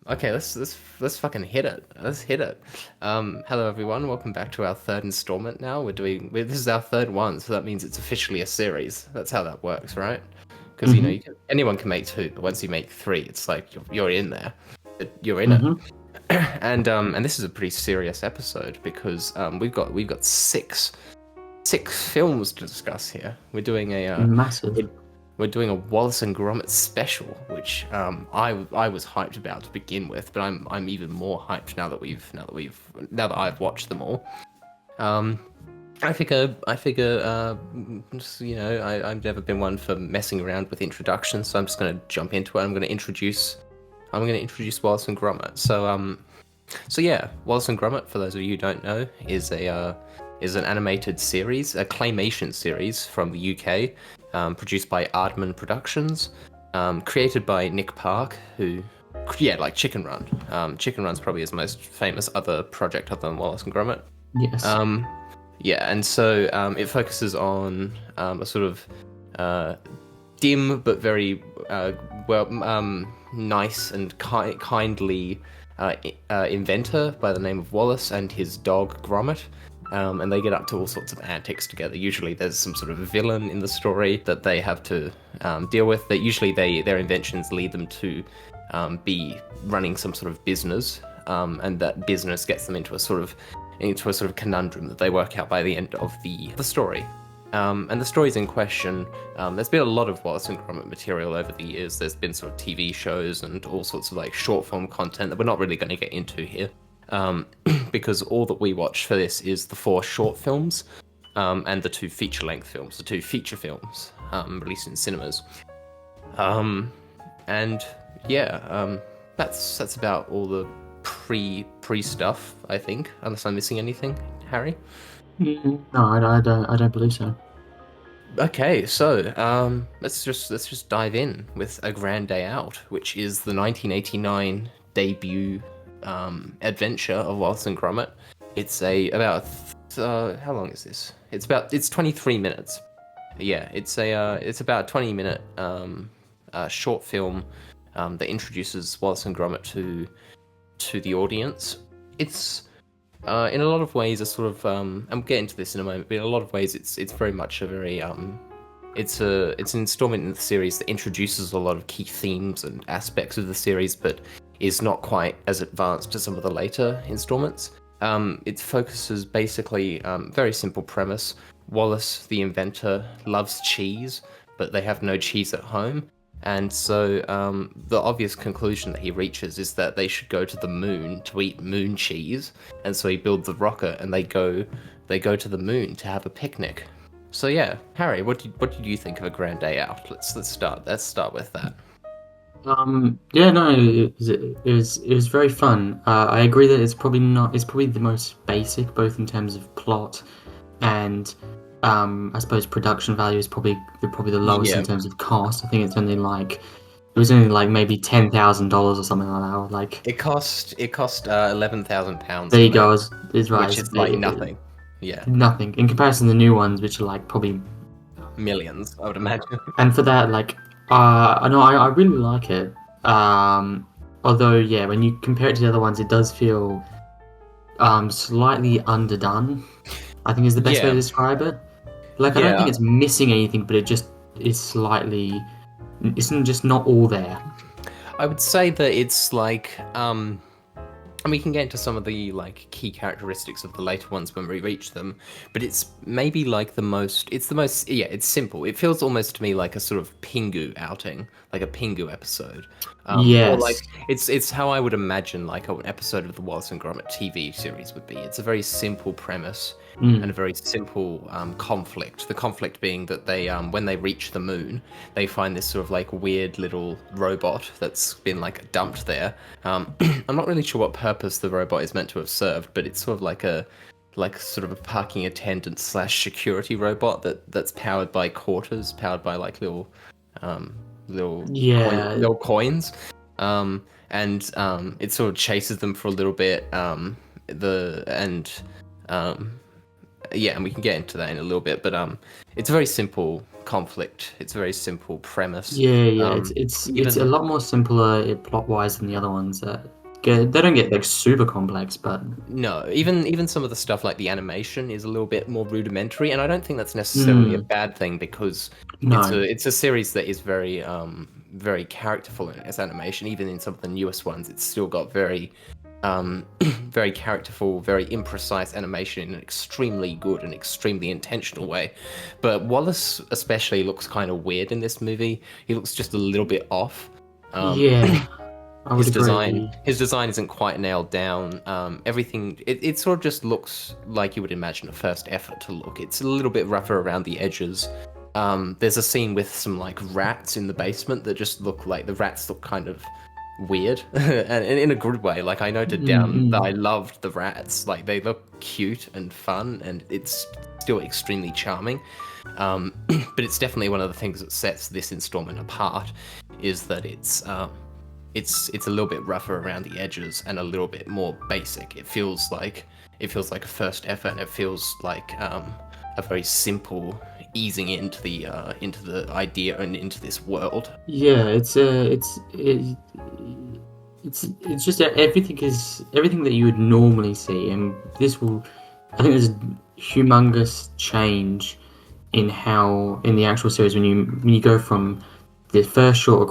Okay, let's fucking hit it. Let's hit it. Hello everyone. Welcome back to our third installment. Now this is our third one, so that means it's officially a series. That's how that works, right? Because Mm-hmm. anyone can make two, but once you make three, it's like you're in there. You're in it. Mm-hmm. And this is a pretty serious episode because we've got six films to discuss here. Massive. We're doing a Wallace and Gromit special, which I was hyped about to begin with, but I'm even more hyped now that I've watched them all. Um, I figure, I've never been one for messing around with introductions, so I'm just gonna jump into it. I'm gonna introduce Wallace and Gromit. So yeah, Wallace and Gromit, for those of you who don't know, is an animated series, a claymation series from the UK, produced by Aardman Productions, created by Nick Park, who, yeah, like Chicken Run. Chicken Run's probably his most famous other project other than Wallace and Gromit. Yes. Yeah, and so it focuses on a sort of dim but very nice and kindly inventor by the name of Wallace and his dog Gromit. And they get up to all sorts of antics together. Usually, there's some sort of villain in the story that they have to deal with. That usually their inventions lead them to be running some sort of business, and that business gets them into a sort of conundrum that they work out by the end of the story. And the stories in question, there's been a lot of Wallace and Gromit material over the years. There's been sort of TV shows and all sorts of like short form content that we're not really going to get into here, because all that we watch for this is the 4 short films, and the 2 feature length films, the 2 feature films released in cinemas. And yeah, that's about all the pre stuff, I think, unless I'm missing anything, Harry. No, I don't believe so. Okay, so let's just dive in with A Grand Day Out, which is the 1989 debut adventure of Wallace and Gromit. It's how long is this? It's 23 minutes. Yeah, it's about a 20-minute short film that introduces Wallace and Gromit to the audience. It's in a lot of ways a sort of I'm getting to this in a moment, but in a lot of ways it's very much a very it's an installment in the series that introduces a lot of key themes and aspects of the series, but is not quite as advanced as some of the later installments. It focuses basically very simple premise. Wallace, the inventor, loves cheese, but they have no cheese at home. And so the obvious conclusion that he reaches is that they should go to the moon to eat moon cheese. And so he builds a rocket, and they go to the moon to have a picnic. So yeah, Harry, what did you think of A Grand Day Out? Let's start with that. Yeah, no, it was very fun. I agree that it's probably the most basic, both in terms of plot and I suppose production value is probably the lowest in Yeah, terms of cost. I think it was only like maybe $10,000 or something like that. Or like it cost £11,000 there to you go, make, is right. which It's is like like nothing. Yeah, nothing in comparison to the new ones, which are like probably. millions, I would imagine. And for that, like, I know I really like it. Although, yeah, when you compare it to the other ones, it does feel slightly underdone. I think is the best way to Yeah, describe it. Like, I don't think yeah. it's missing anything, but it just is slightly, isn't just not all there. I would say that it's like and we can get into some of the like key characteristics of the later ones when we reach them, but it's maybe like it's the most, yeah, it's simple. It feels almost to me like a sort of Pingu outing, like a Pingu episode. Or like Yes. it's how I would imagine like an episode of the Wallace and Gromit TV series would be. It's a very simple premise and a Mm. very simple conflict. The conflict being that they when they reach the moon, they find this sort of like weird little robot that's been like dumped there. I'm not really sure what purpose the robot is meant to have served, but it's sort of like sort of a parking attendant slash security robot that's powered by quarters, powered by like um, Yeah. little coins, and it sort of chases them for a little bit. The and um, yeah, and we can get into that in a little bit, but it's a very simple conflict. It's a very simple premise. Yeah, yeah, it's a Even lot more simpler plot wise than the other ones. They don't get like super complex, but No, even some of the stuff like the animation is a little bit more rudimentary, and I don't think that's necessarily a mm, bad thing because no, it's a series that is very very characterful in its animation. Even in some of the newest ones, it's still got very very characterful, very imprecise animation in an extremely good and extremely intentional way. But Wallace especially looks kind of weird in this movie. He looks just a little bit off. Um, yeah, I would agree. his design isn't quite nailed down. Everything it sort of just looks like you would imagine a first effort to look. It's a little bit rougher around the edges. There's a scene with some like rats in the basement that just look like the rats look kind of weird and in a good way. Like I noted down that I Mm-mm. loved the rats. Like they look cute and fun, and it's still extremely charming. But it's definitely one of the things that sets this installment apart is that it's a little bit rougher around the edges and a little bit more basic. It feels like a first effort, and it feels like a very simple easing into the idea and into this world. Yeah, it's just that everything that you would normally see, and this will, I think there's a humongous change in how in the actual series when you go from the first short a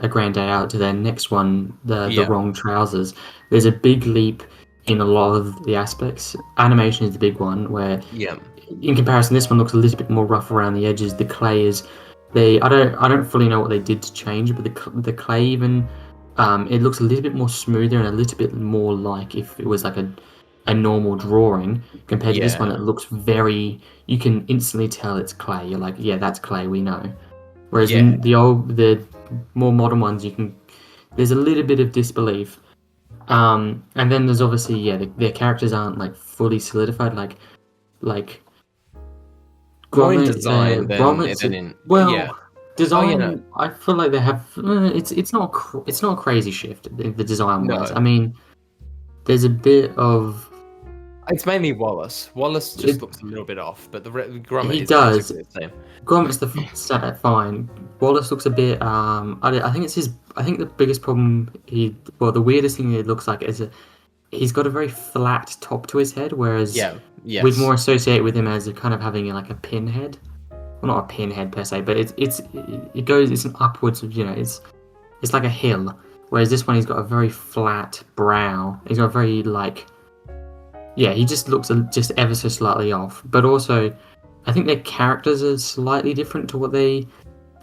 grand day out to the next one the Yeah, wrong trousers. There's a big leap in a lot of the aspects. Animation is the big one where yeah, in comparison, this one looks a little bit more rough around the edges. The clay is they I don't fully know what they did to change, but the clay even it looks a little bit more smoother and a little bit more like if it was like a normal drawing compared to this one. yeah, It looks very you can instantly tell it's clay. You're like, yeah, that's clay. We know. Whereas yeah. in the more modern ones, you can there's a little bit of disbelief. And then there's obviously their characters aren't like fully solidified like More in Gromit, design Gromit's than in yeah. well, Oh yeah, no, design. I feel like they have. It's not a crazy shift the design wise. no. I mean, there's a bit of It's mainly Wallace. Wallace just it. looks a little bit off, but Gromit He is does. basically the same. Gromit's fine. Wallace looks a bit. I think it's his. I think the biggest problem the weirdest thing it looks like is he's got a very flat top to his head, whereas Yeah. we'd Yes. more associate with him as a kind of having like a pinhead. Well, not a pinhead per se, but it goes. It's an upwards. It's like a hill. Whereas this one, he's got a very flat brow. He's got a very like, yeah. He just looks just ever so slightly off. But also, I think their characters are slightly different to what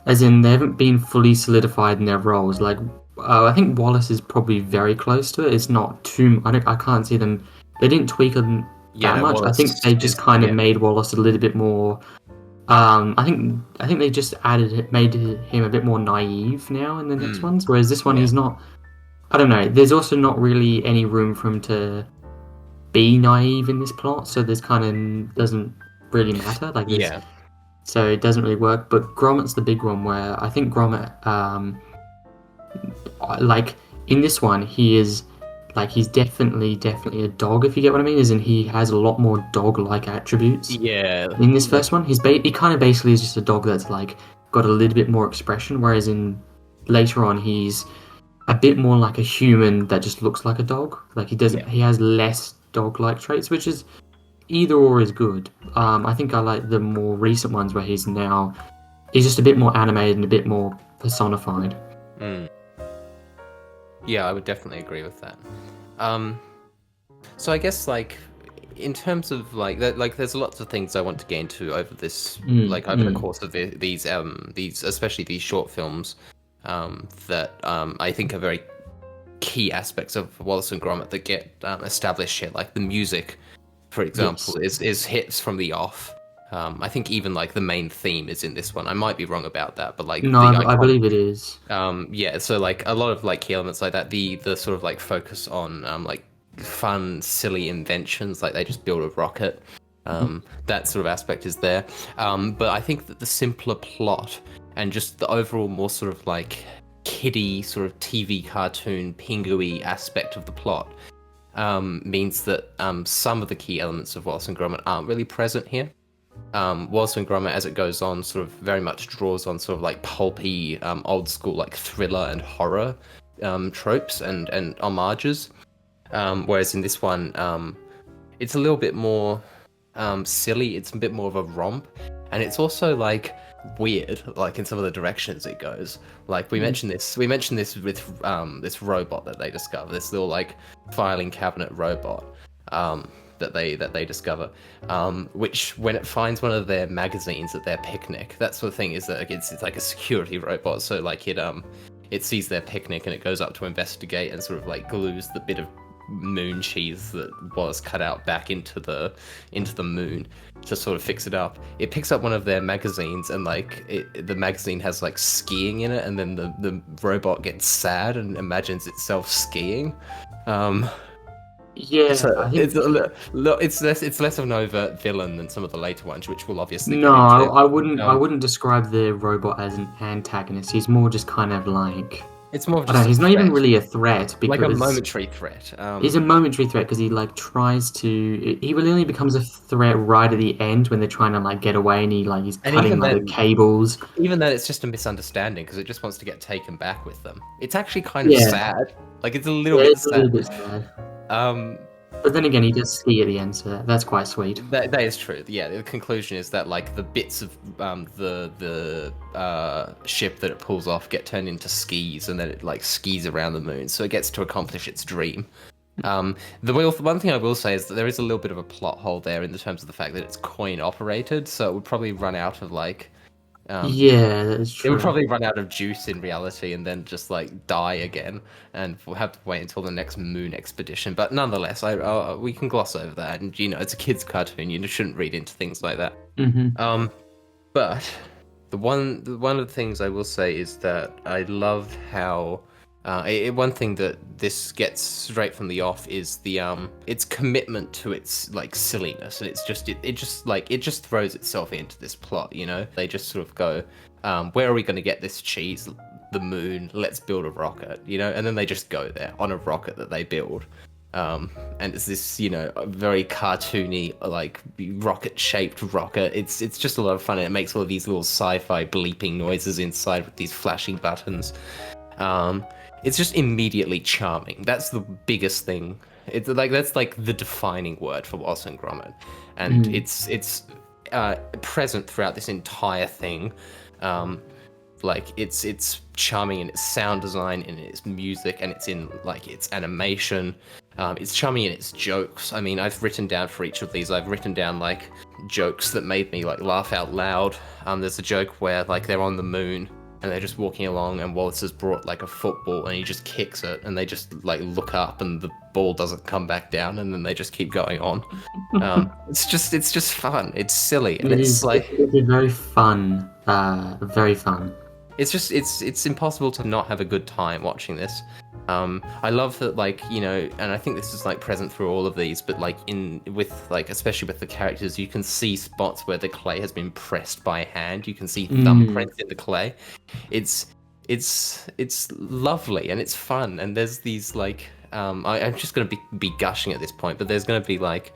as in they haven't been fully solidified in their roles. Like, I think Wallace is probably very close to it. It's not too. I can't see them. They didn't tweak them Yeah. that No. much. I think Wallace they just is kind of yeah. made Wallace a little bit more. I think they just made him a bit more naive now in the next Mm, ones, whereas this one yeah. he's not. I don't know. There's also not really any room for him to be naive in this plot, so there's kind of doesn't really matter. Yeah. So it doesn't really work. But Gromit's the big one where I think Gromit, like in this one, he's definitely a dog. If you get what I mean, as in he has a lot more dog-like attributes. Yeah. In this Like first one, he kind of basically is just a dog that's like got a little bit more expression, whereas in later on he's a bit more like a human that just looks like a dog. Like yeah. he has less dog-like traits, which is either or is good. I think I like the more recent ones where he's just a bit more animated and a bit more personified. Mm. Yeah, I would definitely agree with that. Um, so I guess like in terms of like there's lots of things I want to get into over this Mm, like over the mm. course of these especially these short films that I think are very key aspects of Wallace and Gromit that get established here, like the music, for example, Yes. is hits from the off. I think even like the main theme is in this one. I might be wrong about that, but like No, the I iconic believe it is. yeah, so like a lot of like key elements like that, the sort of like focus on like fun, silly inventions, like they just build a rocket. That sort of aspect is there. But I think that the simpler plot and just the overall more sort of like kiddie sort of TV cartoon pingu-y aspect of the plot means that some of the key elements of Wallace and Gromit aren't really present here. Wallace and Gromit, as it goes on, sort of very much draws on sort of like pulpy, old school like thriller and horror tropes and homages. Whereas in this one, it's a little bit more silly. It's a bit more of a romp, and it's also like weird, like in some of the directions it goes. Like we mentioned this with this robot that they discover, this little like filing cabinet robot. That they discover, which when it finds one of their magazines at their picnic, that sort of thing is that it's like a security robot. So like it sees their picnic and it goes up to investigate and sort of like glues the bit of moon cheese that was cut out back into the moon to sort of fix it up. It picks up one of their magazines and like the magazine has like skiing in it, and then the robot gets sad and imagines itself skiing. Yeah, So I think it's less of an overt villain than some of the later ones, which we'll obviously no, get into. I wouldn't describe the robot as an antagonist. He's more just kind of like It's more of I don't just know. a He's not even threat, really a threat like a because momentary threat. he's a momentary threat because he like tries to. He really only becomes a threat right at the end when they're trying to like get away, and he's And cutting like the cables. even then, it's just a misunderstanding because it just wants to get taken back with them. It's actually kind of Yeah, sad. Like it's a little yeah, bit it's a little sad. bit sad. Um, But then again, he does ski at the end, so that's quite sweet. that is true. Yeah, the conclusion is that like the bits of the ship that it pulls off get turned into skis, and then it like skis around the moon, so it gets to accomplish its dream. One thing I will say is that there is a little bit of a plot hole there in the terms of the fact that it's coin operated, so it would probably run out of like Yeah, that's it would true. probably run out of juice in reality and then just like die again, and we'll have to wait until the next moon expedition. But nonetheless, we can gloss over that, and it's a kids' cartoon. You shouldn't read into things like that. Hmm. But one of the things I will say is that I love how one thing that this gets straight from the off is the its commitment to its like silliness, and it just throws itself into this plot. They just sort of go, where are we going to get this cheese? The moon. Let's build a rocket. And then they just go there on a rocket that they build. And it's this, very cartoony, like rocket-shaped rocket. It's just a lot of fun, and it makes all of these little sci-fi bleeping noises inside with these flashing buttons. It's just immediately charming. That's the biggest thing. That's like the defining word for Wallace and Gromit, and it's present throughout this entire thing. Like it's charming in its sound design, in its music, and it's in like its animation. It's charming in its jokes. I mean, I've written down for each of these. I've written down like jokes that made me like laugh out loud. There's a joke where like they're on the moon and they're just walking along, and Wallace has brought like a football and he just kicks it, and they just like look up and the ball doesn't come back down, and then they just keep going on. It's just fun. It's silly, and it's like it's very fun. Very fun. it's impossible to not have a good time watching this. I love that, like, and I think this is like present through all of these, but like especially with the characters, you can see spots where the clay has been pressed by hand. You can see thumbprints in the clay. It's lovely and it's fun. And there's these like I'm just gonna be gushing at this point, but there's gonna be like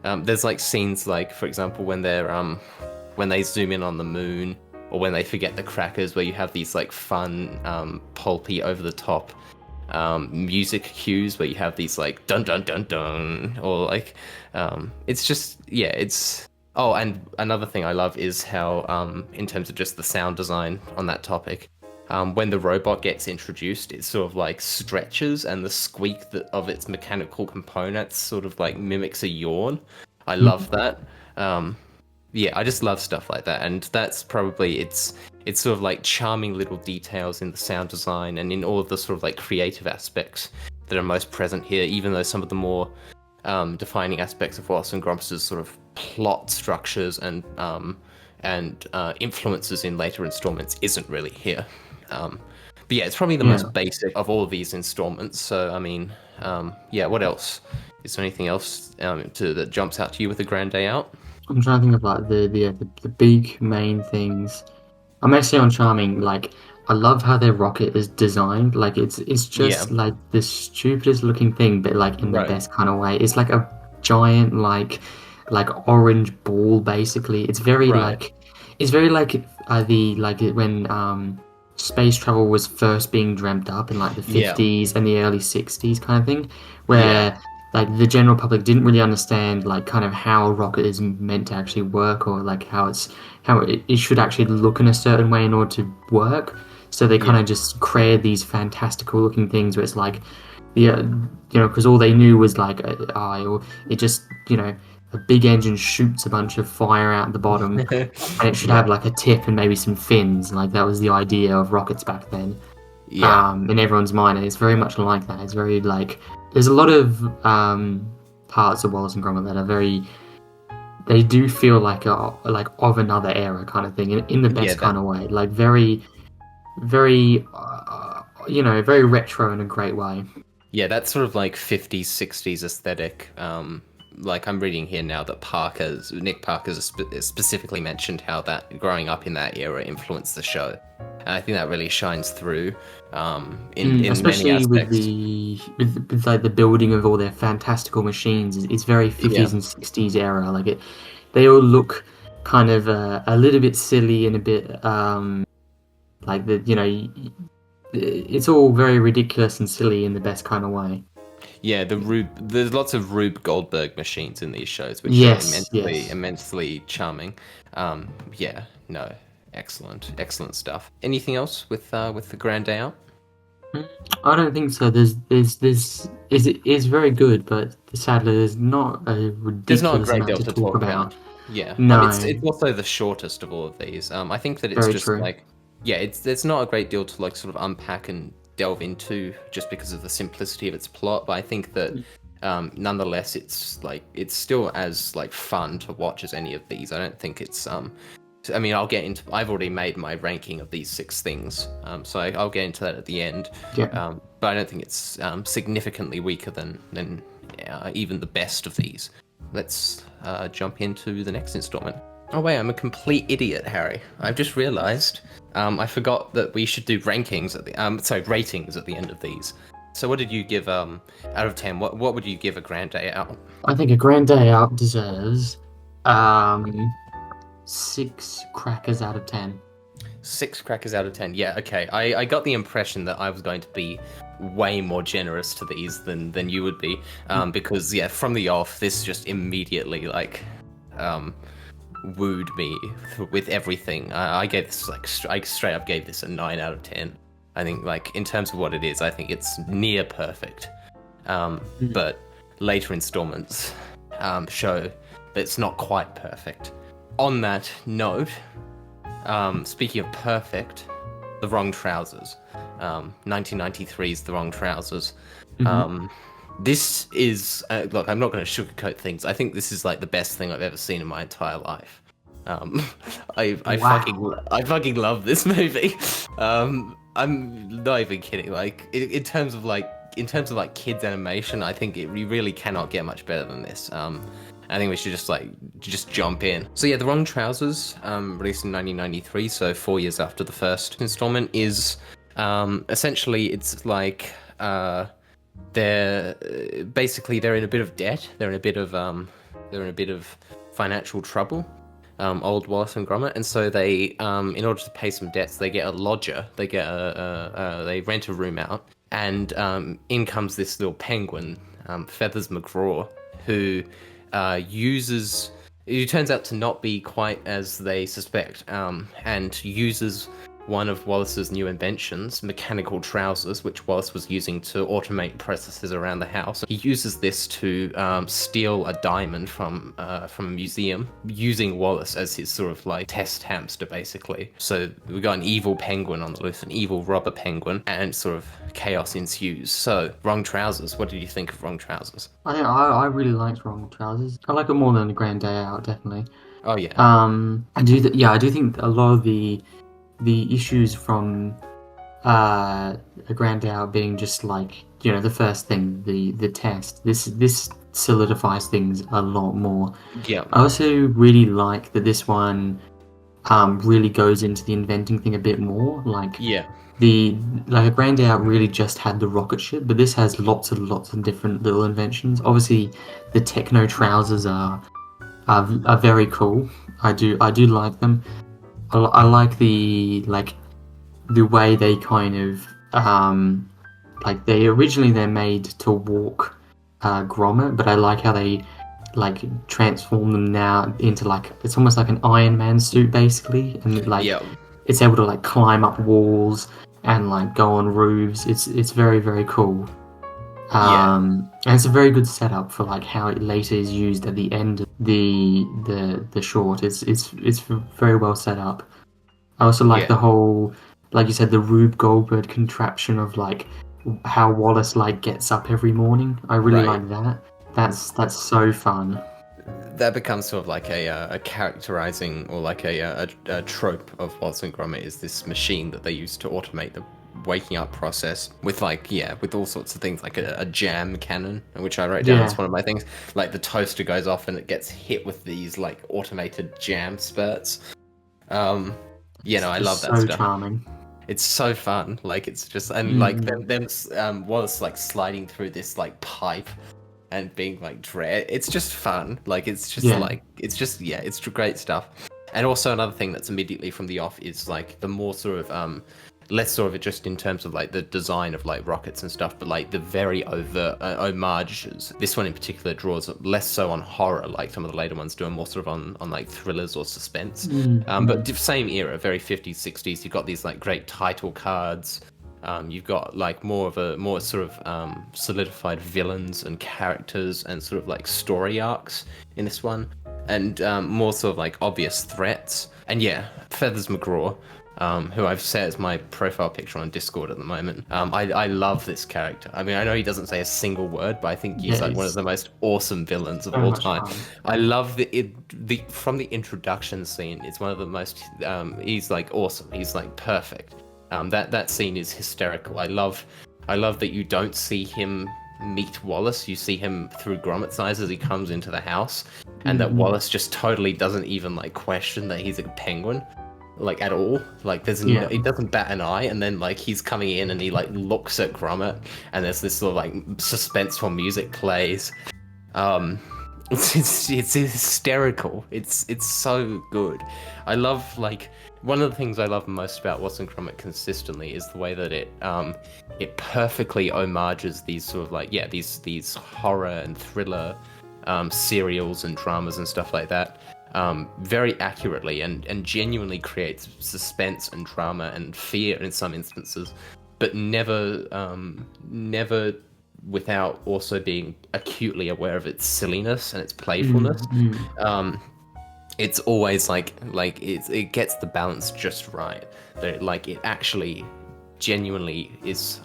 there's like scenes like, for example, when they zoom in on the moon, or when they forget the crackers, where you have these like fun pulpy over the top music cues where you have these like dun dun dun dun, or like it's just it's and another thing I love is how in terms of just the sound design on that topic, when the robot gets introduced, it sort of like stretches, and the squeak of its mechanical components sort of like mimics a yawn. I love that. I just love stuff like that, and that's probably it's sort of like charming little details in the sound design and in all of the sort of like creative aspects that are most present here, even though some of the more defining aspects of Wallace and Gromit's sort of plot structures and influences in later installments isn't really here. But yeah, it's probably the most basic of all of these installments. So I mean, what else? Is there anything else that jumps out to you with a grand day out? I'm trying to think of like the big main things. I'm actually on charming. Like I love how their rocket is designed. Like it's Yeah, just like the stupidest looking thing, but like in the right. best kind of way. It's like a giant like orange ball basically. Right. It's very like the like when space travel was first being dreamt up in like the Yeah. 50s and the early 60s kind of thing, Yeah. where like the general public didn't really understand like kind of how a rocket is meant to actually work, or like how it should actually look in a certain way in order to work. So they kind Yeah. of just created these fantastical looking things where it's like, yeah, because all they knew was like, it just, a big engine shoots a bunch of fire out the bottom, and it should Yeah. have like a tip and maybe some fins. Like that was the idea of rockets back then, Yeah. in everyone's mind. And it's very much like that. It's very like there's a lot of parts of Wallace and Gromit that are very. They do feel like like of another era kind of thing, in the Yeah. best That. kind of way. Like very, very, very retro in a great way. Yeah. That sort of like 50s, 60s aesthetic. Like I'm reading here now that Nick Parker's specifically mentioned how that growing up in that era influenced the show. And I think that really shines through in many Especially with aspects. with like the building of all their fantastical machines, it's very Yeah. 50s and 60s era. Like they all look kind of a little bit silly and a bit like it's all very ridiculous and silly in the best kind of way. Yeah, there's lots of Rube Goldberg machines in these shows, which are Yes, immensely, yes. immensely charming. Yeah, no, excellent, excellent stuff. Anything else with the Grand Day Out? I don't think so. It is very good, but sadly, there's not a There's not a ridiculous great amount deal to to talk talk about. about. Yeah, No, it's also the shortest of all of these. I think that it's very just true. like, yeah, it's not a great deal to like sort of unpack and delve into just because of the simplicity of its plot. But I think that nonetheless, it's still as like fun to watch as any of these. I don't think it's I mean, I've already made my ranking of these six things, so I'll get into that at the end. Yeah. But I don't think it's significantly weaker than even the best of these. Let's jump into the next installment. Oh wait, I'm a complete idiot, Harry. I've just realised I forgot that we should do rankings at the ratings at the end of these. So what did you give out of 10? What would you give a Grand Day Out? I think a Grand Day Out deserves um 6 crackers out of 10. 6 crackers out of 10. Yeah, okay. I got the impression that I was going to be way more generous to these than you would be, because yeah, from the off, this just immediately like wooed me with everything. I gave this I straight up gave this a 9 out of 10. I think like in terms of what it is, I think it's near perfect. But later installments show that it's not quite perfect. On that note, speaking of perfect, The Wrong Trousers. 1993's The Wrong Trousers. This is look. I'm not going to sugarcoat things. I think this is like the best thing I've ever seen in my entire life. Wow. I fucking love this movie. I'm not even kidding. Like in terms of like kids animation, I think we really cannot get much better than this. I think we should just jump in. So yeah, The Wrong Trousers, released in 1993, so 4 years after the first installment, is essentially it's like they're in a bit of debt. They're in a bit of financial trouble. Old Wallace and Gromit, and so they, in order to pay some debts, they get a lodger. They get they rent a room out, and in comes this little penguin, Feathers McGraw, who who turns out to not be quite as they suspect, and uses one of Wallace's new inventions, mechanical trousers, which Wallace was using to automate processes around the house. He uses this to steal a diamond from a museum, using Wallace as his sort of like test hamster, basically. So we got an evil penguin on the loose, an evil robber penguin, and sort of chaos ensues. So, Wrong Trousers. What did you think of Wrong Trousers? I really liked Wrong Trousers. I like it more than a Grand Day Out, definitely. Oh yeah, I do think a lot of the issues from a Grand Day Out being just like the first thing, the test. This solidifies things a lot more. yeah, I also really like that this one really goes into the inventing thing a bit more. Yeah, The like a Grand Day Out really just had the rocket ship, but this has lots and lots of different little inventions. Obviously, the techno trousers are very cool. I do like them. I like the way they kind of like they're made to walk Gromit, but I like how they like transform them now into like it's almost like an Iron Man suit basically, and yeah, it's able to like climb up walls and like go on roofs. It's very very cool. yeah, And it's a very good setup for like how it later is used at the end of the short. It's very well set up. I also like yeah, the whole, like you said, the Rube Goldberg contraption of like how Wallace like gets up every morning. I really right. like that. That's so fun. That becomes sort of like a characterizing or like a trope of Wallace and Gromit is this machine that they use to automate the waking up process with like with all sorts of things like a jam cannon, which I wrote down as Yeah, one of my things. Like the toaster goes off and it gets hit with these like automated jam spurts. um it's I love just that so stuff. charming. It's so fun. Like it's just and like Mm, them Wallace like sliding through this like pipe and being like dread. It's just fun. Like yeah. it's great stuff. And also another thing that's immediately from the off is like the more sort of less sort of it just in terms of like the design of like rockets and stuff, but like the very overt homages. This one in particular draws less so on horror, like some of the later ones do, and more sort of on like thrillers or suspense. But Mm. same era, very 50s, 60s. You've got these like great title cards. You've got like more sort of solidified villains and characters and sort of like story arcs in this one, and more sort of like obvious threats. And yeah, Feathers McGraw, who I've set as my profile picture on Discord at the moment. I love this character. I mean, I know he doesn't say a single word, but I think Yeah, he's like one of it's the most awesome villains of so all much time. fun. I love the from the introduction scene. It's one of the most. He's like awesome. He's like perfect. That scene is hysterical. I love that you don't see him meet Wallace. You see him through Gromit's eyes as he comes into the house, and that Mm-hmm. Wallace just totally doesn't even like question that he's a penguin, like at all. Like Yeah, he doesn't bat an eye, and then like he's coming in and he like looks at Gromit, and there's this sort of like suspenseful music plays. Um, it's hysterical. It's so good. I love like one of the things I love most about Wallace and Gromit consistently is the way that it perfectly homages these sort of like these horror and thriller serials and dramas and stuff like that very accurately and genuinely creates suspense and drama and fear in some instances, but never without also being acutely aware of its silliness and its playfulness. mm-hmm. Um, it's always it gets the balance just right. That it actually genuinely is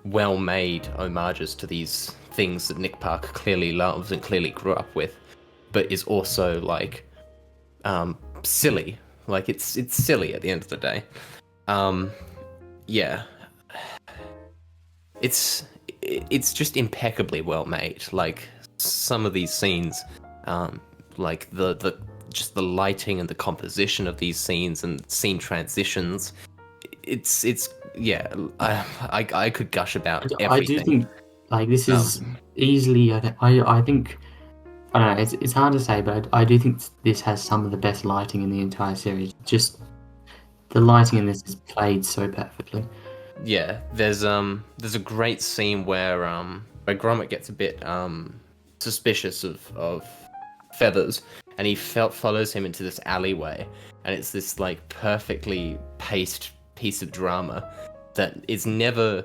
well made homages to these things that Nick Park clearly loves and clearly grew up with, but is also like silly. Like it's silly at the end of the day. Um, yeah, it's just impeccably well made. Like some of these scenes, like the just the lighting and the composition of these scenes and scene transitions. It's yeah. I could gush about I do everything. think like this is Um, easily. I think I don't know. It's hard to say, but I do think this has some of the best lighting in the entire series. Just the lighting in this is played so perfectly. yeah, there's a great scene where Gromit gets a bit suspicious of Feathers, and he follows him into this alleyway, and it's this like perfectly paced piece of drama that is never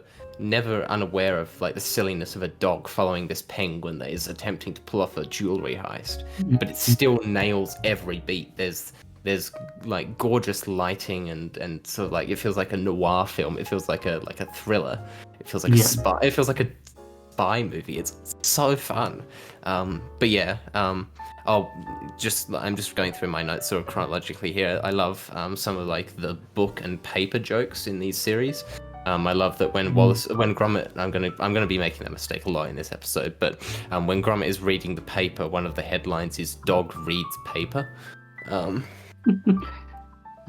unaware of like the silliness of a dog following this penguin that is attempting to pull off a jewelry heist, but it still nails every beat. There's like gorgeous lighting and sort of like it feels like a noir film. It feels like a thriller. It feels like a Yeah, spy. It feels like a spy movie. It's so fun. But yeah, I'm just going through my notes sort of chronologically here. I love some of like the book and paper jokes in these series. I love that when Gromit, I'm gonna be making that mistake a lot in this episode, but when Gromit is reading the paper, one of the headlines is "Dog reads paper." Um,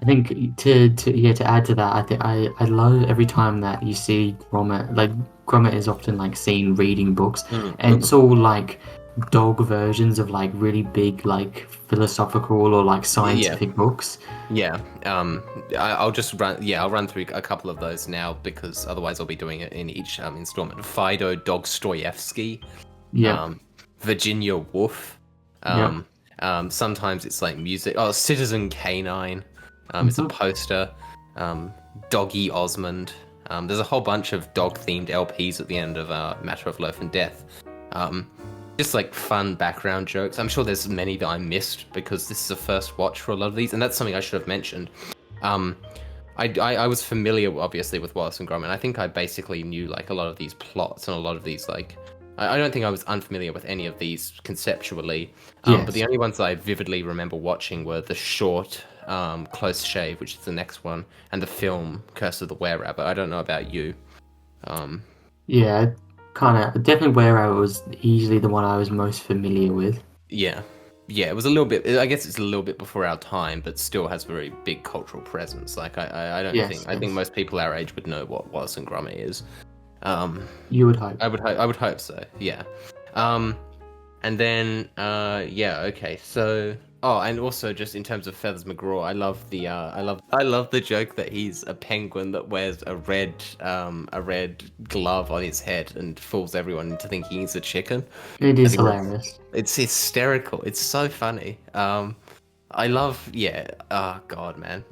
I think to add to that, I think I love every time that you see Gromit. Like Gromit is often like seen reading books, Mm. and it's all like dog versions of like really big like philosophical or like Yeah, scientific books. yeah. I'll just run. Yeah, I'll run through a couple of those now because otherwise I'll be doing it in each installment. Fido Dostoevsky, Yep, um, Virginia Woolf. yep. Um, Sometimes it's like music. Oh, Citizen Canine. It's a Hmm. poster. Um, Doggy Osmond. There's a whole bunch of dog-themed LPs at the end of Matter of Loaf and Death. Um, just like fun background jokes. I'm sure there's many that I missed because this is a first watch for a lot of these, and that's something I should have mentioned. Um, I was familiar, obviously, with Wallace and Gromit. I think I basically knew like a lot of these plots and a lot of these like. I don't think I was unfamiliar with any of these conceptually, but the Yes, only ones that I vividly remember watching were the short, Close Shave, which is the next one, and the film Curse of the Were-Rabbit. I don't know about you. Um, yeah. Kind of definitely where I was easily the one I was most familiar with. yeah, yeah, it was a little bit. I guess it's a little bit before our time, but still has very big cultural presence. Like I don't Yes, think I think yes. most people our age would know what Wallace and Gromit is. Um, You would hope. I would hope so. Yeah. Um, and then yeah, okay. So oh, and also just in terms of Feathers McGraw, I love the joke that he's a penguin that wears a red glove on his head and fools everyone into thinking he's a chicken. It I is think that's hilarious. it's hysterical. It's so funny. I love yeah. Oh God, man.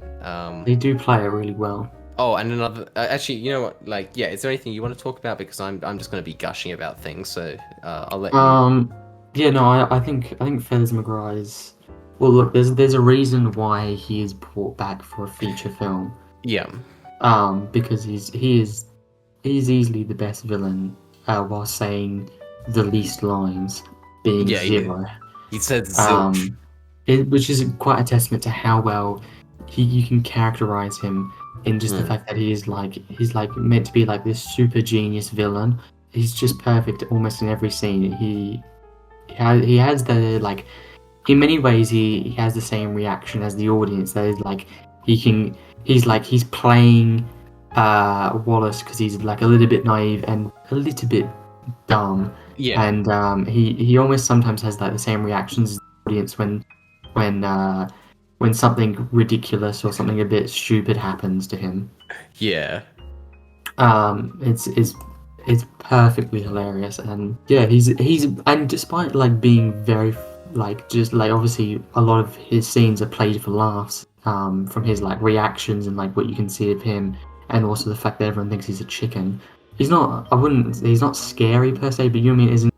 They do play it really well. Oh, and another. Actually, you know what? Like, yeah. Is there anything you want to talk about? Because I'm just going to be gushing about things. So I'll let you. Um, yeah, no, I think Feathers McGrath is. Well, look, there's a reason why he is brought back for a feature film. Yeah. Because he's easily the best villain, while saying the least lines, being Yeah. Zero. He said zilch. Um, which is quite a testament to how well you can characterize him in just the Mm. fact that he's like meant to be like this super genius villain. He's just perfect almost in every scene. He has the like in many ways he has the same reaction as the audience. That is like he can he's playing Wallace because he's like a little bit naive and a little bit dumb, Yeah. and he almost sometimes has like the same reactions as the audience when uh, when something ridiculous or something a bit stupid happens to him. Yeah. It's perfectly hilarious, and yeah, he's and despite like being very like just like obviously a lot of his scenes are played for laughs, from his like reactions and like what you can see of him, and also the fact that everyone thinks he's a chicken. He's not scary per se, but you know what I mean isn't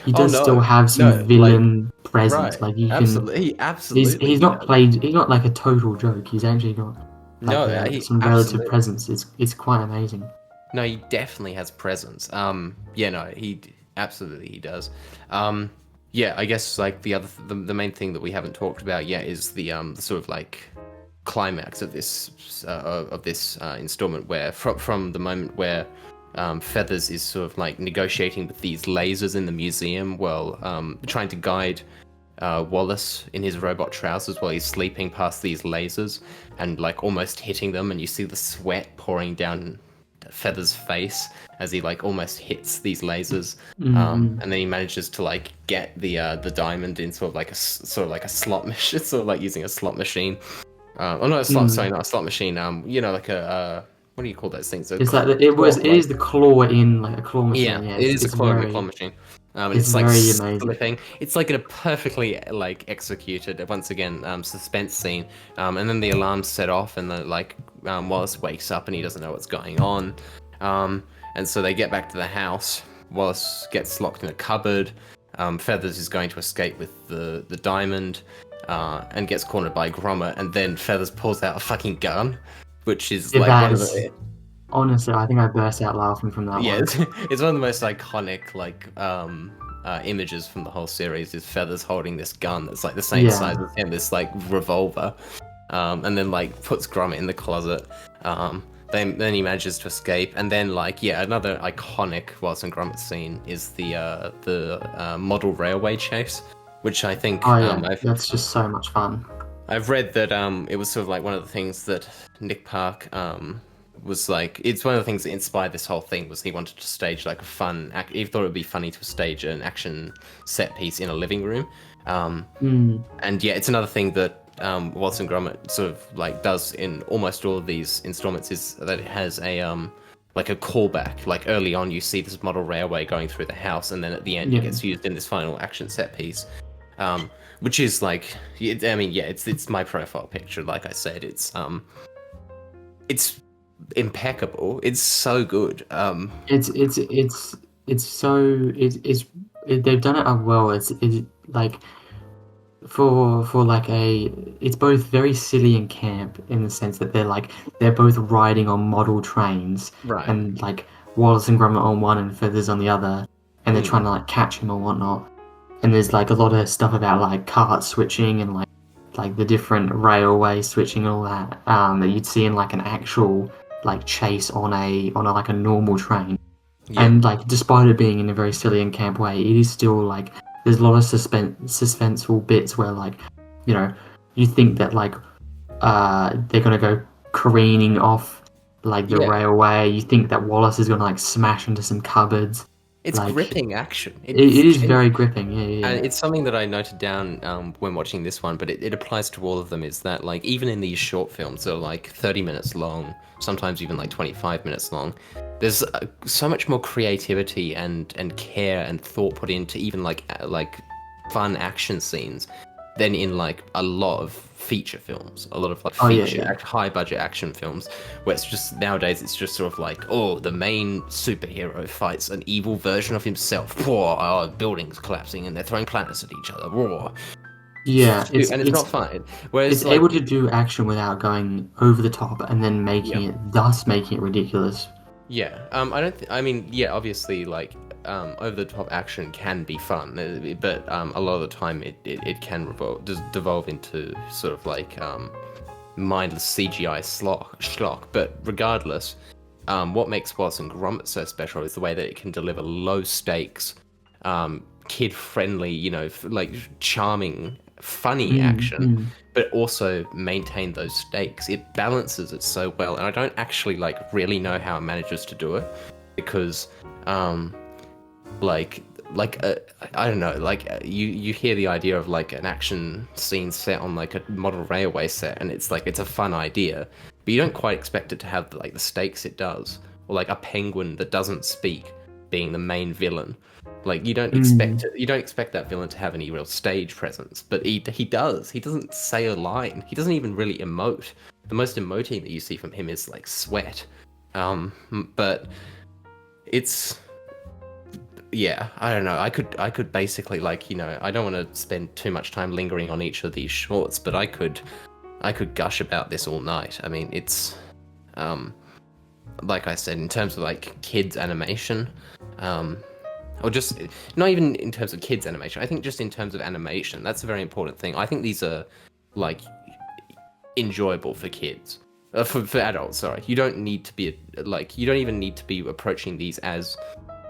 he Oh does still no. have some No. Like villain presence. right. Like you can Absolutely. He he's absolutely. he's He not does. played he's not like a total joke. He's actually got like No. He some relative absolutely. presence. It's quite amazing. No. He definitely has presence. Yeah. No. Absolutely he does. Yeah. I guess like the main thing that we haven't talked about yet is the sort of like climax of this installment where from the moment where Feathers is sort of like negotiating with these lasers in the museum while trying to guide Wallace in his robot trousers while he's sleeping past these lasers and like almost hitting them, and you see the sweat pouring down Feather's face as he like almost hits these lasers, Hmm. and then he manages to like get the diamond in sort of like sort of like a slot machine, sort of like using a slot machine. Oh, not a slot. Sorry, Mm. not a slot machine. You know, like a what do you call those things? A It's like claw, it like is the claw in like a claw yeah, machine. Yeah, it is a claw in the claw very machine. And it's it's like very amazing. slipping. It's like a perfectly like executed once again suspense scene. And then the alarms set off, and then like Wallace wakes up and he doesn't know what's going on. And so they get back to the house. Wallace gets locked in a cupboard. Feathers is going to escape with the diamond, and gets cornered by Gromit. And then Feathers pulls out a fucking gun, which is Yeah, like that one of is the honestly, I think I burst out laughing from that yeah, one. it's one of the most iconic like images from the whole series is Feathers holding this gun that's like the same Yeah, size as him, this like revolver, and then like puts Gromit in the closet. Then he manages to escape, and then like yeah, another iconic Wallace and Gromit scene is the model railway chase, which I think oh yeah, I've that's just so much fun. I've read that it was sort of like one of the things that Nick Park was like. It's one of the things that inspired this whole thing was he wanted to stage like a fun. He thought it would be funny to stage an action set piece in a living room. Mm, And yeah, it's another thing that Wallace and Gromit sort of like does in almost all of these installments is that it has a like a callback. Like early on, you see this model railway going through the house, and then at the end, it yeah. gets used in this final action set piece, which is like, I mean, yeah, it's my profile picture. Like I said, it's impeccable. It's so good. It's so they've done it up well. It's like for like a it's both very silly and camp in the sense that they're both riding on model trains Right. and like Wallace and Gromit on one and Feathers on the other, and they're trying Mm. to like catch him or whatnot. And there's like a lot of stuff about like cart switching and like the different railway switching and all that that you'd see in like an actual like chase on a like a normal train. Yeah. And like despite it being in a very silly and camp way, it is still like there's a lot of suspenseful bits where like, you know, you think that like they're gonna go careening off like the Yeah. railway. You think that Wallace is gonna like smash into some cupboards. It's Like gripping action. it is very gripping. Yeah, yeah, And yeah. it's something that I noted down when watching this one, but it applies to all of them. Is that like even in these short films that are like 30 minutes long, sometimes even like 25 minutes long, there's so much more creativity and care and thought put into even like fun action scenes than in like a lot of feature films, a lot of like Oh yeah, feature yeah. high budget action films, where it's just nowadays it's just sort of like, oh, the main superhero fights an evil version of himself. Whoa, oh, buildings collapsing and they're throwing planets at each other. Whoa. Yeah, And it's not fun. it's Whereas like, able to do action without going over the top and then yeah, making it ridiculous. yeah. I don't. I mean, yeah. Obviously, like, over the top action can be fun, but a lot of the time it can devolve into sort of like mindless CGI schlock. But regardless, what makes Wallace and Gromit so special is the way that it can deliver low stakes, kid friendly, like charming, funny Mm, action, mm. but also maintain those stakes. It balances it so well, and I don't actually like really know how it manages to do it because, like I don't know, you hear the idea of like an action scene set on like a model railway set, and it's like it's a fun idea, but you don't quite expect it to have like the stakes it does, or like a penguin that doesn't speak being the main villain. Like you don't expect that villain to have any real stage presence, but he does. He doesn't say a line. He doesn't even really emote. The most emoting that you see from him is like sweat. But it's yeah, I don't know. I could basically like, I don't want to spend too much time lingering on each of these shorts, but I could gush about this all night. I mean, it's um like I said, in terms of like kids animation, or just not even in terms of kids animation. I think just in terms of animation, that's a very important thing. I think these are like enjoyable for kids, for adults. Sorry, you don't need to be like, you don't even need to be approaching these as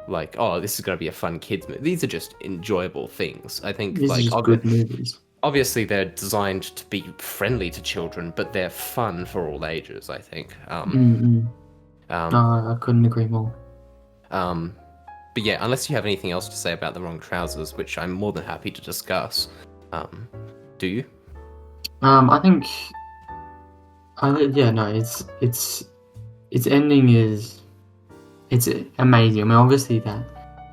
like, oh, this is going to be a fun kids movie. These are just enjoyable things. I think These are like just good movies. obviously they're designed to be friendly to children, but they're fun for all ages. I think. Mm-mm. No, Um, I couldn't agree more. um, but yeah, unless you have anything else to say about the wrong trousers, which I'm more than happy to discuss. Do you? I think, yeah, no, its ending it's amazing. I mean, obviously that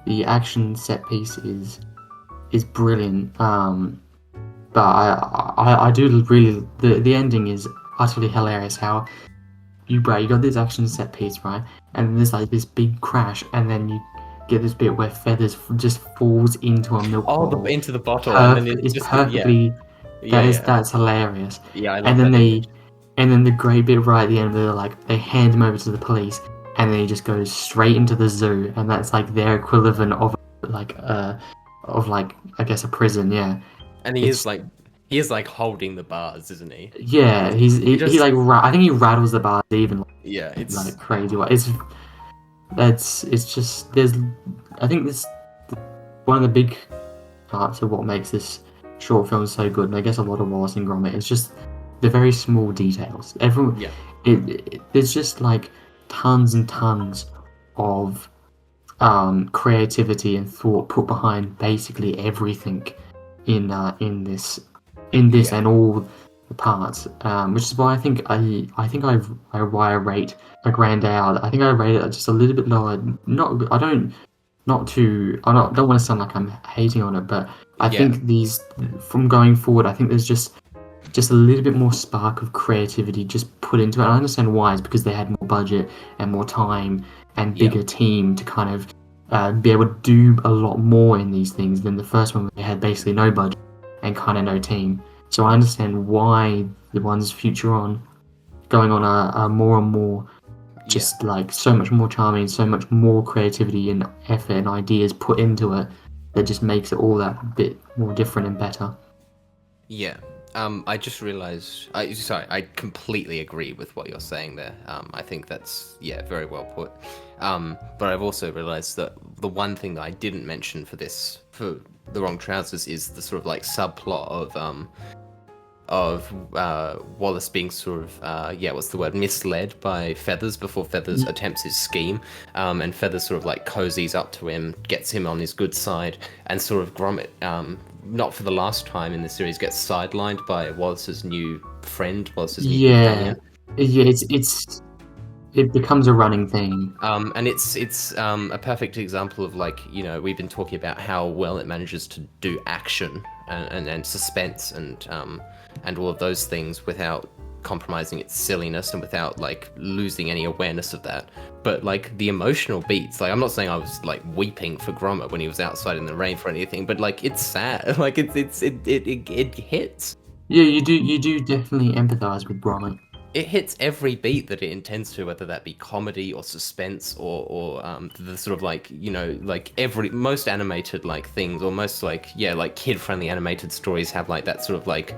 the action set piece is brilliant. But I do really the ending is utterly hilarious. How you got this action set piece, right, and then there's like this big crash, and then you get this bit where Feathers just falls into a milk Oh, bottle. into the bottle, and then it's It's just yeah, perfectly yeah, yeah, that's hilarious. yeah. I And love then that image. the great bit right at the end, they hand him over to the police, and then he just goes straight into the zoo, and that's like their equivalent of like I guess a prison. Yeah, And it's he is like holding the bars, isn't he? yeah. He He just like I think he rattles the bars even yeah, like it's crazy. It's just there's I think this one of the big parts of what makes this short films so good, and I guess a lot of Wallace and Gromit, it's just the very small details. Yeah. There's just like tons and tons of creativity and thought put behind basically everything in this Yeah. and all the parts, which is why why I rate A Grand Day Out. I think I rate it just a little bit lower. Not I don't not to I don't want to sound like I'm hating on it, but I Yeah. think these from going forward, I think there's just a little bit more spark of creativity just put into it. I understand why. It's because they had more budget and more time and Yeah. bigger team to kind of be able to do a lot more in these things than the first one where they had basically no budget and kind of no team. So I understand why the ones future on going on are more and more Yeah. just like so much more charming, so much more creativity and effort and ideas put into it that just makes it all that bit more different and better. Yeah. I just realized. I completely agree with what you're saying there. I think that's very well put. But I've also realized that the one thing that I didn't mention for the wrong trousers is the sort of like subplot of Wallace being sort of what's the word, misled by Feathers before Feathers attempts his scheme, and Feathers sort of like cozies up to him, gets him on his good side, and sort of Gromit, not for the last time in the series, gets sidelined by Wallace's new friend, Wallace's new Yeah, companion. yeah, it becomes a running theme. And it's a perfect example of, like, we've been talking about how well it manages to do action and suspense and all of those things without compromising its silliness and without like losing any awareness of that. But like the emotional beats, like I'm not saying I was like weeping for Gromit when he was outside in the rain for anything, but like it's sad. Like it hits. Yeah, you do definitely empathize with Gromit. It hits every beat that it intends to, whether that be comedy or suspense or the sort of like like every most animated like things, or most like like kid friendly animated stories have like that sort of like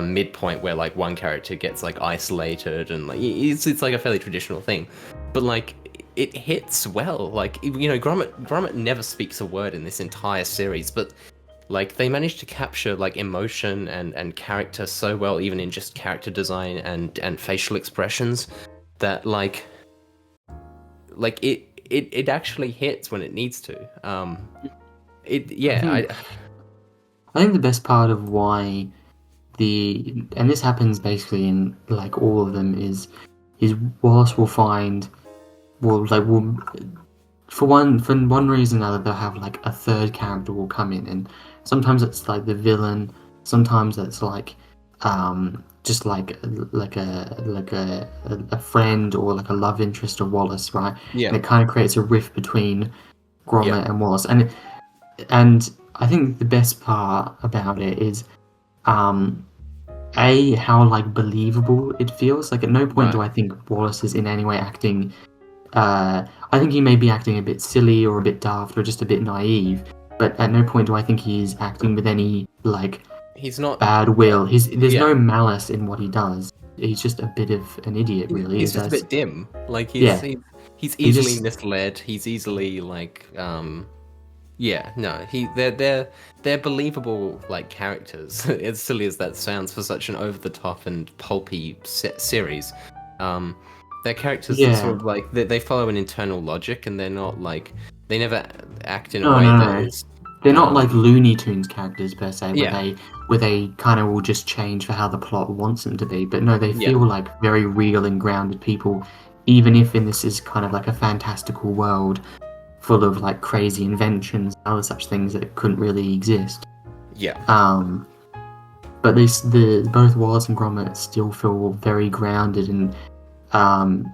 midpoint where like one character gets like isolated, and like it's like a fairly traditional thing, but like it hits well. Like Gromit never speaks a word in this entire series, but like they managed to capture like emotion and character so well, even in just character design and facial expressions, that like it actually hits when it needs to. It I yeah think I think the best part of why and this happens basically in like all of them is Wallace will find will for one reason or another they'll have like a third character will come in, and sometimes it's like the villain, sometimes it's like just like a friend or like a love interest of Wallace, right? yeah And it kind of creates a rift between yeah Gromit and Wallace, and I think the best part about it is um how like believable it feels. Like at no point do right. I think Wallace is in any way acting. I think he may be acting a bit silly or a bit daft or just a bit naive, but at no point do I think he's acting with any like He's not. bad will. There's Yeah, no malice in what he does. He's just a bit of an idiot, really. he's Is just a as bit dim. Like Yeah, he's he easily just misled. He's easily like yeah, no, they're believable like characters. As silly as that sounds for such an over the top and pulpy series, um, they're characters that sort yeah. of like they follow an internal logic, and they're not like they never act in a No, way no, that no. is They're not like Looney Tunes characters per se, where yeah they kind of will just change for how the plot wants them to be. But no, they yeah feel like very real and grounded people, even if in this is kind of like a fantastical world full of like crazy inventions and other such things that couldn't really exist. yeah Um, but the both Wallace and Gromit still feel very grounded, and um,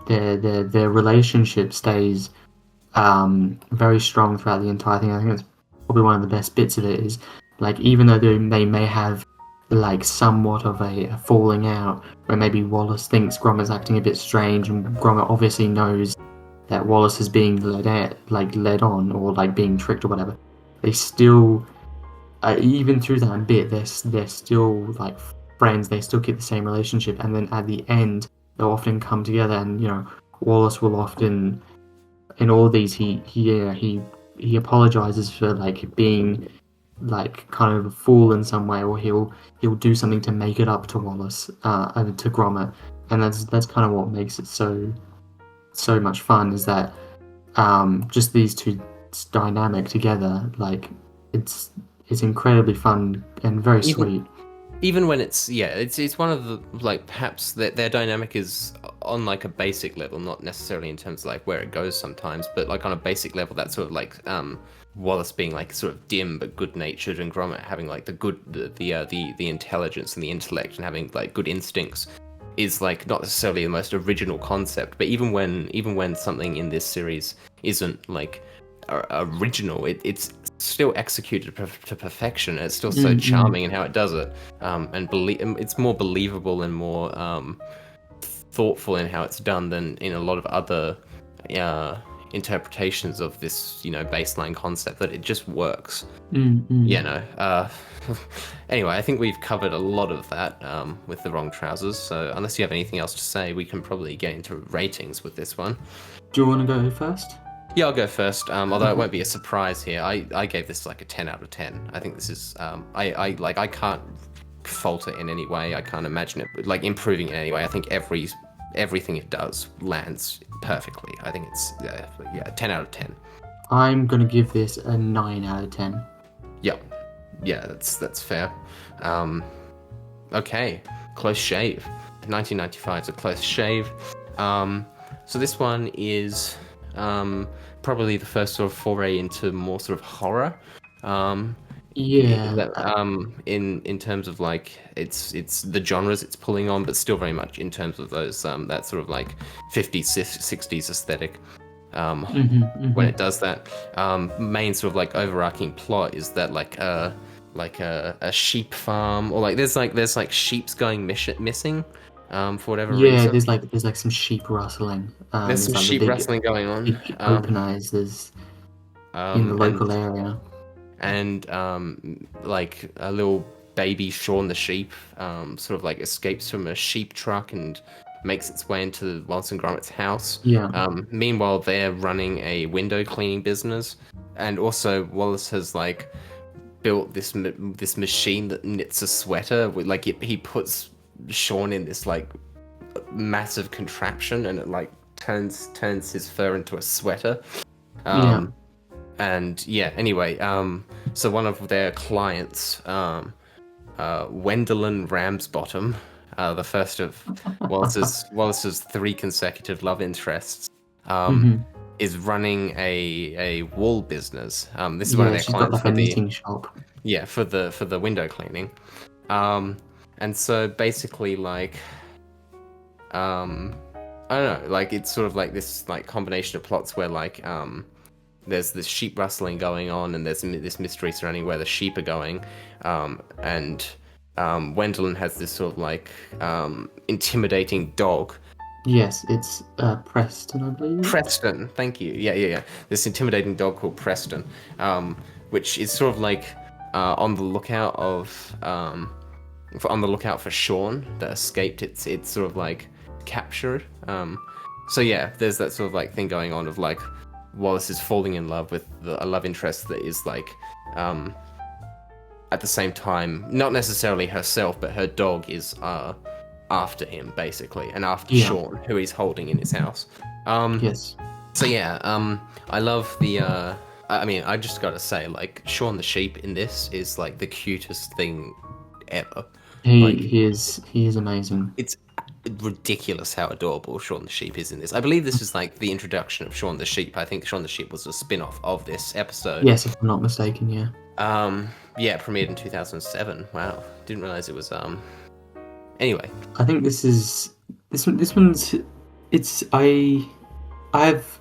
their relationship stays very strong throughout the entire thing. I think that's probably one of the best bits of it is like even though they may have like somewhat of a falling out, where maybe Wallace thinks Gromit's acting a bit strange, and Gromit obviously knows that Wallace is being led on or like being tricked or whatever. They still even through that bit they're still like friends. They still keep the same relationship, and then at the end they'll often come together, and Wallace will often in all these he apologizes for like being like kind of a fool in some way, or he'll do something to make it up to Wallace, and to Gromit, and that's kind of what makes it so much fun. Is that just these two dynamic together, like it's incredibly fun and very Even sweet. even when it's one of the like perhaps their dynamic is on like a basic level, not necessarily in terms of like where it goes sometimes, but like on a basic level, that sort of like Wallace being like sort of dim but good natured, and Gromit having like the intelligence and the intellect and having like good instincts is like not necessarily the most original concept. But even when something in this series isn't like original, it's still executed to perfection. It's still so Mm-mm. charming in how it does it, it's more believable and more thoughtful in how it's done than in a lot of other uh, interpretations of this, baseline concept. That it just works. Mm-mm. You know. Anyway, I think we've covered a lot of that with the wrong trousers. So unless you have anything else to say, we can probably get into ratings with this one. Do you want to go first? Yeah, I'll go first. Although it Okay. won't be a surprise here. I gave this like a 10 out of 10. I think this is I can't fault it in any way. I can't imagine it like improving in any way. I think everything it does lands perfectly. I think it's 10 out of 10. I'm gonna give this a 9 out of 10. Yeah, yeah, that's fair. Um, okay, Close Shave. 1995 is a Close Shave. So this one is probably the first sort of foray into more sort of horror. Um, Yeah. in terms of like it's the genres it's pulling on, but still very much in terms of those that sort of like 50s 60s aesthetic. Mm-hmm, When mm-hmm. it does that, main sort of like overarching plot is that like a sheep farm, or like there's like sheep's going missing, for whatever Yeah, reason. there's like some sheep rustling. There's some There's like the sheep rustling going on. big open eyes there's in the And local area. like a little baby Shaun the sheep sort of like escapes from a sheep truck and makes its way into Wallace and Gromit's house. Yeah. Meanwhile, they're running a window cleaning business, and also Wallace has like built this machine that knits a sweater. With like he puts Shaun in this like massive contraption, and it like turns his fur into a sweater. Yeah. Um, and yeah, anyway, so one of their clients, Wendelin Ramsbottom, the first of Wallace's three consecutive love interests, um, Mm-hmm. is running a wool business. This is one of Yeah, their she's got clients like a knitting shop. for the window cleaning. And so basically, like, I don't know, like it's sort of like this like combination of plots where like there's this sheep rustling going on, and there's this mystery surrounding where the sheep are going, and Wendelin has this sort of like intimidating dog. Yes, it's Preston, I believe. Preston, thank you. Yeah. This intimidating dog called Preston, which is sort of like on the lookout on the lookout for Shaun that escaped its sort of like captured. So yeah, there's that sort of like thing going on of like Wallace is falling in love with a love interest that is like at the same time not necessarily herself, but her dog is after him basically, and after Yeah. Shaun, who he's holding in his house. Yes. So yeah, I love the. I mean, I just gotta say, like Shaun the sheep in this is like the cutest thing ever. He Like he is he is amazing. it's ridiculous how adorable Shaun the sheep is in this. I believe this is like the introduction of Shaun the sheep. I think Shaun the sheep was a spin-off of this episode. Yes, if I'm not mistaken, yeah. Yeah, it premiered in 2007. Wow, didn't realize it was. Anyway, I think this one's it's I've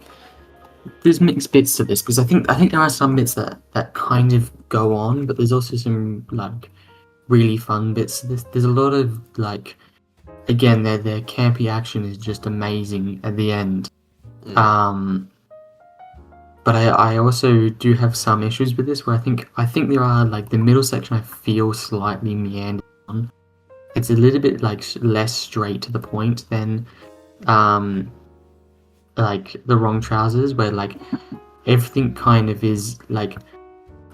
there's mixed bits to this, because I think there are some bits that kind of go on, but there's also some like really fun bits. There's a lot of like, again, their campy action is just amazing at the end. Um, but I also do have some issues with this, where I think there are like the middle section I feel slightly meandered on. It's a little bit like less straight to the point than um like the wrong trousers, where like everything kind of is like,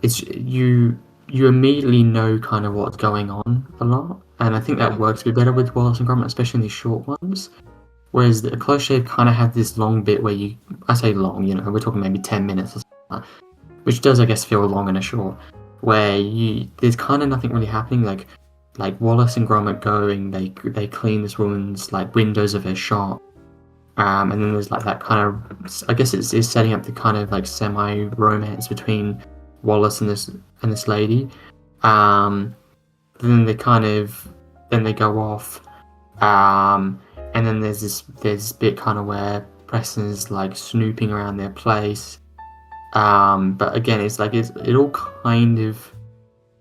it's you you immediately know kind of what's going on a lot, and I think that Yeah. works a bit better with Wallace and Gromit, especially in these short ones. Whereas the Close Shave kind of had this long bit where I say long, we're talking maybe 10 minutes or something, like that, which does, I guess, feel long and a short, where there's kind of nothing really happening. Like Wallace and Gromit going, they clean this woman's like windows of her shop, and then there's like that kind of, I guess it's setting up the kind of like semi-romance between Wallace and this lady. Um, then then they go off, and then there's this bit kind of where Preston's like snooping around their place. But again, it all kind of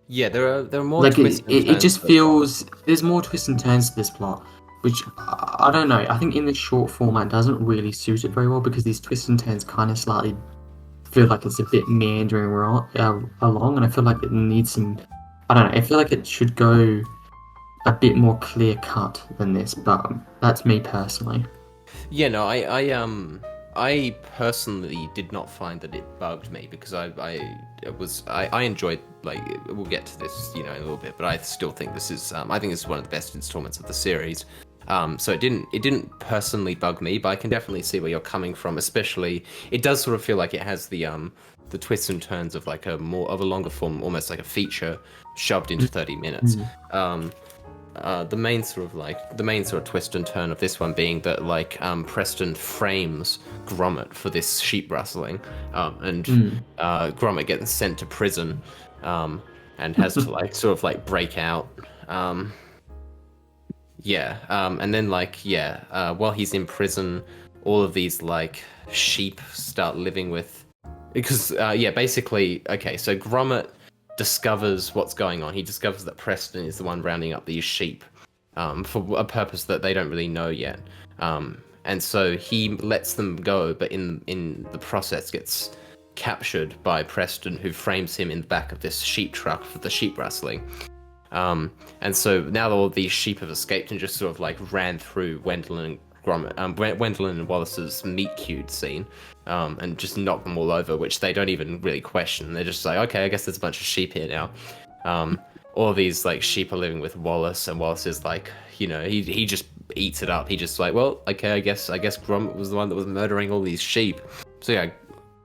Yeah, there are more like twists and it turns just to the plot. feels there's more twists and turns to this plot, which I don't know. I think in the short format doesn't really suit it very well because these twists and turns kind of slightly feel like it's a bit meandering along, and I feel like it needs some. I don't know. I feel like it should go a bit more clear cut than this, but that's me personally. Yeah, no, I personally did not find that it bugged me because I enjoyed, like, we'll get to this, in a little bit, but I still think this is I think this is one of the best installments of the series. So it didn't personally bug me, but I can definitely see where you're coming from. Especially, it does sort of feel like it has the twists and turns of like a more of a longer form, almost like a feature shoved into 30 minutes. Mm. The main sort of twist and turn of this one being that like Preston frames Gromit for this sheep rustling, and Gromit gets sent to prison, and has to like sort of like break out. And then while he's in prison, all of these like sheep start living with, because basically, okay, so Gromit discovers what's going on. He discovers that Preston is the one rounding up these sheep, for a purpose that they don't really know yet. And so he lets them go, but in the process gets captured by Preston, who frames him in the back of this sheep truck for the sheep rustling. And so now all these sheep have escaped and just sort of like ran through Gwendolyn and Gwendolyn and Wallace's meet cute scene, and just knocked them all over, which they don't even really question. They're just like, okay, I guess there's a bunch of sheep here now. All these like sheep are living with Wallace, and Wallace is like, he just eats it up. He just like, well, okay, I guess Gromit was the one that was murdering all these sheep. So yeah,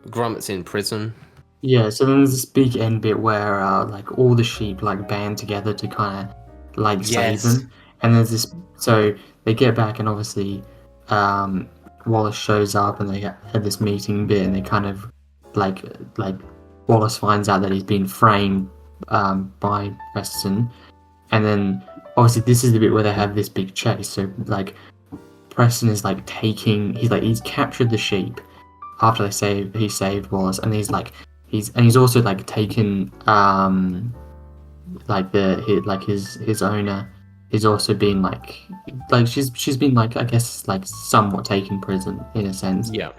Gromit's in prison. Yeah, so then there's this big end bit where like all the sheep like band together to kind of like save Yes. them, and there's this. So they get back, and obviously, Wallace shows up, and they had this meeting bit, and they kind of like Wallace finds out that he's been framed by Preston, and then obviously this is the bit where they have this big chase. So like Preston is like he's captured the sheep after he saved Wallace, and he's also like taken like his owner is also been like she's been like, I guess, like somewhat taken prison in a sense. Yeah.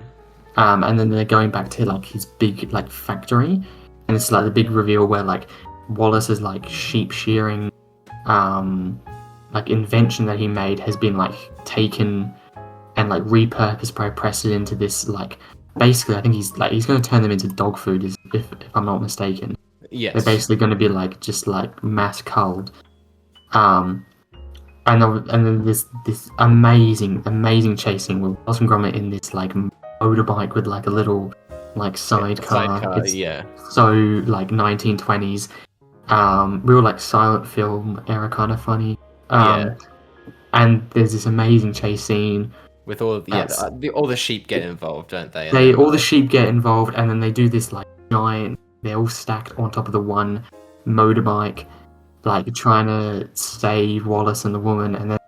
And then they're going back to like his big like factory, and it's like the big reveal where like Wallace's like sheep shearing like invention that he made has been like taken and like repurposed by Preston into this like, basically I think he's going to turn them into dog food, if I'm not mistaken. Yes. They're basically going to be like just like mass culled. And then this amazing chasing with Wallace and Gromit in this like motorbike with like a little like sidecar. It's yeah. so like 1920s, real like silent film era kind of funny. Yeah. And there's this amazing chase scene. With all all the sheep get involved, don't they? All the sheep get involved, and then they do this like giant. They're all stacked on top of the one motorbike, like trying to save Wallace and the woman. And then,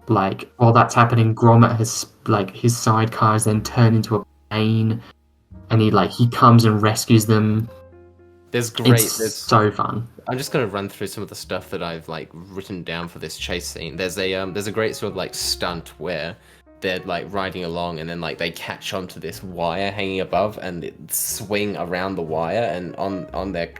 like, while that's happening, Gromit has like his sidecars then turn into a plane, and he comes and rescues them. It's so fun. I'm just gonna run through some of the stuff that I've like written down for this chase scene. There's a great sort of like stunt where they're like riding along, and then like they catch onto this wire hanging above, and it swing around the wire and on their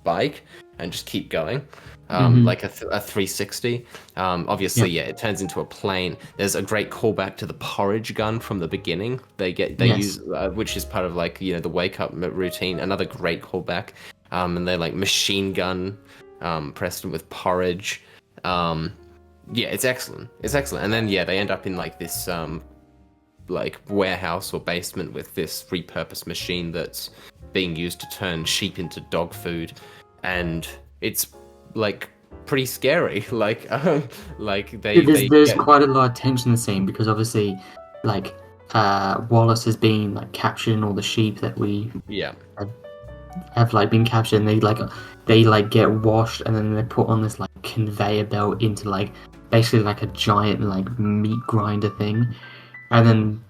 bike, and just keep going, like a 360. Obviously, yeah, it turns into a plane. There's a great callback to the porridge gun from the beginning. They use, which is part of like the wake up routine. Another great callback. and they like machine gun Preston with porridge. Yeah, it's excellent. It's excellent. And then yeah, they end up in like this like warehouse or basement with this repurposed machine that's being used to turn sheep into dog food, and it's like pretty scary. Like they There's get quite a lot of tension in the scene because obviously, like, Wallace has been like capturing all the sheep that we yeah have like been captured, and they get washed, and then they're put on this like conveyor belt into like basically like a giant like meat grinder thing, and then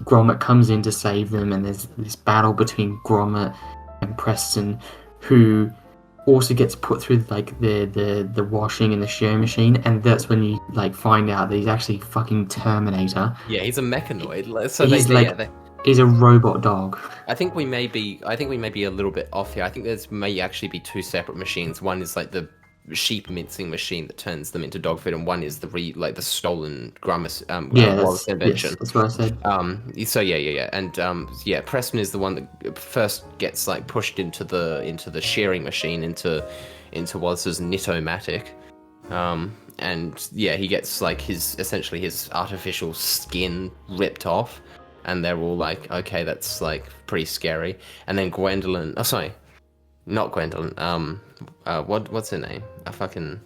Gromit comes in to save them, and there's this battle between Gromit and Preston, who also gets put through like the washing and the shearing machine, and that's when you like find out that he's actually fucking Terminator. yeah, he's a mechanoid. So He's they like yeah they, he's a robot dog. I think we may be a little bit off here. I think there's may actually be two separate machines. One is like the sheep mincing machine that turns them into dog food, and one is the stolen Gramus Yeah, Wallace invention. that's what I said. So yeah, and yeah, Preston is the one that first gets like pushed into the shearing machine into Wallace's Nitomatic, and yeah, he gets like essentially his artificial skin ripped off, and they're all like, okay, that's like pretty scary. And then Gwendolyn, oh sorry, not Gwendolyn, what's her name? A fucking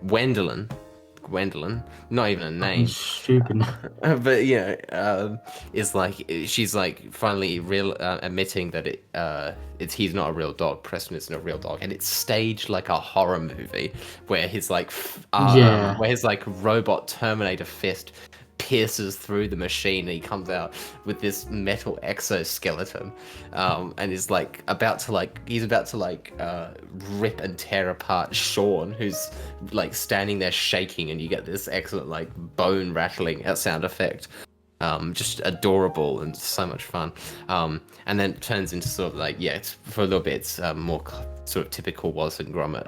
Gwendolyn. Gwendolyn, not even a name. Stupid. But yeah, is like she's like finally admitting that he's not a real dog. Preston isn't a real dog, and it's staged like a horror movie where his like Yeah. where his like robot Terminator fist pierces through the machine, and he comes out with this metal exoskeleton, and is like about to rip and tear apart Sean, who's like standing there shaking, and you get this excellent like bone rattling sound effect. Just adorable and so much fun. And then it turns into sort of like, yeah, it's, for a little bit, it's more sort of typical Wallace and Gromit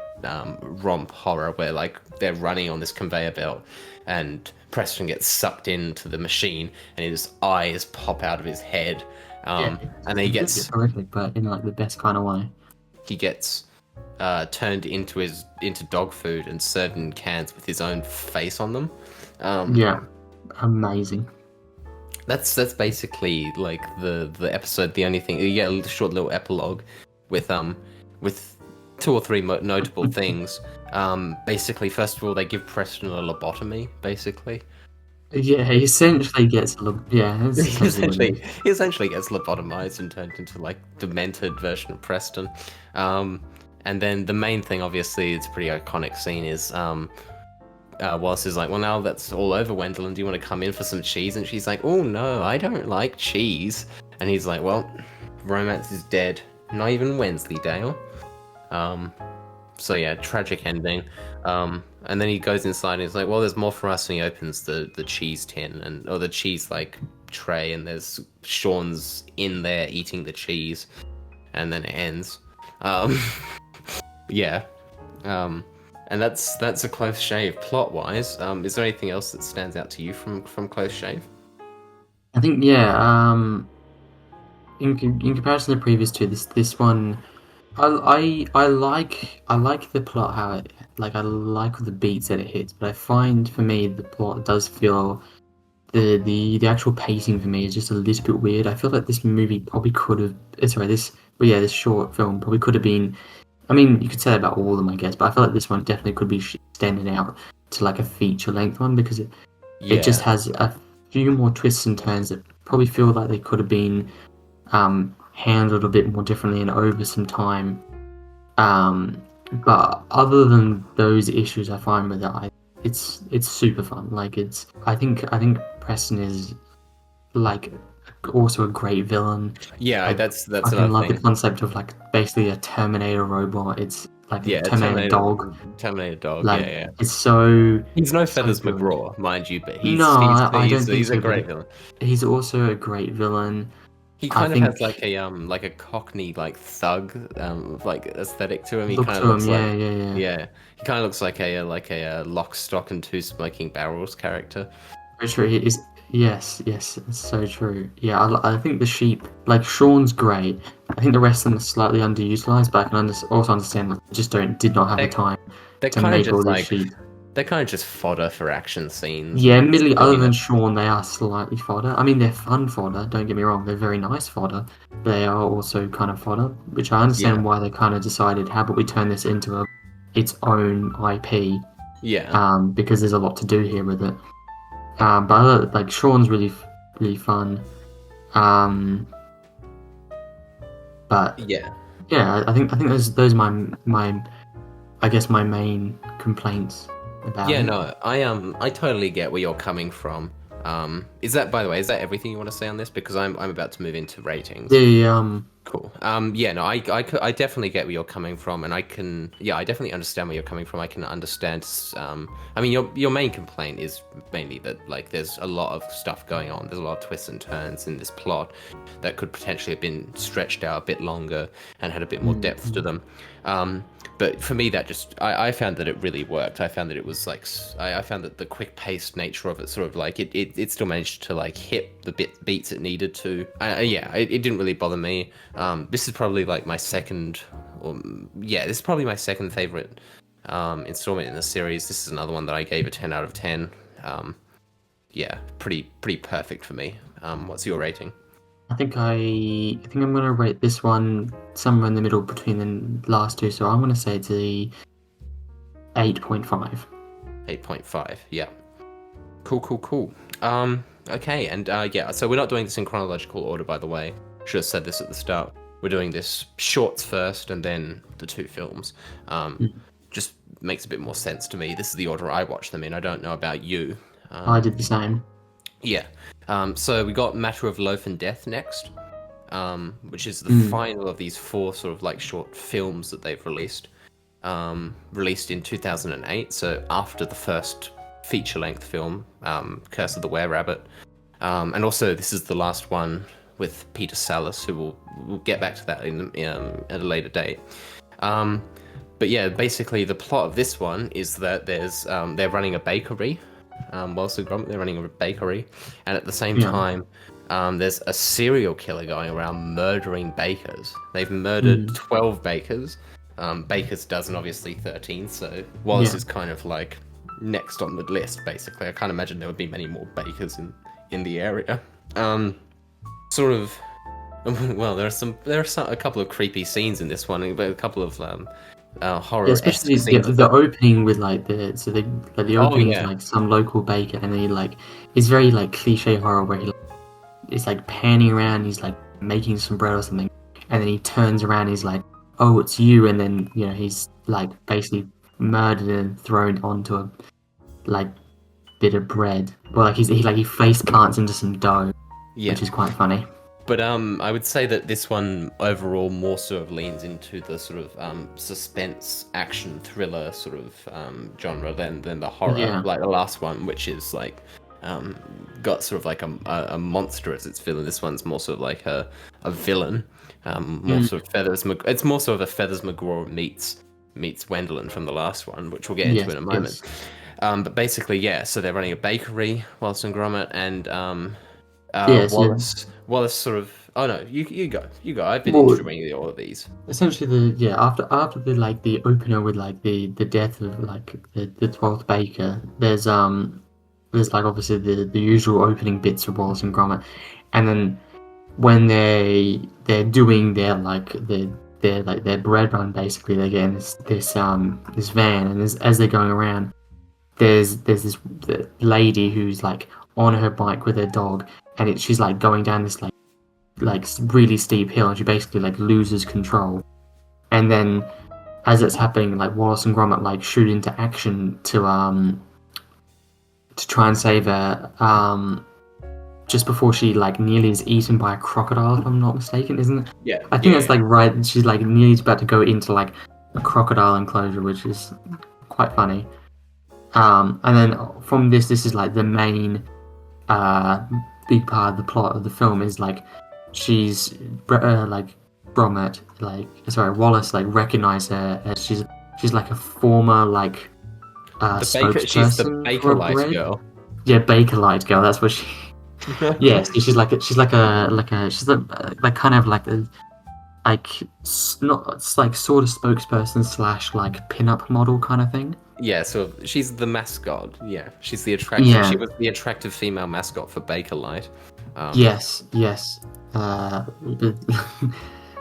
romp horror, where like they're running on this conveyor belt, and Preston gets sucked into the machine, and his eyes pop out of his head, and then It's horrific, but in like the best kind of way. he gets turned into dog food and served in cans with his own face on them. Yeah, amazing. That's basically like the episode. The only thing you get a short little epilogue with two or three notable things. Basically, first of all, they give Preston a lobotomy. Basically, Yeah, he essentially gets yeah. he It's essentially gets lobotomized and turned into like demented version of Preston. And then the main thing, obviously, it's a pretty iconic scene is Wallace is like, well, now that's all over, Gwendolyn, do you want to come in for some cheese? And she's like, oh no, I don't like cheese. And he's like, well, romance is dead, not even Wensleydale. So yeah, tragic ending. And then he goes inside and he's like, well, there's more for us. And he opens the cheese tin or the cheese like tray, and there's Sean's in there eating the cheese, and then it ends. Yeah. And that's a Close Shave plot wise. Is there anything else that stands out to you from Close Shave? I think yeah. In comparison to the previous two, this one, I like the plot, how it like I like the beats that it hits, but I find for me the plot does feel the actual pacing for me is just a little bit weird. I feel like this movie probably could have this short film probably could have been. I mean, you could say that about all of them, I guess, but I feel like this one definitely could be extended out to like a feature-length one, because it just has a few more twists and turns that probably feel like they could have been handled a bit more differently and over some time. But other than those issues, I find with it, it's super fun. Like I think Preston is like also a great villain. Yeah, that's I another love thing. the concept of like basically a Terminator robot. It's like a Terminator dog. Terminator dog. Like, yeah. It's so. He's no so Feathers good. McGraw, mind you, but No, I don't think he's so, a but great villain. He's also a great villain. He I kind of think- has like a Cockney like thug like aesthetic to him. He Look kind to of looks him, like yeah. yeah. He kind of looks like a Lock, Stock, and Two Smoking Barrels character. Pretty sure Yes, it's so true. Yeah, I think the sheep, like Sean's great. I think the rest of them are slightly underutilized, but I can also understand that they just did not have the They time they're to kind of make all just these like sheep. they're kind of just fodder for action scenes Yeah, and admittedly, other than silliness. Sean, they are slightly fodder. I mean, they're fun fodder, don't get me wrong, they're very nice fodder. They are also kind of fodder, which I Yeah, understand why they kind of decided, how about we turn this into its own IP, yeah, because there's a lot to do here with it. But like Sean's really fun. Um, but yeah. yeah, I think those are my I guess my main complaints about Yeah, it. no, I totally get where you're coming from. Is that, by the way, is that everything you want to say on this? Because I'm about to move into ratings. The Cool. Yeah, no, I definitely get where you're coming from, and I definitely understand where you're coming from. I can understand. I mean, your main complaint is mainly that like there's a lot of stuff going on. There's a lot of twists and turns in this plot that could potentially have been stretched out a bit longer and had a bit more depth to mm, them. But for me, that just I found that it really worked. I found that it was like I found that the quick paced nature of it sort of like it still managed to like hit the beats it needed to. Yeah, it didn't really bother me. This is probably like my second, this is probably my second favorite installment in the series. This is another one that I gave a 10 out of 10. Yeah, pretty perfect for me. What's your rating? I think I'm gonna rate this one somewhere in the middle between the last two, so I'm gonna say it's a 8.5. 8.5. Yeah. Cool. Okay, and yeah, so we're not doing this in chronological order, by the way. Should have said this at the start. We're doing this shorts first and then the two films. Mm. Just makes a bit more sense to me. This is the order I watch them in. I don't know about you. I did the same. Yeah. So we got Matter of Loaf and Death next, which is the Mm. final of these four sort of like short films that they've released. Released in 2008, so after the first feature-length film, Curse of the Were-Rabbit. And also, this is the last one with Peter Sallis, who we'll get back to that at a later date. But yeah, basically the plot of this one is that they're running a bakery. Wallace and Gromit, they're running a bakery, and at the same Yeah. time, there's a serial killer going around murdering bakers. They've murdered Mm. 12 bakers. Baker's dozen, obviously 13, so Wallace Yeah. is kind of like next on the list, basically. I can't imagine there would be many more bakers in the area. Sort of. Well, there are a couple of creepy scenes in this one, but a couple of Yeah, horror-esque especially scenes. the opening with the Oh opening is yeah, like some local baker, and then it's very like cliche horror where it's like panning around, he's like making some bread or something, and then he turns around, he's like, "Oh, it's you," and then he's like basically murdered and thrown onto a like bit of bread. Well, like he face plants into some dough, yeah. which is quite funny. But I would say that this one overall more sort of leans into the sort of suspense, action, thriller sort of genre than the horror, Yeah. like the last one, which is like got sort of like a monster as its villain. This one's more sort of like a villain, more Mm. sort of Feathers. It's more sort of a Feathers McGraw meets Wendelin from the last one, which we'll get into Yes. in a moment. Yes. But basically, yeah. So they're running a bakery, Wallace and Gromit, and Yes. Yeah. Wallace sort of. Oh no, you go. I've been Well, introing all of these. essentially after the opener with like the death of like the 12th baker, there's like obviously the usual opening bits of Wallace and Gromit, and then when they're doing their bread run, basically they're getting this van, and as they're going around, there's this the lady who's like on her bike with her dog, and she's like going down this like really steep hill, and she basically like loses control, and then as it's happening, like Wallace and Gromit like shoot into action to try and save her, just before she like nearly is eaten by a crocodile, if I'm not mistaken, isn't it? Yeah, I think that's yeah, like right. She's like nearly about to go into like a crocodile enclosure, which is quite funny. And then from this is like the main uh big part of the plot of the film is like like Gromit, like sorry, Wallace like recognized her as she's like a former like The baker. She's the spokesperson Baker for a Light bread. girl. Yeah, Baker Light girl. That's what she. Yeah, so she's like kind of like a not it's like sort of spokesperson slash like pin-up model kind of thing. Yeah, so she's the mascot. Yeah, she's the attractive. She Yeah. was the attractive female mascot for Bakelite. Yes. Yes.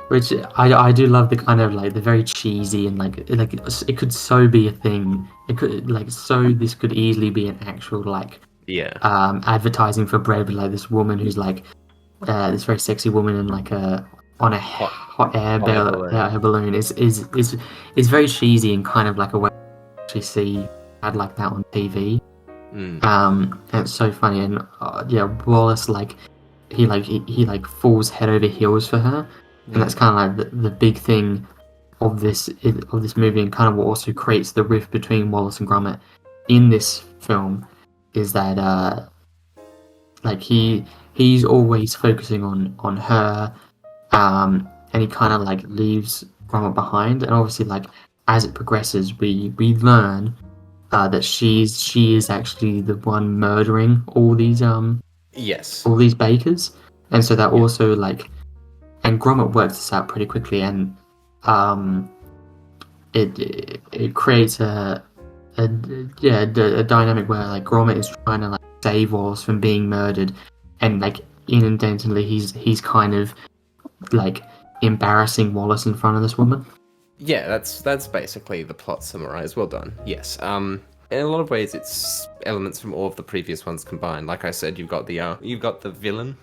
Which I do love the kind of like the very cheesy and like it could so be a thing. It could like so this could easily be an actual like Yeah, advertising for bread with like this woman who's like this very sexy woman in like a on a hot, hot hot air balloon. air balloon is very cheesy and kind of like a way to actually see ad like that on TV. Mm. And it's so funny and yeah, Wallace like he like falls head over heels for her, and that's kind of like the big thing of this movie, and kind of what also creates the rift between Wallace and Gromit in this film is that like he's always focusing on her, and he kind of like leaves Gromit behind, and obviously like as it progresses, we learn that she is actually the one murdering Yes. all these bakers, and so that Yeah. also like, and Gromit works this out pretty quickly, and um, it creates a dynamic where like Gromit is trying to like save Wallace from being murdered, and like inadvertently he's kind of like embarrassing Wallace in front of this woman. Yeah, that's basically the plot summarized. Well done. Yes. In a lot of ways, it's elements from all of the previous ones combined. Like I said, you've got the villain,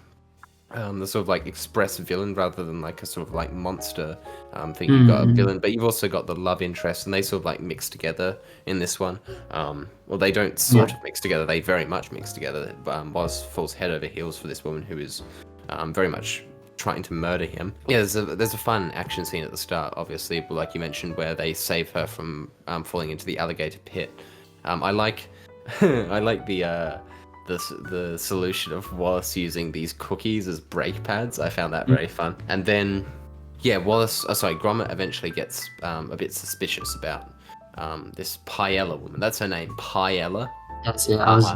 the sort of like express villain rather than like a sort of like monster thing. You've got a Mm-hmm. villain, but you've also got the love interest, and they sort of like mix together in this one. Well, they don't sort Yeah. of mix together; they very much mix together. Wallace falls head over heels for this woman who is very much trying to murder him. Yeah, there's a fun action scene at the start, obviously, like you mentioned, where they save her from falling into the alligator pit. I like I like the solution of Wallace using these cookies as brake pads. I found that very fun. And then, yeah, Gromit eventually gets a bit suspicious about this Paella woman. That's her name, Paella. That's it. I was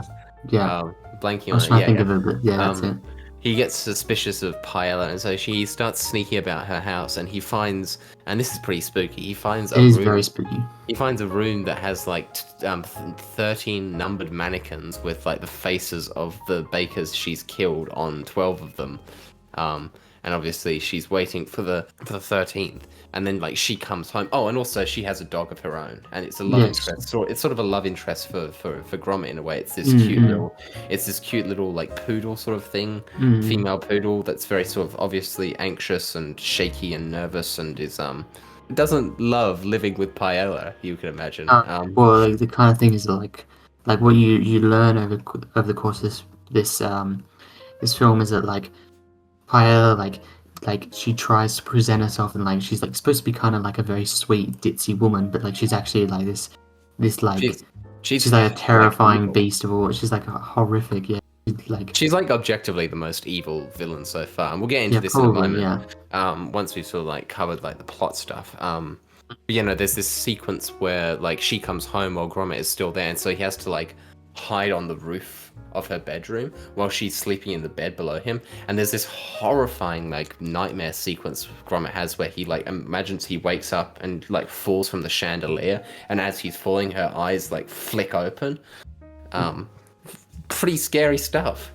yeah. Blanking I was on trying it. to Yeah, think yeah. of it, but yeah, that's it. He gets suspicious of Paella, and so she starts sneaking about her house, and he finds, and this is pretty spooky. He finds It a is room. very spooky. He finds a room that has like 13 numbered mannequins with like the faces of the bakers she's killed on 12 of them. And obviously she's waiting for the 13th, and then like she comes home. Oh, and also she has a dog of her own, and it's a love Yes. interest. So it's sort of a love interest for Gromit in a way. Mm-hmm. It's this cute little like poodle sort of thing, Mm-hmm. female poodle that's very sort of obviously anxious and shaky and nervous, and is doesn't love living with Paella, you can imagine. Well, like, the kind of thing is like what you learn over the course of this film is that like Paella like she tries to present herself and like she's like supposed to be kind of like a very sweet ditzy woman, but like she's actually like this like She's she's like a terrifying evil. beast of all. She's like a horrific, yeah. Like She's like objectively the most evil villain so far, and we'll get into yeah, this probably, in a yeah. moment. Once we've sort of like covered like the plot stuff. There's this sequence where like she comes home while Gromit is still there, and so he has to like hide on the roof of her bedroom while she's sleeping in the bed below him. And there's this horrifying like nightmare sequence Gromit has where he like imagines he wakes up and like falls from the chandelier, and as he's falling, her eyes like flick open. Pretty scary stuff.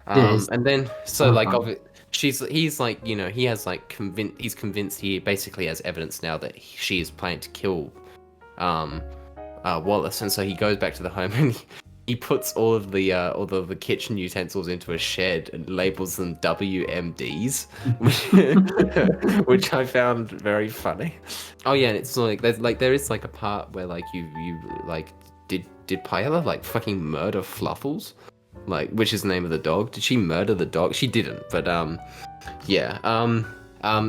Yeah, it's And then so like horrifying. he's like, he has like he's convinced, he basically has evidence now that she is planning to kill Wallace, and so he goes back to the home and he puts all of the kitchen utensils into a shed and labels them WMDs, which I found very funny. Oh yeah, and it's like there is like a part where like you like did Paella like fucking murder Fluffles? Like, which is the name of the dog? Did she murder the dog? She didn't, but yeah.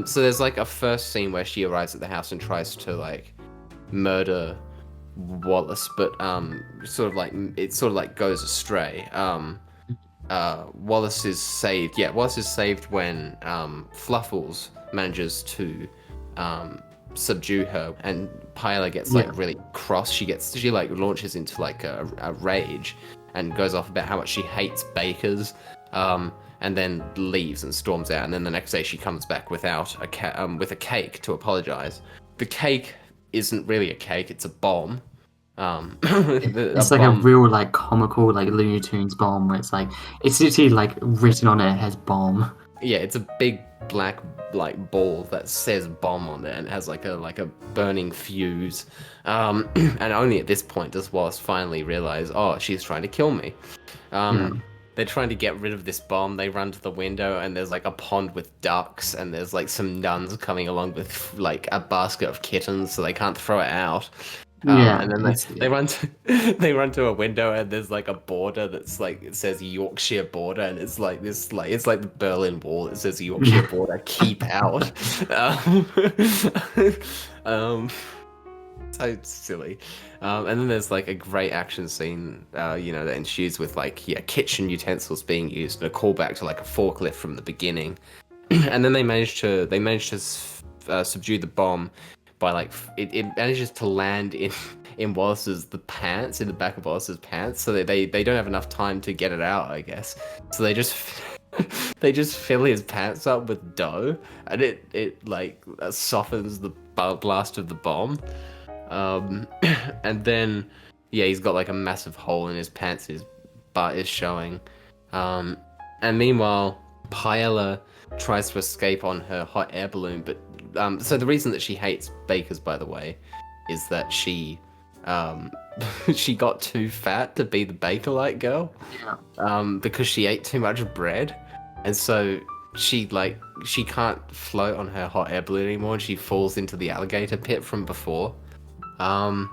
So there's like a first scene where she arrives at the house and tries to like murder Wallace, but sort of like goes astray. Wallace is saved. Yeah, Wallace is saved when Fluffles manages to subdue her, and Paella gets like Yeah. really cross. She like launches into like a rage and goes off about how much she hates bakers and then leaves and storms out. And then the next day she comes back without with a cake to apologize. The cake isn't really a cake; it's a bomb. A It's like a bomb. real like comical like Looney Tunes bomb where it's literally like written on it, it has bomb. Yeah, it's a big black like ball that says bomb on it, and it has like a burning fuse. And only at this point does Wallace finally realize, oh, she's trying to kill me. Yeah. They're trying to get rid of this bomb. They run to the window, and there's like a pond with ducks, and there's like some nuns coming along with like a basket of kittens, so they can't throw it out. Yeah, And then it's they run to they run to a window, and there's like a border that's like it says Yorkshire border, and it's like this like it's like the Berlin Wall. It says Yorkshire border, keep out. Um, so silly. And then there's like a great action scene, that ensues with like kitchen utensils being used, and a callback to like a forklift from the beginning. And then they manage to subdue the bomb by like it manages to land in Wallace's in the back of Wallace's pants, so they don't have enough time to get it out, I guess. So they just they just fill his pants up with dough, and it like softens the blast of the bomb. And then he's got like a massive hole in his pants, his butt is showing. And meanwhile, Paella tries to escape on her hot air balloon, but so the reason that she hates bakers, by the way, is that she she got too fat to be the Baker-like girl. Because she ate too much bread, and so she can't float on her hot air balloon anymore, and she falls into the alligator pit from before. Um,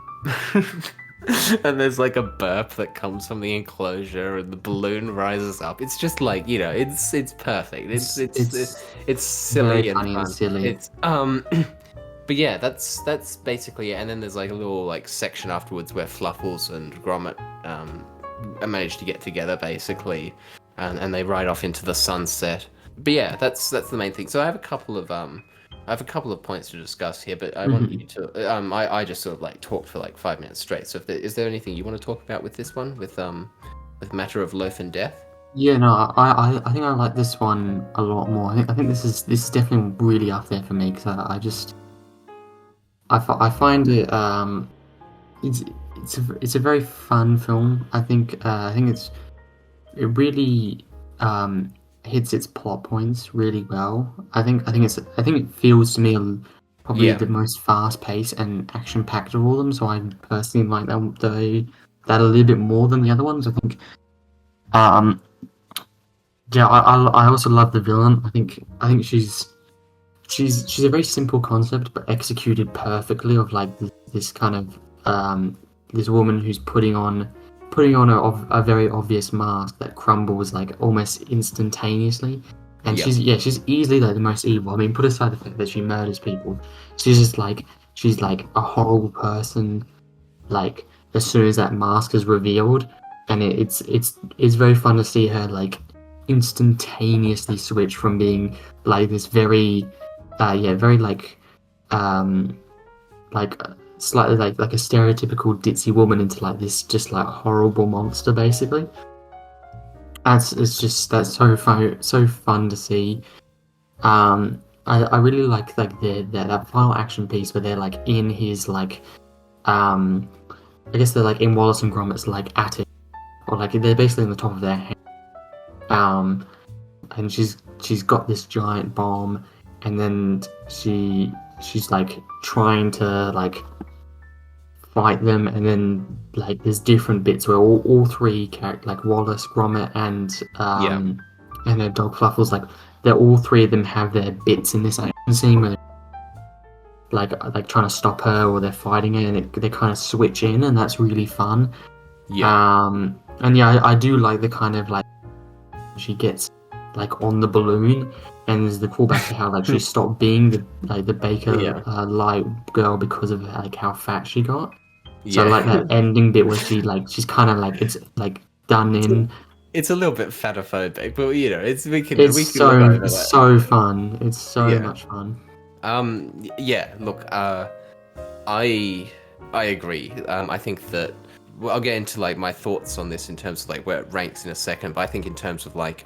and there's like a burp that comes from the enclosure, and the balloon rises up. It's just like it's perfect. It's silly very and funny and fun. silly. It's but yeah, that's basically it. And then there's like a little like section afterwards where Fluffles and Gromit manage to get together basically, and they ride off into the sunset. But yeah, that's the main thing. So I have a couple of points to discuss here, but I want you to. I just sort of like talked for like 5 minutes straight. So is there anything you want to talk about with this one, with Matter of Loaf and Death? Yeah, no, I think I like this one a lot more. I think this is definitely really up there for me because I find it it's it's a very fun film. I think it really hits its plot points really well. I think it feels to me probably Yeah, the most fast paced and action packed of all of them. So I personally like that a little bit more than the other ones. I think um yeah, I also love the villain. I think she's a very simple concept, but executed perfectly. Of like this kind of this woman who's putting on a very obvious mask that crumbles like almost instantaneously, and yeah, she's easily like the most evil. I mean, put aside the fact that she murders people, she's just like she's like a horrible person. Like as soon as that mask is revealed, and it's very fun to see her like instantaneously switch from being like this very very um like slightly like a stereotypical ditzy woman into like this just like horrible monster basically. It's just that's so fun to see. I really like that final action piece where they're like in his like um I guess they're like in Wallace and Gromit's like attic, or like they're basically on the top of their head. Um, and she's got this giant bomb, and then she's like trying to like fight them, and then like there's different bits where all three characters like Wallace, Gromit, yeah, and their dog Fluffles, like they're all three of them have their bits in this action scene where like trying to stop her or they're fighting her, and they kind of switch in, and that's really fun. yeah, And yeah, I do like the kind of like she gets like on the balloon, and there's the callback to how like she stopped being the baker yeah, light girl because of like how fat she got. So I yeah. like that ending bit where she's kind of like it's like done in. It's a little bit fatophobic, but it's we can look over It's that. so fun. It's so Yeah. much fun. Yeah. Look. I agree. I think that well, I'll get into like my thoughts on this in terms of like where it ranks in a second, but I think in terms of like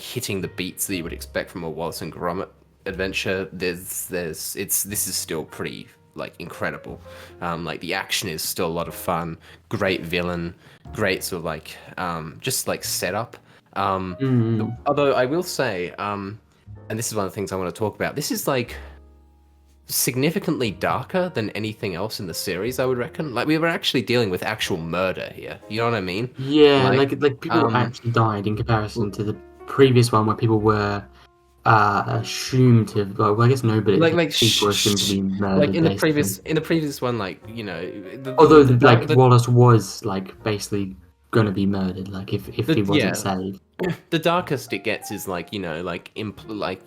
hitting the beats that you would expect from a Wallace and Gromit adventure, this is still pretty like incredible. Like the action is still a lot of fun. Great villain, great sort of like just like setup. Mm. Although I will say, and this is one of the things I want to talk about. This is like significantly darker than anything else in the series, I would reckon. Like we were actually dealing with actual murder here. You know what I mean? Yeah, Like, like people um, actually died in comparison to the previous one where people were assumed to, well, I guess nobody, like people were assumed to be like murdered basically. in the previous one, like you know, Although the dark like Wallace was like basically gonna be murdered, like if he wasn't yeah, saved. the darkest it gets is like, you know, like implied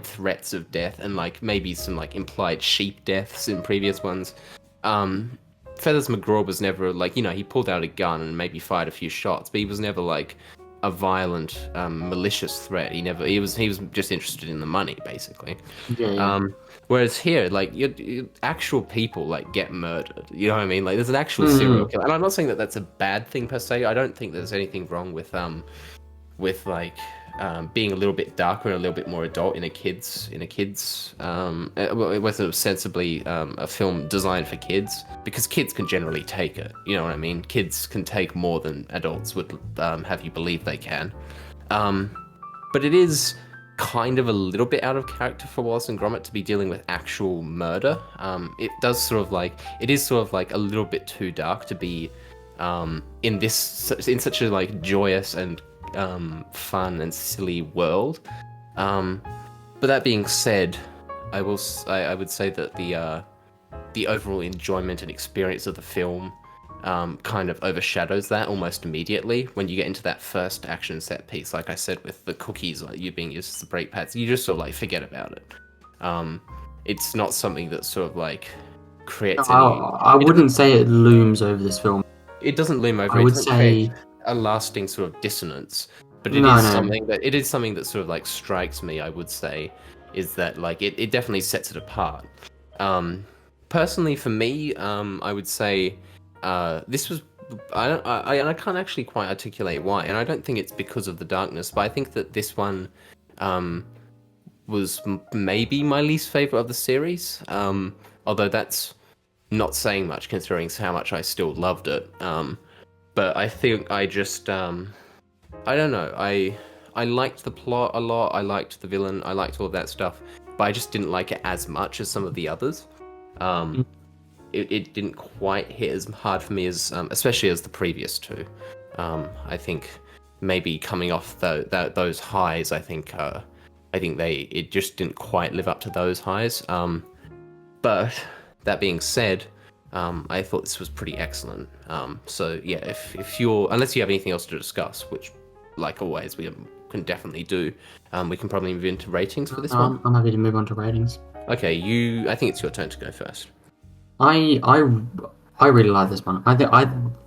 threats of death and like maybe some like implied sheep deaths in previous ones. um Feathers McGraw was never like, you know, he pulled out a gun and maybe fired a few shots, but he was never like a violent malicious threat. He was just interested in the money basically. Yeah, yeah. Whereas here, like, you actual people like get murdered. You know what I mean? Like, there's an actual serial Mm. killer, and I'm not saying that that's a bad thing per se. I don't think there's anything wrong with like being a little bit darker and a little bit more adult in a kids well, it was ostensibly a film designed for kids, because kids can generally take it. You know what I mean? Kids can take more than adults would have you believe they can. But it is kind of a little bit out of character for Wallace and Gromit to be dealing with actual murder. It does sort of like, it is sort of like a little bit too dark to be in such a like joyous and fun and silly world. But that being said, I would say that the overall enjoyment and experience of the film kind of overshadows that almost immediately when you get into that first action set piece. Like I said, with the cookies, like you being used as the brake pads, you just sort of like forget about it. It's not something that sort of like creates I wouldn't say it looms over this film. it doesn't loom over. I It would doesn't create say a lasting sort of dissonance, but no, no. it is something that sort of like strikes me. I would say is that like it definitely sets it apart. Personally, for me, I would say this was I can't actually quite articulate why, and I don't think it's because of the darkness, but I think that this one was maybe my least favorite of the series. Although that's not saying much considering how much I still loved it. But I think I just I don't know. I liked the plot a lot. I liked the villain. I liked all of that stuff, but I just didn't like it as much as some of the others. Um, it didn't quite hit as hard for me as, especially as the previous two. I think maybe coming off those highs, I think it just didn't quite live up to those highs. But that being said, I thought this was pretty excellent. So yeah, if you're, unless you have anything else to discuss, which like always we can definitely do, we can probably move into ratings for this one. I'm happy to move on to ratings. Okay, I think it's your turn to go first. I I really like this one. I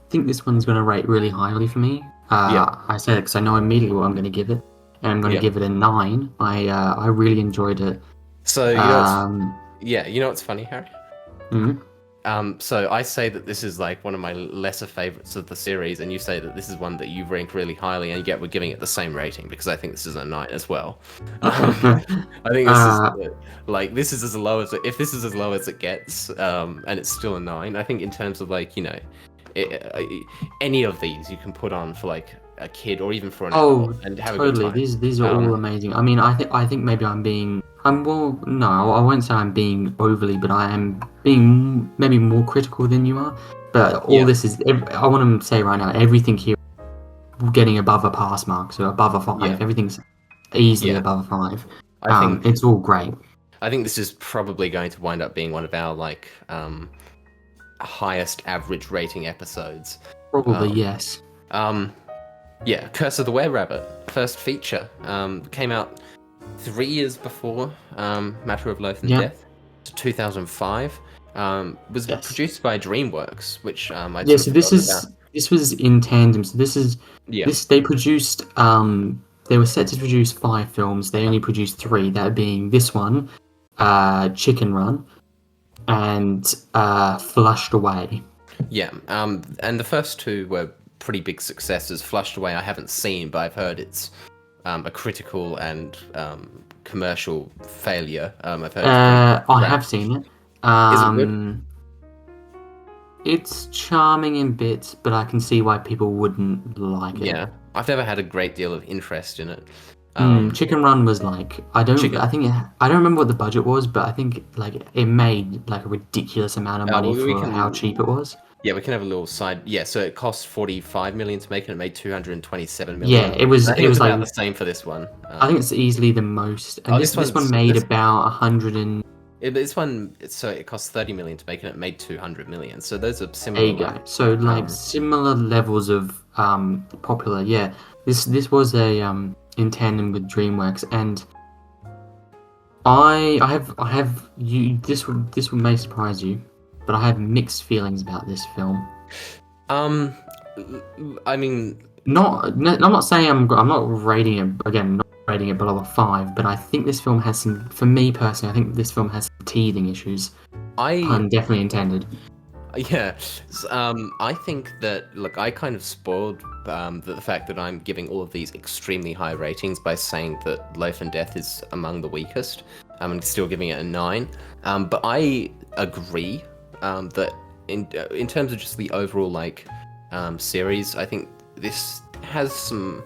think this one's going to rate really highly for me. Yeah. I say it because I know immediately what I'm going to give it, and I'm going to Yeah. give it a 9. I really enjoyed it. So you know what's funny, Harry? Mhm. So I say that this is like one of my lesser favorites of the series, and you say that this is one that you rank really highly, and yet we're giving it the same rating because I think this is a 9 as well. I think this is as low as if this is as low as it gets, and it's still a 9. I think in terms of like, you know, any of these you can put on for like a kid or even for an Oh, adult and have a totally. good time. These are all amazing. I mean, I think maybe well, no, I won't say I'm being overly, but I am being maybe more critical than you are. But all Yeah. this is, I want to say right now, everything here getting above a pass mark, so above a 5. Yeah. Everything's easily Yeah. above a 5. I think It's all great. I think this is probably going to wind up being one of our like highest average rating episodes. Probably yes. Yeah, Curse of the Were-Rabbit, first feature, came out 3 years before Matter of Loaf and Yeah. Death, 2005. Was Yes. produced by DreamWorks, which I Yeah. sort So of this forgot is about. this was in tandem. So Yeah, they produced. They were set to produce 5 films. They only produced 3. That being this one, Chicken Run, and Flushed Away. Yeah, and the first two were pretty big successes. Flushed Away, I haven't seen, but I've heard it's a critical and commercial failure. I've heard it's pretty I crap. have seen it. Is it good? It's charming in bits, but I can see why people wouldn't like it. Yeah, I've never had a great deal of interest in it. Chicken Run was like Chicken. I don't remember what the budget was, but I think like it made like a ridiculous amount of money Well, we for how can. cheap it was. Yeah, we can have a little side. Yeah, so it cost 45 million to make it. It made 227 Yeah, million. I it think it's was about like the same for this one. I think it's easily the most, and Oh, this one made this about 100 and this one. So it cost 30 million to make it. It made 200 million. So those are there similar. you go. So like Um, similar levels of popular. Yeah, this was a in tandem with DreamWorks, and I have you this would may surprise you, but I have mixed feelings about this film. um, I mean, I'm not saying I'm not rating it again, not rating it below a 5, but I think this film has some. For me personally, I think this film has some teething issues. I Pun definitely intended. Yeah, I think that look, I kind of spoiled the fact that I'm giving all of these extremely high ratings by saying that Loaf and Death is among the weakest. I'm still giving it a 9. But I agree that in terms of just the overall like series, I think this has some.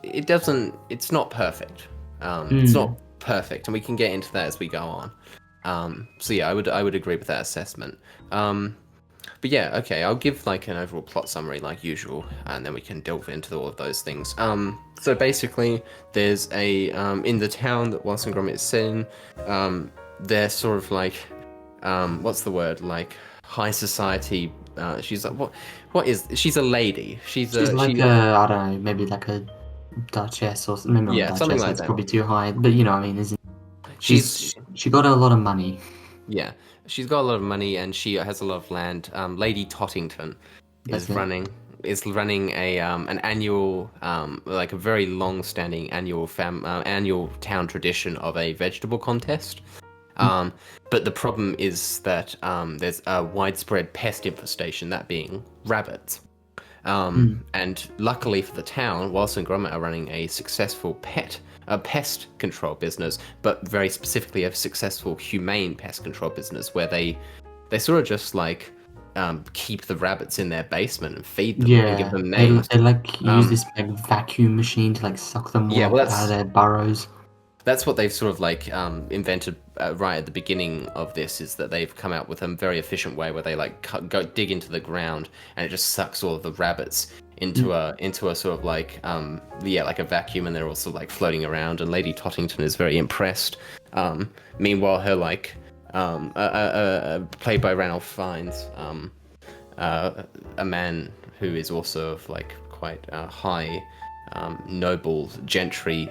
It doesn't. It's not perfect. It's Mm. not perfect, and we can get into that as we go on. So yeah, I would agree with that assessment. But yeah, okay, I'll give like an overall plot summary like usual, and then we can delve into all of those things. So basically, there's a in the town that Wallace and Gromit is set in, they're sort of like, what's the word? Like high society. She's like what is? She's a lady. She's like She a, I don't know, maybe like a duchess or maybe not a yeah, something duchess. like That's that. probably too high, but you know, what I mean, isn't She's she got a lot of money? Yeah, she's got a lot of money and she has a lot of land. Lady Tottington That's is it. running a an annual like a very long-standing annual town tradition of a vegetable contest. Um, but the problem is that there's a widespread pest infestation, that being rabbits. Mm. And luckily for the town, Wallace and Gromit are running a pest control business, but very specifically a successful humane pest control business where they sort of just like keep the rabbits in their basement and feed them and give Yeah, them names. they like use Um, this like vacuum machine to like suck them all yeah, well up out of their burrows. that's what they've sort of like invented right at the beginning of this, is that they've come out with a very efficient way where they like go dig into the ground and it just sucks all of the rabbits into a sort of like yeah, like a vacuum, and they're also like floating around, and Lady Tottington is very impressed. Meanwhile, her like played by Ranulph Fiennes, a man who is also of like quite high noble gentry,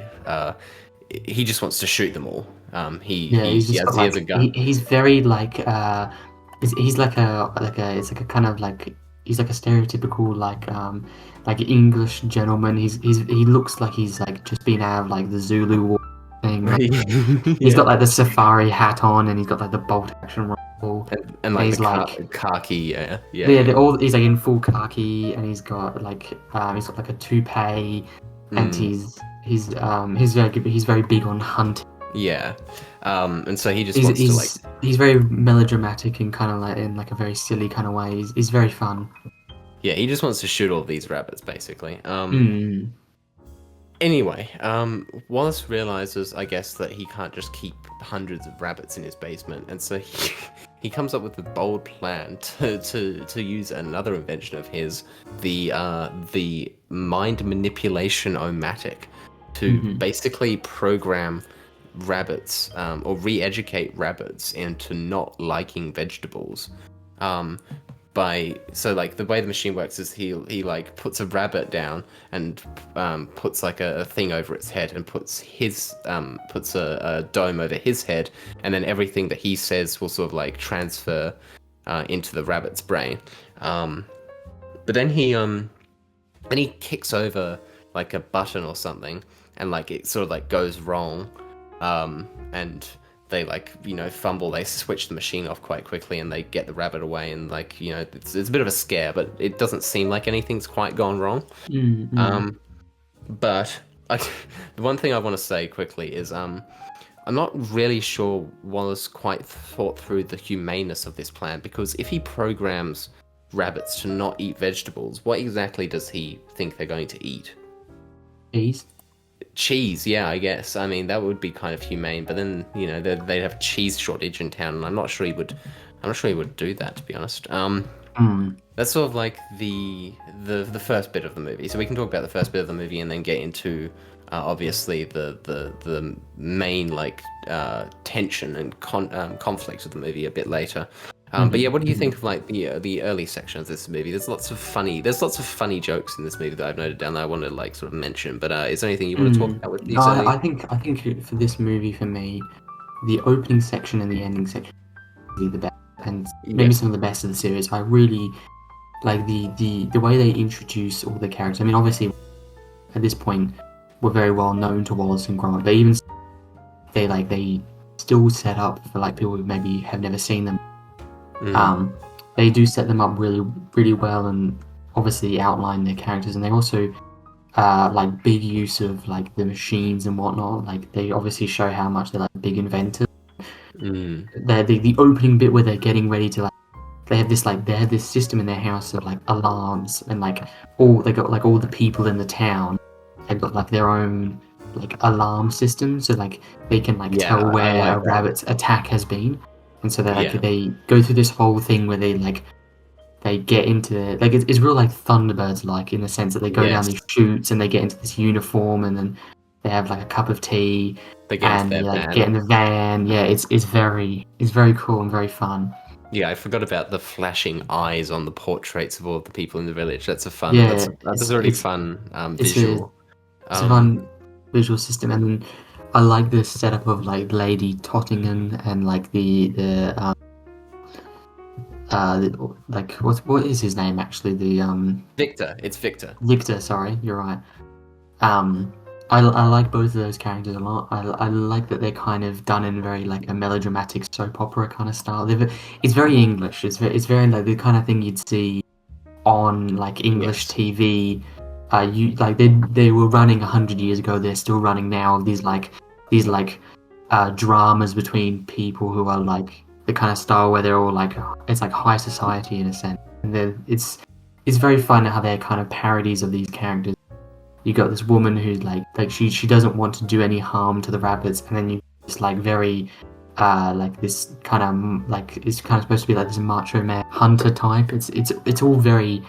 he just wants to shoot them all. Yeah, he's just got He has a like gun. he's very like he's like a it's like a kind of like he's like a stereotypical like English gentleman. He looks like he's like just been out of like the Zulu war thing. Like, he's Yeah, got like the safari hat on and he's got like the bolt action rifle. and And like he's like khaki. Yeah, yeah, yeah, yeah. he's like in full khaki and he's got like a toupee and Mm, he's very big on hunting. yeah. And so he just wants to like He's very melodramatic and kind of like in like a very silly kind of way. He's very fun. yeah, he just wants to shoot all these rabbits basically. Mm. Anyway, Wallace realizes, I guess, that he can't just keep hundreds of rabbits in his basement, and so he comes up with a bold plan to use another invention of his, the mind manipulation omatic, to Hmm. basically program rabbits or re-educate rabbits into not liking vegetables. Um, so like the way the machine works is he like puts a rabbit down and puts like a thing over its head and puts a dome over his head, and then everything that he says will sort of like transfer into the rabbit's brain. But then he kicks over like a button or something, and like it sort of like goes wrong, and they like fumble, they switch the machine off quite quickly, and they get the rabbit away, and like it's a bit of a scare, but it doesn't seem like anything's quite gone wrong. Mm. But I, the one thing I want to say quickly is I'm not really sure Wallace quite thought through the humaneness of this plan, because if he programs rabbits to not eat vegetables, what exactly does he think they're going to eat? Cheese. Cheese, yeah, I guess. I mean, that would be kind of humane, but then they'd have a cheese shortage in town, and I'm not sure he would. I'm not sure he would do that, to be honest. That's sort of like the first bit of the movie. So we can talk about the first bit of the movie and then get into obviously the main like tension and conflict of the movie a bit later. But yeah, what do you think of like the early section of this movie? There's lots of funny jokes in this movie that I've noted down that I want to like sort of mention. But is there anything you want to talk about with these? No, I think for this movie, for me, the opening section and the ending section are the best, and maybe some of the best of the series. I really like the way they introduce all the characters. I mean, obviously, at this point, we're very well known to Wallace and Gromit, but even they still set up for like people who maybe have never seen them. They do set them up really, really well, and obviously outline their characters, and they also like big use of like the machines and whatnot. Like they obviously show how much they're like big inventors. The opening bit where they're getting ready to like they have this system in their house of like alarms, and like they got like all the people in the town have got like their own like alarm system, so like they can like tell where like a rabbit's attack has been. And so they go through this whole thing where they get into like it's real like Thunderbirds like in the sense that they go down these chutes and they get into this uniform, and then they have like a cup of tea and they like get in the van. Yeah, it's very cool and very fun. Yeah, I forgot about the flashing eyes on the portraits of all of the people in the village. That's a fun. That's a really fun visual. It's a fun visual system, and I like the setup of like Lady Tottingham and like like what is his name actually? Victor. It's Victor. Victor, sorry, you're right. I like both of those characters a lot. I like that they're kind of done in very like a melodramatic soap opera kind of style. It's very English. It's very like the kind of thing you'd see on like English TV. They were running 100 years ago. They're still running now. These dramas between people who are like the kind of style where they're all like it's like high society in a sense, and it's very fun how they're kind of parodies of these characters. You got this woman who's like she doesn't want to do any harm to the rabbits, and then you just like very like this kind of like it's kind of supposed to be like this macho man hunter type. It's all very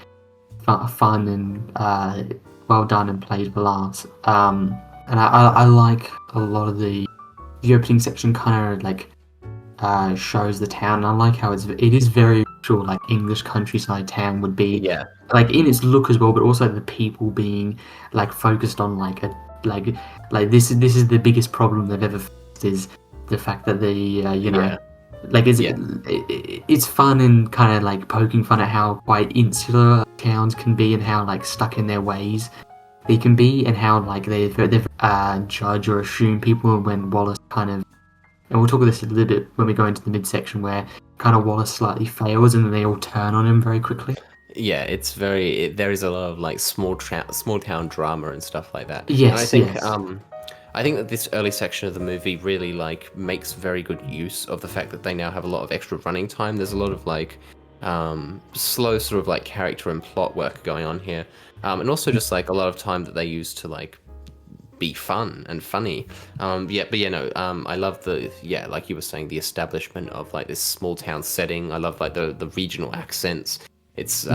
fun and well done and played for laughs. And I like a lot of the opening section kind of like shows the town. And I like how it is very sure like English countryside town would be. Yeah. Like in its look as well, but also the people being like focused on like this is the biggest problem they've ever faced, is the fact that it's fun and kind of like poking fun at how quite insular towns can be and how like stuck in their ways they can be, and how like they've judge or assume people when Wallace kind of, and we'll talk about this a little bit when we go into the midsection where kind of Wallace slightly fails and then they all turn on him very quickly. Yeah, there is a lot of like small town drama and stuff like that. Yes, and I think that this early section of the movie really like makes very good use of the fact that they now have a lot of extra running time. There's a lot of like slow sort of like character and plot work going on here, and also just like a lot of time that they use to like be fun and funny. I love like you were saying, the establishment of like this small town setting. I love like the regional accents. It's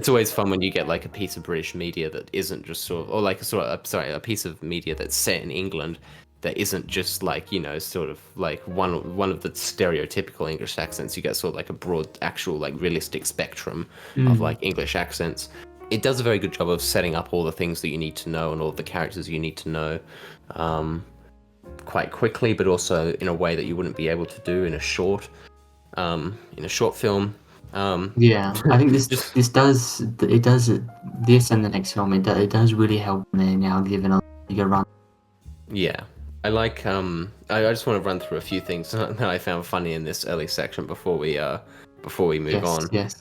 always fun when you get like a piece of British media that isn't just sort of, or like a piece of media that's set in England that isn't just like sort of like one of the stereotypical English accents. You get sort of like a broad, actual like realistic spectrum of like English accents. It does a very good job of setting up all the things that you need to know and all the characters you need to know quite quickly, but also in a way that you wouldn't be able to do in a short film. I think this does this and the next film it does really help when they're now given a bigger run. Yeah, I like I just want to run through a few things that I found funny in this early section before we move Yes, on. yes,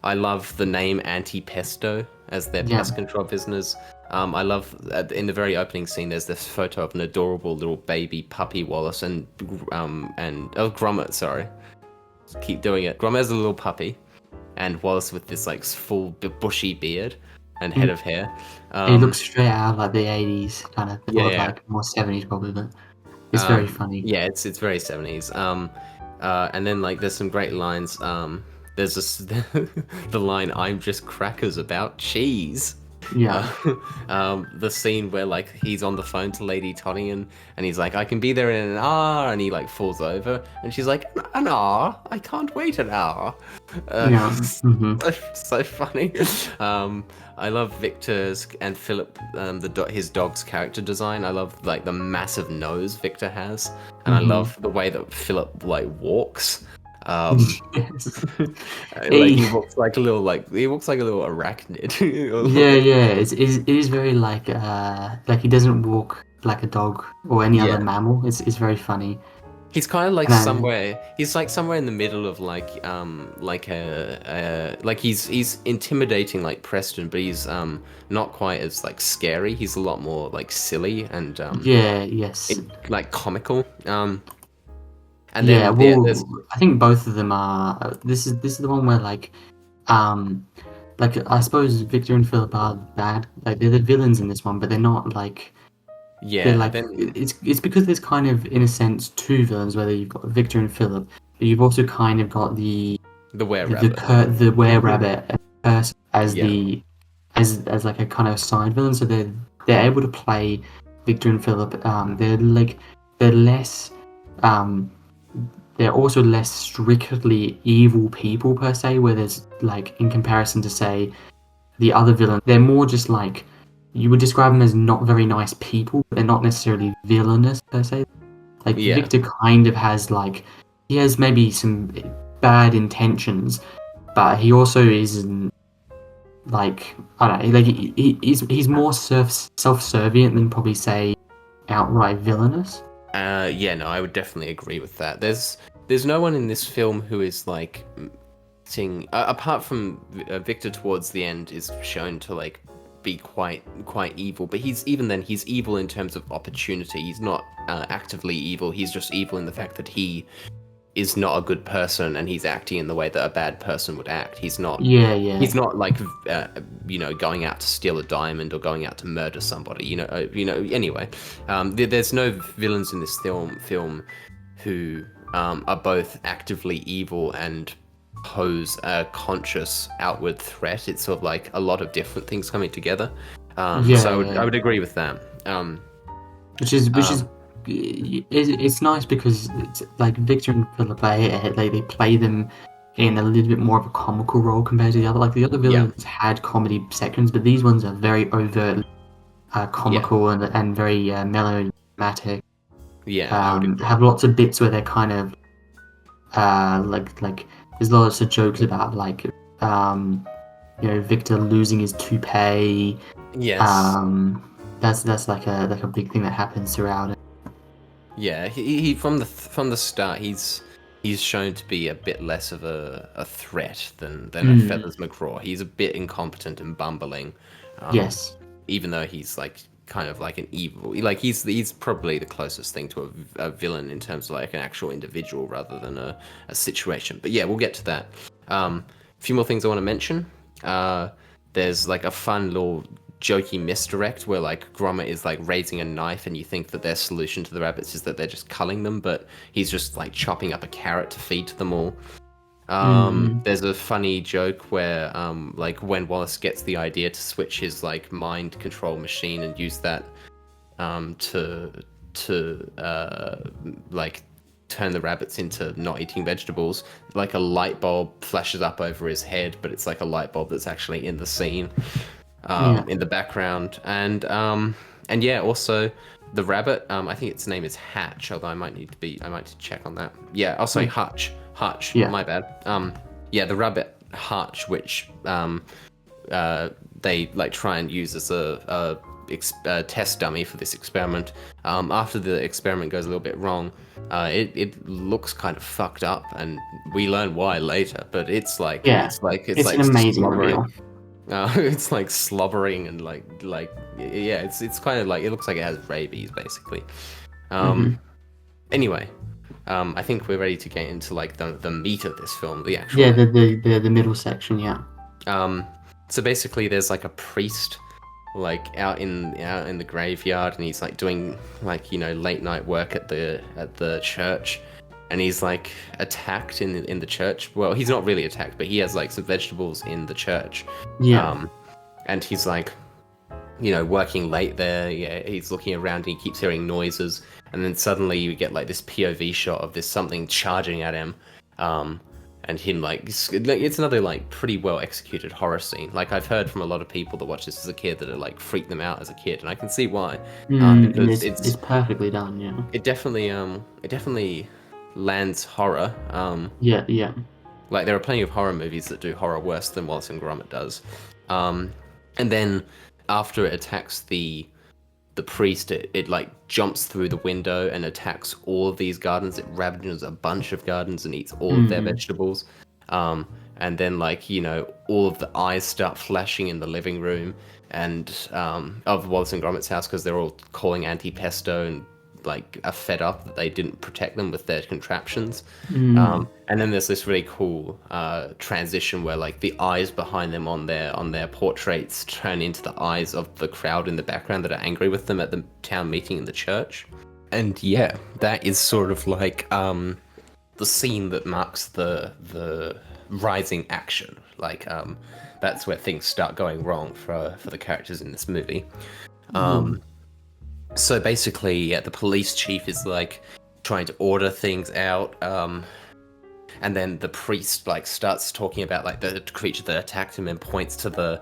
I love the name Anti-Pesto as their yeah. pest control business. I love in the very opening scene. There's this photo of an adorable little baby puppy Wallace and Gromit. Sorry, keep doing it. Gromit is a little puppy, and Wallace with this like full bushy beard and head Mm. of hair. He Um, looks straight out of like the 80s kind of, yeah, or yeah. like more 70s probably, but it's very funny. Yeah, it's very 70s. And then like there's some great lines. There's this the line "I'm just crackers about cheese." Yeah, Uh, the scene where like he's on the phone to Lady Toddy and he's like, "I can be there in an hour," and he like falls over, and she's like, "An hour? I can't wait an hour." yeah. Hmm. So funny. I love Victor's and Philip, his dog's character design. I love like the massive nose Victor has, and I Hmm. love the way that Philip like walks. Um, Yes. like He, he walks like a little arachnid. yeah, yeah. It is very like he doesn't walk like a dog or any other Yeah. mammal. It's very funny. He's kind of like And somewhere in the middle of like like he's intimidating like Preston, but he's not quite as like scary. He's a lot more like silly and yeah, yes. like comical. And Yeah, then there's well, I think both of them are. This is the one where um, like I suppose Victor and Philip are bad. Like they're the villains in this one, but they're not like they're yeah, like then it's because there's kind of in a sense two villains, whether you've got Victor and Philip, but you've also kind of got the Were Rabbit. the Were Rabbit and Curse as Yeah, the as like a kind of side villain. So they're able to play Victor and Philip. They're less um they're also less strictly evil people per se, where there's like in comparison to say the other villain, they're more just like you would describe them as not very nice people, but they're not necessarily villainous per se. Like yeah. Victor kind of has like he has maybe some bad intentions, but he also isn't like I don't know, like he's more self-servient than probably say outright villainous. Yeah, no, I would definitely agree with that. There's no one in this film who is like acting apart from Victor towards the end is shown to like be quite evil, but he's even then he's evil in terms of opportunity. He's not actively evil. He's just evil in the fact that he is not a good person and he's acting in the way that a bad person would act. Yeah, yeah. He's not like going out to steal a diamond or going out to murder somebody. Anyway, there's no villains in this film who are both actively evil and pose a conscious outward threat. It's sort of like a lot of different things coming together. Yeah, So yeah. I would agree with that. Which is Um, it's nice because it's like Victor and Philip they play them in a little bit more of a comical role compared to the other. Like the other yeah, villains had comedy sections, but these ones are very overt, yeah, comical and very melodramatic. yeah. I would agree. Have lots of bits where they're kind of like there's lots of jokes about Victor losing his toupee. Yes. That's like a big thing that happens throughout it. Yeah, he from the start he's shown to be a bit less of a threat than a Feathers McGraw. He's a bit incompetent and bumbling, Yes. even though he's like kind of like an evil. Like he's probably the closest thing to a villain in terms of like an actual individual rather than a situation. But yeah, we'll get to that. A few more things I want to mention. There's like a fun little jokey misdirect where like Gromit is like raising a knife and you think that their solution to the rabbits is that they're just culling them, but he's just like chopping up a carrot to feed to them all. Mm-hmm. There's a funny joke where like when Wallace gets the idea to switch his like mind control machine and use that to like turn the rabbits into not eating vegetables, like a light bulb flashes up over his head, but it's like a light bulb that's actually in the scene Yeah. in the background. And yeah, also the rabbit, I think its name is Hatch, although I might need to check on that. Yeah, I'll say Hutch, Yeah. my bad. Yeah, the rabbit Hutch, which they like try and use as a test dummy for this experiment. After the experiment goes a little bit wrong, it looks kind of fucked up, and we learn why later. But Yeah, it's it's an like amazing slobbering. reveal. It's like slobbering and yeah, it's kind of like it looks like it has rabies basically. Hmm. Um, anyway, I think we're ready to get into like the meat of this film, the Yeah, actual. the middle section. Yeah. Um, so basically, there's like a priest like out in the graveyard, and he's like doing like late night work at the church, and he's like attacked in the church. Well, he's not really attacked, but he has like some vegetables in the church. Yeah. Um, and he's like working late there. Yeah, he's looking around and he keeps hearing noises, and then suddenly you get like this POV shot of this something charging at him, and him like it's another like pretty well executed horror scene. Like I've heard from a lot of people that watched this as a kid that it like freaked them out as a kid, and I can see why, And because it's perfectly done. Yeah. it definitely lands horror. Yeah. Yeah. Like there are plenty of horror movies that do horror worse than Wallace and Gromit does. And then after it attacks the priest, it like jumps through the window and attacks all of these gardens. It ravages a bunch of gardens and eats all of their Mm. vegetables. And then like all of the eyes start flashing in the living room and of Wallace and Gromit's house because they're all calling anti-pesto and like are fed up that they didn't protect them with their contraptions. Mm. And then there's this really cool transition where like the eyes behind them on their portraits turn into the eyes of the crowd in the background that are angry with them at the town meeting in the church. And yeah, that is sort of like the scene that marks the rising action. Like that's where things start going wrong for the characters in this movie. Mm. So basically, yeah, the police chief is like trying to order things out, and then the priest like starts talking about like the creature that attacked him and points to the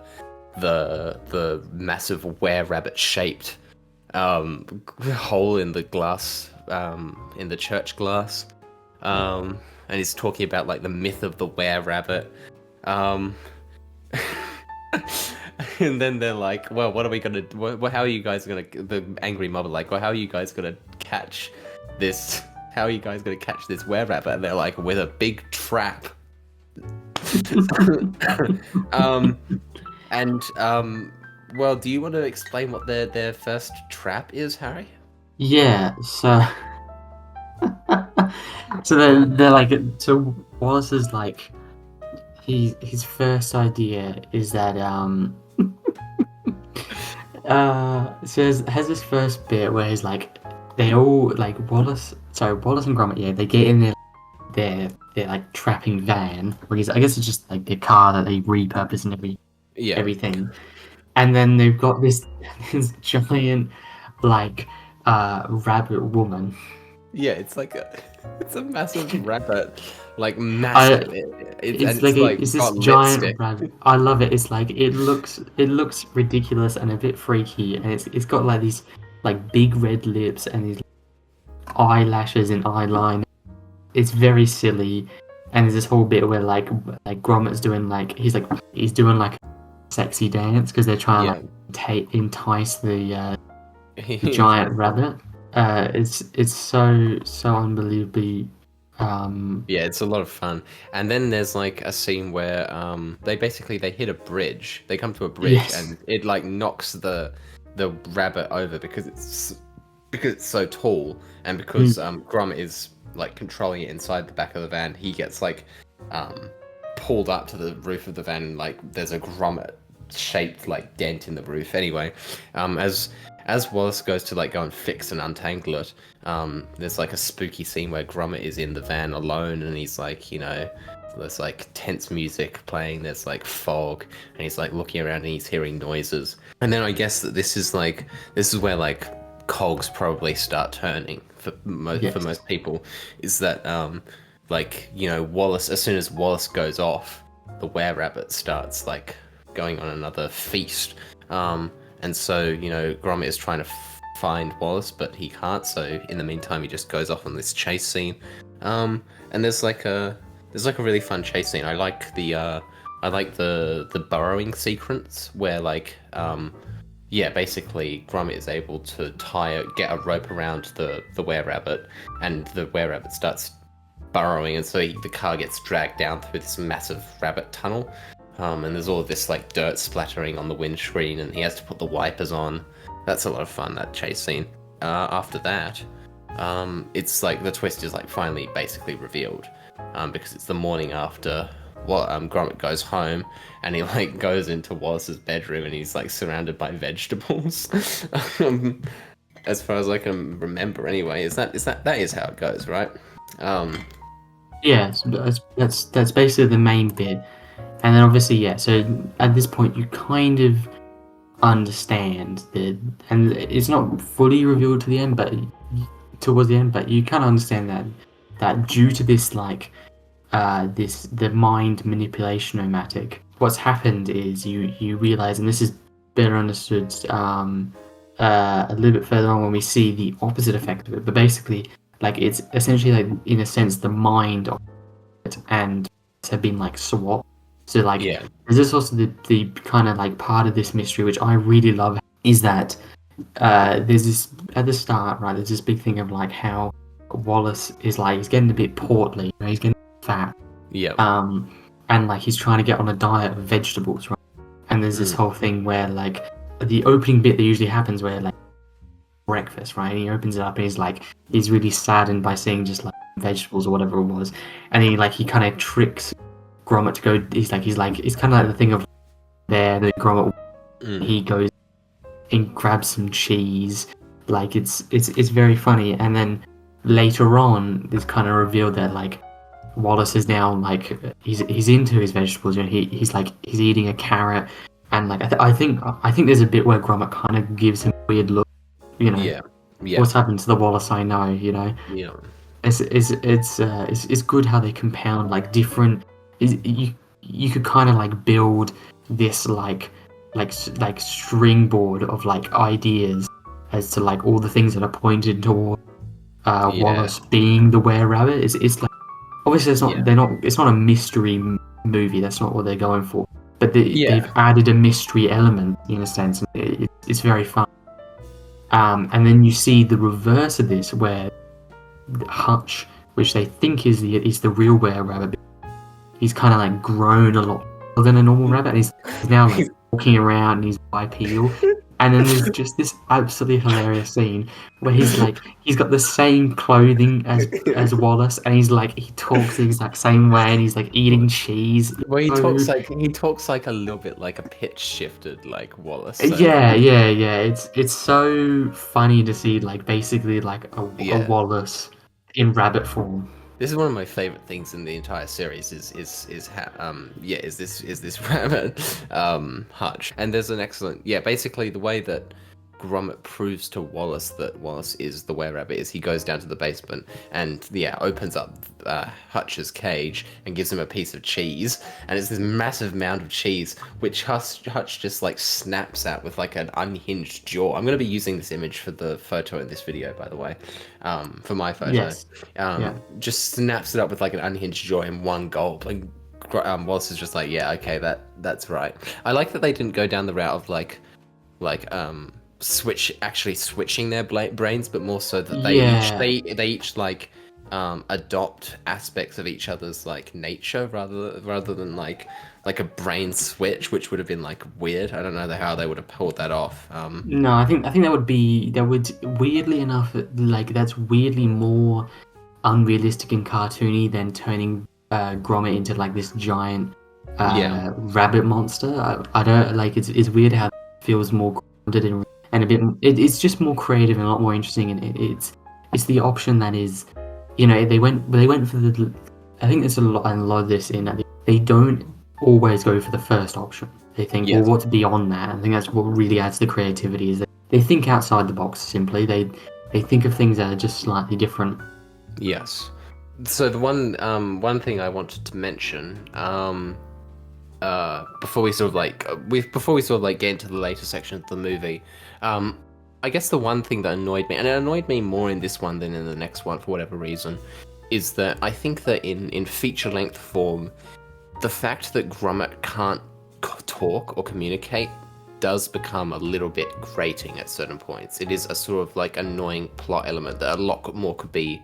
massive were-rabbit shaped hole in the glass in the church glass, and he's talking about like the myth of the were-rabbit. Um, and then they're like, well, what are we gonna how are you guys gonna the angry mob are like, well, how are you guys gonna catch this how are you guys gonna catch this were-rabbit? And they're like, with a big trap. um and well, do you want to explain what their first trap is, Harry? Yeah. So. So they're like, so Wallace is like, his first idea is that so has this first bit where he's like, they all like Wallace and Gromit, yeah, they get in their like trapping van, where I guess it's just like the car that they repurpose and Yeah. everything, and then they've got this giant like rabbit woman. Yeah, it's like it's a massive rabbit, like massive. It's It's like like it's this got giant lipstick. rabbit. I love it. It's like it looks ridiculous and a bit freaky, and it's got like these like big red lips and these eyelashes and eyeliner. It's very silly, and there's this whole bit where like Gromit's doing like he's doing like a sexy dance because they're trying to Yeah. like entice the giant rabbit. It's so unbelievably. Yeah, it's a lot of fun. And then there's like a scene where they hit a bridge. They come to a bridge Yes. and it like knocks the rabbit over because it's so tall, and because Gromit is like controlling it inside the back of the van. He gets like pulled up to the roof of the van, and like there's a Gromit shaped like dent in the roof. Anyway, as Wallace goes to like go and fix and untangle it, there's like a spooky scene where Gromit is in the van alone, and he's like, there's like tense music playing, there's like fog, and he's like looking around and he's hearing noises. And then I guess that this is where like cogs probably start turning for most people, is that Wallace, as soon as Wallace goes off, the were-rabbit starts like going on another feast. And so, Gromit is trying to find Wallace, but he can't. So in the meantime, he just goes off on this chase scene. And there's like a really fun chase scene. I like the burrowing sequence where yeah, basically Gromit is able to get a rope around the were-rabbit, and the were-rabbit starts burrowing, and so the car gets dragged down through this massive rabbit tunnel. And there's all this like dirt splattering on the windscreen, and he has to put the wipers on. That's a lot of fun, that chase scene. After that, it's like the twist is like finally basically revealed, because it's the morning after Gromit goes home, and he like goes into Wallace's bedroom, and he's like surrounded by vegetables. um, as far as I can remember, anyway, that is how it goes, right? Um, Yeah, so that's basically the main bit, and then obviously, yeah. So at this point, you kind of understand and it's not fully revealed to the end, but towards the end, but you kind of understand that due to this the mind manipulation omatic, what's happened is you realize, and this is better understood a little bit further on when we see the opposite effect of it. But basically, like it's essentially like in a sense the mind of it and have been like swapped. So like yeah, there's this also the kind of like part of this mystery which I really love is that there's this at the start, right? There's this big thing of like how Wallace is like he's getting a bit portly, you know, he's getting fat, yeah, and like he's trying to get on a diet of vegetables, right? And there's this whole thing where like the opening bit that usually happens where like breakfast, right? And he opens it up and he's really saddened by seeing just like vegetables or whatever it was, and he kind of tricks Gromit to go. He's like it's kind of like the thing of there the Gromit. He goes and grabs some cheese. Like it's very funny, and then later on, it's kind of revealed that like Wallace is now like he's into his vegetables. You know, he's eating a carrot, and like I think there's a bit where Gromit kind of gives him a weird look. You know, yeah, yeah, what's happened to the Wallace I know. You know, yeah, it's good how they compound like different. You could kind of like build this like stringboard of like ideas as to like all the things that are pointed toward yeah, Wallace being the were rabbit. It's like obviously it's not yeah, they're not it's not a mystery movie. That's not what they're going for. But they've yeah, added a mystery element in a sense. And it's very fun. And then you see the reverse of this, where Hutch, which they think is the real were rabbit, he's kind of like grown a lot more than a normal rabbit, and he's now like walking around and he's bipedal. And then there's just this absolutely hilarious scene where he's got the same clothing as Wallace, and he talks the exact same way, and he's like eating cheese. Well, So, he talks like a little bit like a pitch shifted like Wallace. So yeah. It's so funny to see like basically like a yeah, Wallace in rabbit form. this is one of my favorite things in the entire series. Is how is this rabbit Hutch, and there's an excellent basically the way that Gromit proves to Wallace that Wallace is the were-rabbit is he goes down to the basement and opens up Hutch's cage and gives him a piece of cheese, and it's this massive mound of cheese which Hutch just like snaps at with like an unhinged jaw. I'm going to be using this image for the photo in this video, by the way, for my photo. Yes. Yeah. Just snaps it up with like an unhinged jaw in one gulp. Like Wallace is just like, yeah, okay, that's right. I like that they didn't go down the route of like switching their brains, but more so that they each like adopt aspects of each other's like nature rather than like a brain switch, which would have been like weird. I don't know how they would have pulled that off. No, I think that would weirdly enough like that's weirdly more unrealistic and cartoony than turning Gromit into like this giant rabbit monster. I don't like it's weird how it feels more grounded and a bit. It's just more creative and a lot more interesting, and it's the option that is, you know, they went for the. I think there's a lot of this in that they don't always go for the first option. They think, well, what's beyond that? I think that's what really adds to the creativity is that they think outside the box. Simply, they think of things that are just slightly different. Yes. So the one thing I wanted to mention before we sort of like get into the later section of the movie, I guess the one thing that annoyed me, and it annoyed me more in this one than in the next one for whatever reason, is that I think that in feature length form, the fact that Gromit can't talk or communicate does become a little bit grating at certain points. It is a sort of like annoying plot element that a lot more could be,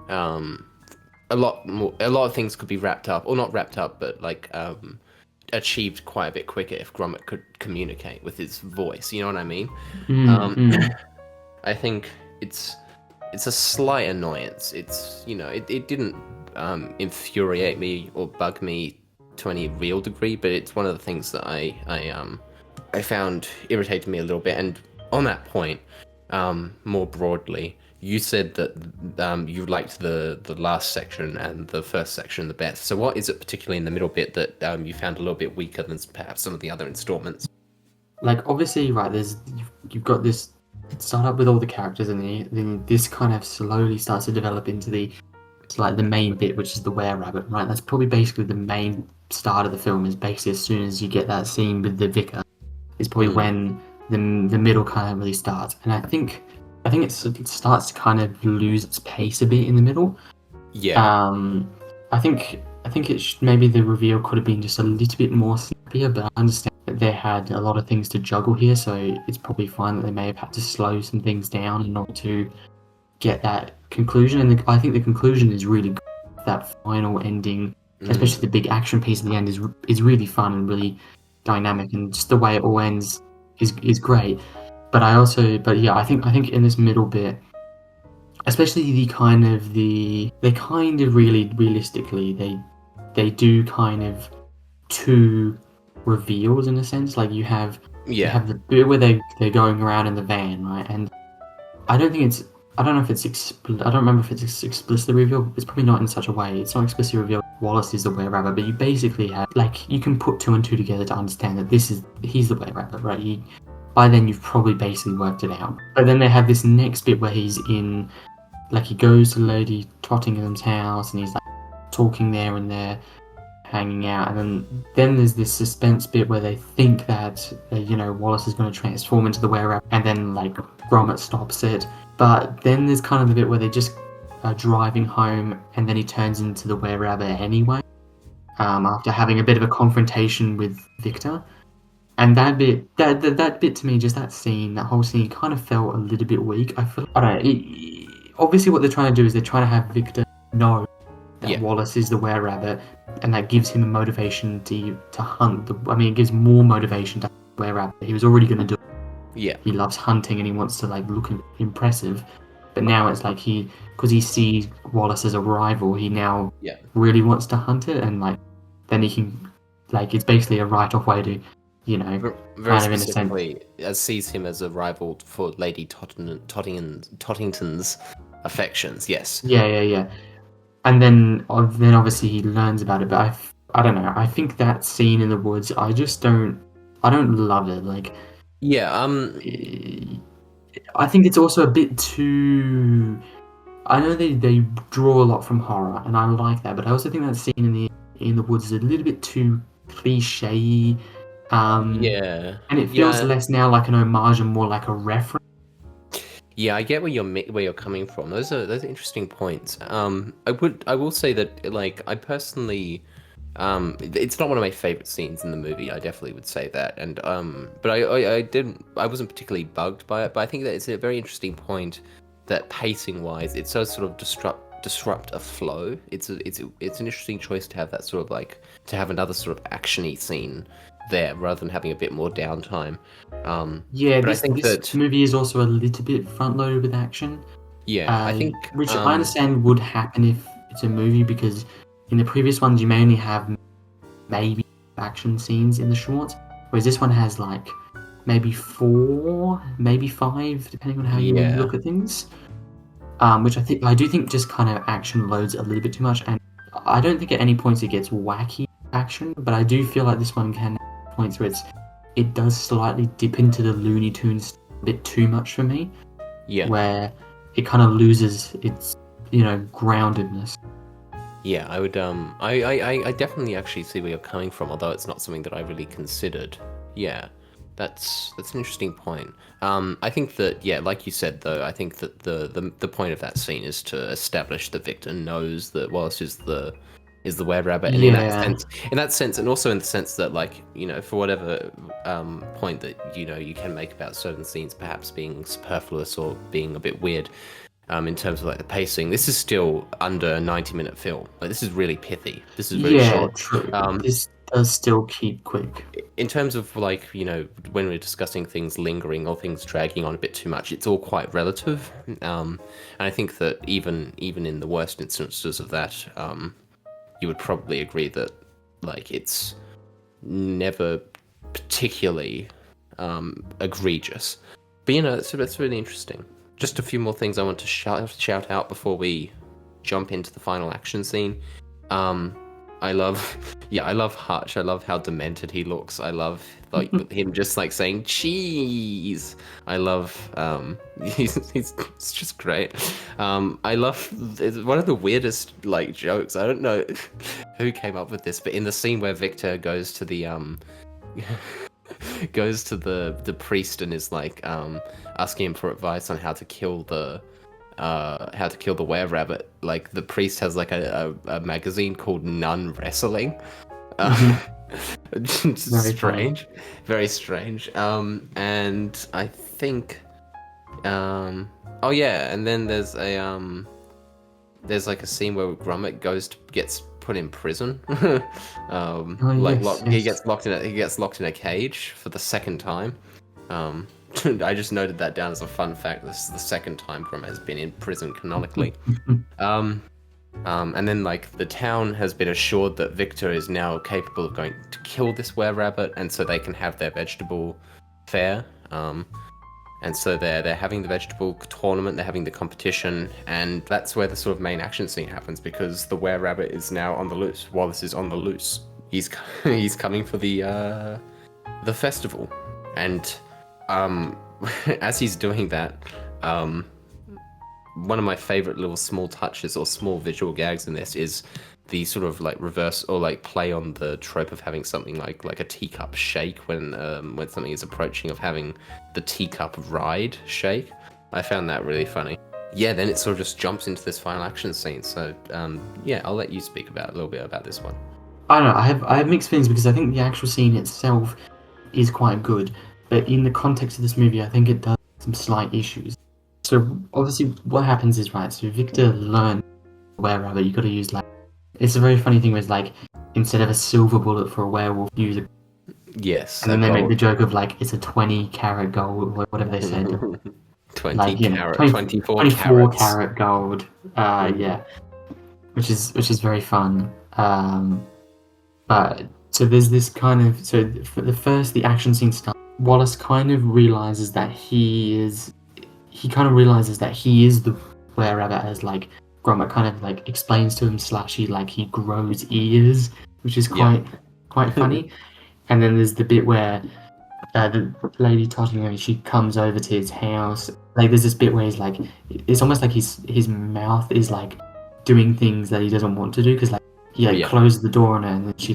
um, a lot of things could be wrapped up, or not wrapped up, but like achieved quite a bit quicker if Gromit could communicate with his voice. You know what I mean? Mm, Um, mm. I think it's a slight annoyance. It didn't infuriate me or bug me to any real degree, but it's one of the things that I found irritated me a little bit. And on that point, more broadly, you said that you liked the last section and the first section the best. So what is it particularly in the middle bit that you found a little bit weaker than perhaps some of the other installments? Like obviously, right? You've got this. It started up with all the characters, and then this kind of slowly starts to develop into the main bit, which is the were rabbit, right? That's probably basically the main start of the film. Is basically as soon as you get that scene with the vicar, is probably Mm. when the middle kind of really starts. And I think it starts to kind of lose its pace a bit in the middle. Yeah. Um, I think maybe the reveal could have been just a little bit more snappier, but I understand that they had a lot of things to juggle here, so it's probably fine that they may have had to slow some things down in order to get that conclusion. And I think the conclusion is really good. That final ending, especially the big action piece at the end, is really fun and really dynamic, and just the way it all ends is great. But yeah, I think in this middle bit, especially they kind of really realistically they do kind of two reveals in a sense. Like you Yeah. have the bit where they're going around in the van, right? And I don't think it's I don't know if I don't remember if it's explicitly revealed. It's probably not in such a way. It's not explicitly revealed Wallace is the were rabbit, but you basically have like you can put two and two together to understand that he's the were rabbit, right? By then you've probably basically worked it out. But then they have this next bit where he's in like he goes to Lady Tottingham's house and he's like talking there and they're hanging out, and then there's this suspense bit where they think that Wallace is going to transform into the were rabbit, and then like Gromit stops it. But then there's kind of the bit where they just are driving home, and then he turns into the were rabbit anyway, after having a bit of a confrontation with Victor. And that bit to me, just that whole scene, kind of felt a little bit weak. I don't know. Obviously, what they're trying to do is they're trying to have Victor know that Yeah. Wallace is the were rabbit, and that gives him a motivation to hunt. It gives more motivation to hunt the were rabbit. He was already going to do it. Yeah. He loves hunting and he wants to like look impressive, but now it's like because he sees Wallace as a rival, he now Yeah. really wants to hunt it, and like then he can it's basically a write-off way to Very kind of in a sense. specifically, sees him as a rival for Lady Tottington's affections. Yes. Yeah. And then obviously he learns about it, but I don't know. I think that scene in the woods, I don't love it. Like, Yeah. I think it's also a bit too. I know they draw a lot from horror, and I like that, but I also think that scene in the woods is a little bit too cliche. Yeah. And it feels Yeah. less now like an homage and more like a reference. Yeah, I get where you're coming from. Those are interesting points. I will say that like I personally, it's not one of my favorite scenes in the movie. I definitely would say that. And but I wasn't particularly bugged by it. But I think that it's a very interesting point that pacing wise, it does sort of disrupt a flow. It's an interesting choice to have that sort of like to have another sort of actiony scene there rather than having a bit more downtime. Yeah, But I this think that movie is also a little bit front loaded with action. yeah, I think Which I understand would happen if it's a movie, because in the previous ones you may only have maybe action scenes in the shorts, whereas this one has like maybe 4, maybe 5, depending on how you really yeah. look at things. Which I do think just kind of action loads a little bit too much, and I don't think at any points it gets wacky action, but I do feel like this one can have points where it does slightly dip into the Looney Tunes a bit too much for me, Yeah. where it kind of loses its groundedness. Yeah, I would I definitely actually see where you're coming from, although it's not something that I really considered. Yeah. That's an interesting point. I think that yeah, like you said though, I think that the point of that scene is to establish that Victor knows that Wallace is is the were-rabbit, and Yeah. in that sense, and also in the sense that, like, for whatever point that you can make about certain scenes perhaps being superfluous or being a bit weird, in terms of like the pacing, this is still under a 90-minute film. Like, this is really pithy. This is really Yeah, short. true. This does still keep quick. In terms of, like, when we're discussing things lingering or things dragging on a bit too much, it's all quite relative. And I think that even in the worst instances of that, you would probably agree that, like, it's never particularly egregious. But so that's really interesting. Just a few more things I want to shout out before we jump into the final action scene. I love Hutch. I love how demented he looks. I love, like, him just, like, saying cheese. I love it's just great. I love, it's one of the weirdest, like, jokes. I don't know who came up with this, but in the scene where Victor goes to the the priest and is, like, asking him for advice on how to kill the were-rabbit, like, the priest has, like, a magazine called Nun Wrestling. Very Strange. funny. Very strange. And I think oh yeah, and then there's like a scene where Gromit gets put in prison. Like, Yes, he yes. gets locked in a cage for the second time. I just noted that down as a fun fact. This is the second time Gromit has been in prison canonically. And then, like, the town has been assured that Victor is now capable of going to kill this were-rabbit, and so they can have their vegetable fair. And so they're having the vegetable tournament, they're having the competition, and that's where the sort of main action scene happens, because the were-rabbit is now on the loose. Wallace is on the loose. He's coming for the festival, and as he's doing that, one of my favorite little small touches or small visual gags in this is the sort of, like, reverse or, like, play on the trope of having something like a teacup shake when something is approaching, of having the teacup ride shake. I found that really funny. Yeah, then it sort of just jumps into this final action scene. So yeah, I'll let you speak a little bit about this one. I don't know. I have mixed feelings because I think the actual scene itself is quite good, but in the context of this movie, I think it does have some slight issues. So obviously, what happens is, right. So Victor learned were-rabbit. You got to use, like, it's a very funny thing where it's like, instead of a silver bullet for a werewolf, use a. Yes, And then they make the joke of, like, it's a 20-carat gold, or whatever they said. 20 Like, 24 24 carats. carat gold. Yeah, which is very fun. But so there's this kind of, so for the action scene starts. Wallace kind of realizes that he is the were-rabbit, as, like, Gromit kind of, like, explains to him, he grows ears, which is quite funny. And then there's the bit where the lady Tottenham, she comes over to his house. Like, there's this bit where he's, like, it's almost like his mouth is, like, doing things that he doesn't want to do, because, like, he closes the door on her, and then she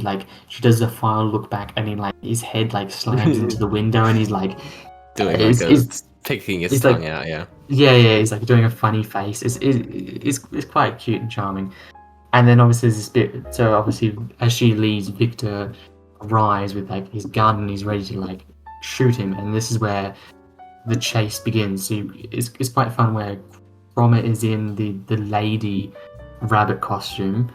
does the final look back, and then, like, his head, like, slams into the window, and he's, like, doing, picking his tongue out. Yeah, he's, like, doing a funny face. It's quite cute and charming. And then obviously there's this bit. So obviously, as she leaves, Victor arrives with, like, his gun, and he's ready to, like, shoot him. And this is where the chase begins. So it's quite fun, where Gromit is in the lady rabbit costume,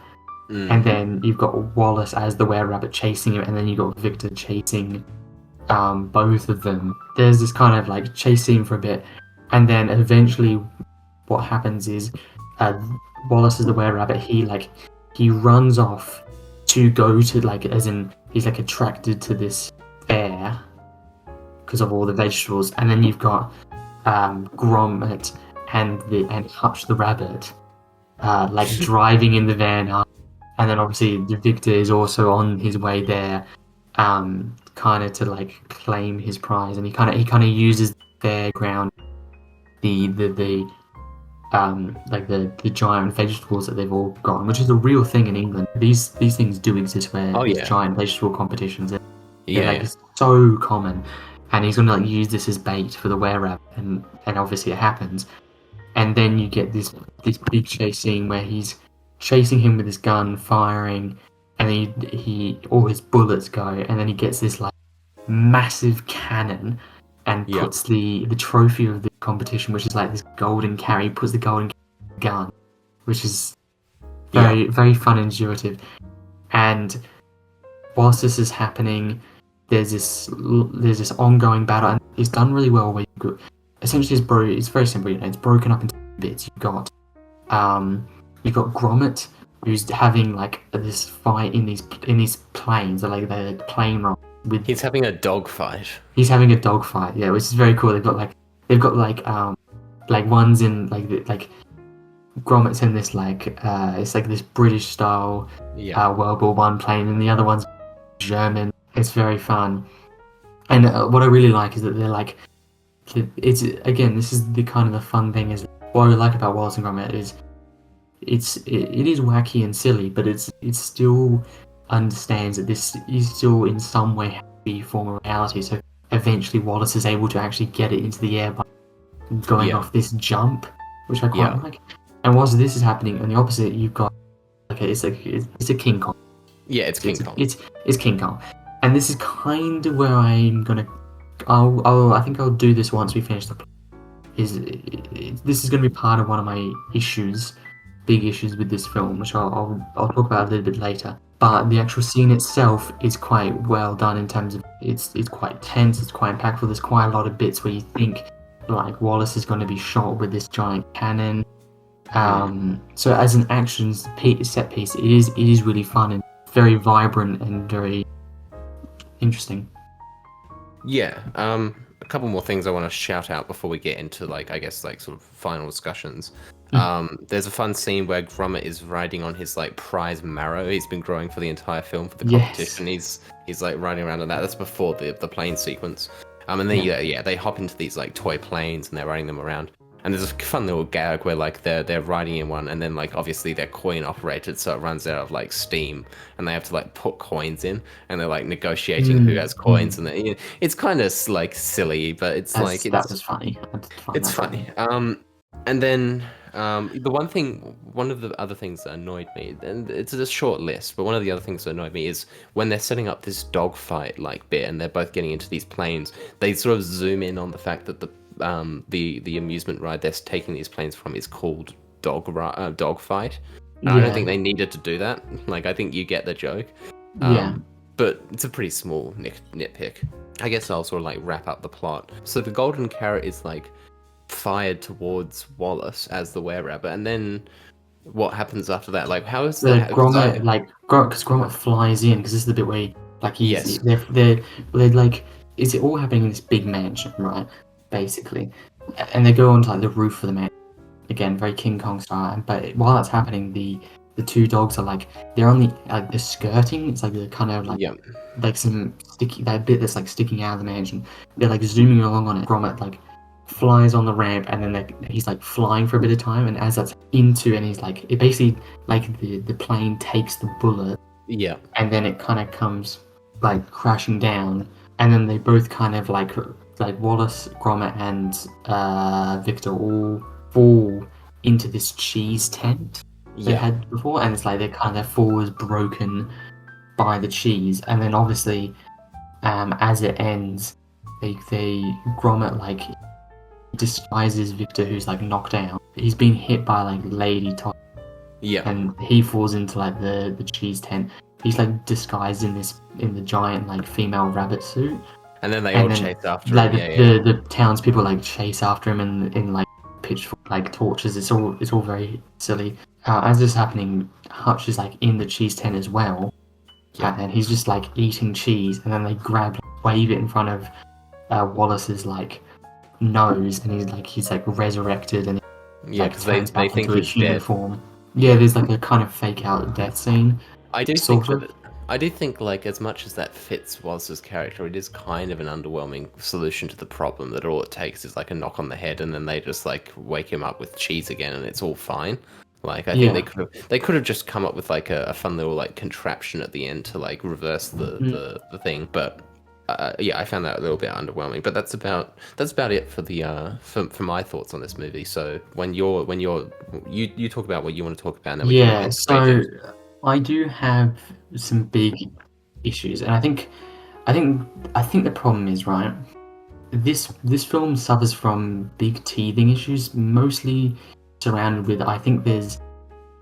and then you've got Wallace as the were-rabbit chasing him, and then you've got Victor chasing both of them. There's this kind of, like, chase scene for a bit, and then eventually what happens is Wallace is the were-rabbit. He runs off to go to, like, as in he's, like, attracted to this fair because of all the vegetables. And then you've got Gromit and Hutch the rabbit like, driving in the van up. And then obviously Victor is also on his way there, kind of to, like, claim his prize, and he kind of uses the fairground, the giant vegetables that they've all gotten, which is a real thing in England. These things do exist, where there's giant vegetable competitions. It's so common, and he's gonna, like, use this as bait for the were-rabbit, and obviously it happens, and then you get this big chase scene where he's chasing him with his gun, firing, and he all his bullets go, and then he gets this like massive cannon and Yeah. puts the trophy of the competition, which is like this golden carry, he puts the golden gun, which is Yeah. very fun and intuitive. And whilst this is happening, there's this ongoing battle, and it's done really well. Where essentially it's very simple. You know, it's broken up into bits. You've got Gromit, who's having like this fight in these planes, like the plane ride with. He's having a dog fight. He's having a dog fight, yeah, which is very cool. They've got like ones in like Gromit's in this like it's like this British style Yeah. World War One plane, and the other one's German. It's very fun, and what I really like is that they're like, it's again, this is the kind of the fun thing is what I like about Wallace and Gromit is it is wacky and silly, but it still understands that this is still in some way happy form of reality. So eventually Wallace is able to actually get it into the air by going off this jump, which I quite like. And whilst this is happening, on the opposite, you've got it's a King Kong. Yeah, it's King Kong. It's King Kong, and this is kind of where I'm gonna. I think I'll do this once we finish the. This is going to be part of one of my big issues with this film, which I'll talk about a little bit later. But the actual scene itself is quite well done in terms of it's quite tense, it's quite impactful. There's quite a lot of bits where you think like Wallace is going to be shot with this giant cannon. So as an action set piece, it is really fun and very vibrant and very interesting. Yeah. A couple more things I want to shout out before we get into like I guess like sort of final discussions. There's a fun scene where Gromit is riding on his like prize marrow. He's been growing for the entire film for the competition. He's like riding around on that. That's before the plane sequence. And then they hop into these like toy planes and they're riding them around. And there's a fun little gag where like they're riding in one, and then like obviously they're coin operated, so it runs out of like steam, and they have to like put coins in, and they're like negotiating who has coins, and then, it's kind of like silly, but that was funny. It's funny. And then one of the other things that annoyed me, and it's a short list, but one of the other things that annoyed me is when they're setting up this dogfight like bit, and they're both getting into these planes. They sort of zoom in on the fact that the amusement ride they're taking these planes from is called Dogfight. I don't think they needed to do that. Like, I think you get the joke. But it's a pretty small nitpick. I guess I'll sort of like wrap up the plot. So the golden carrot is like fired towards Wallace as the were-rabbit, and then what happens after that? Like, how is that? Gromit, because Gromit flies in, because this is the bit where they're like, is it all happening in this big mansion, right? Basically, and they go onto like the roof of the mansion again, very King Kong style. But while that's happening, the two dogs are like they're only like they're skirting. It's like they're kind of like some sticky that bit that's like sticking out of the mansion. They're like zooming along on it. Gromit like flies on the ramp, and then he's like flying for a bit of time. And as that's and he's like it basically like the plane takes the bullet. And then it kind of comes like crashing down, and then they both kind of like Wallace, Gromit, and Victor all fall into this cheese tent they had before, and it's like their fall is broken by the cheese, and then obviously, as it ends, they Gromit like disguises Victor, who's like knocked out. He's been hit by like Lady Todd, and he falls into like the cheese tent. He's like disguised in the giant like female rabbit suit. And then they all chase after him. The townspeople like chase after him in like pitchfork like torches. It's all very silly. As this is happening, Hutch is like in the cheese tent as well, and he's just like eating cheese. And then they wave it in front of Wallace's like nose, and he's like resurrected, and because they think he's dead. Form. Yeah, there's like a kind of fake out death scene. I do think, like, as much as that fits Wallace's character, it is kind of an underwhelming solution to the problem, that all it takes is, like, a knock on the head, and then they just, like, wake him up with cheese again, and it's all fine. Like, I think they could have just come up with, like, a fun little, like, contraption at the end to, like, reverse the thing, but Yeah, I found that a little bit underwhelming, but that's about it for the for my thoughts on this movie. So you talk about what you want to talk about, and then we can move Yeah, into so ratings. I do have some big issues, and I think I think the problem is right. This film suffers from big teething issues, mostly surrounded with. I think there's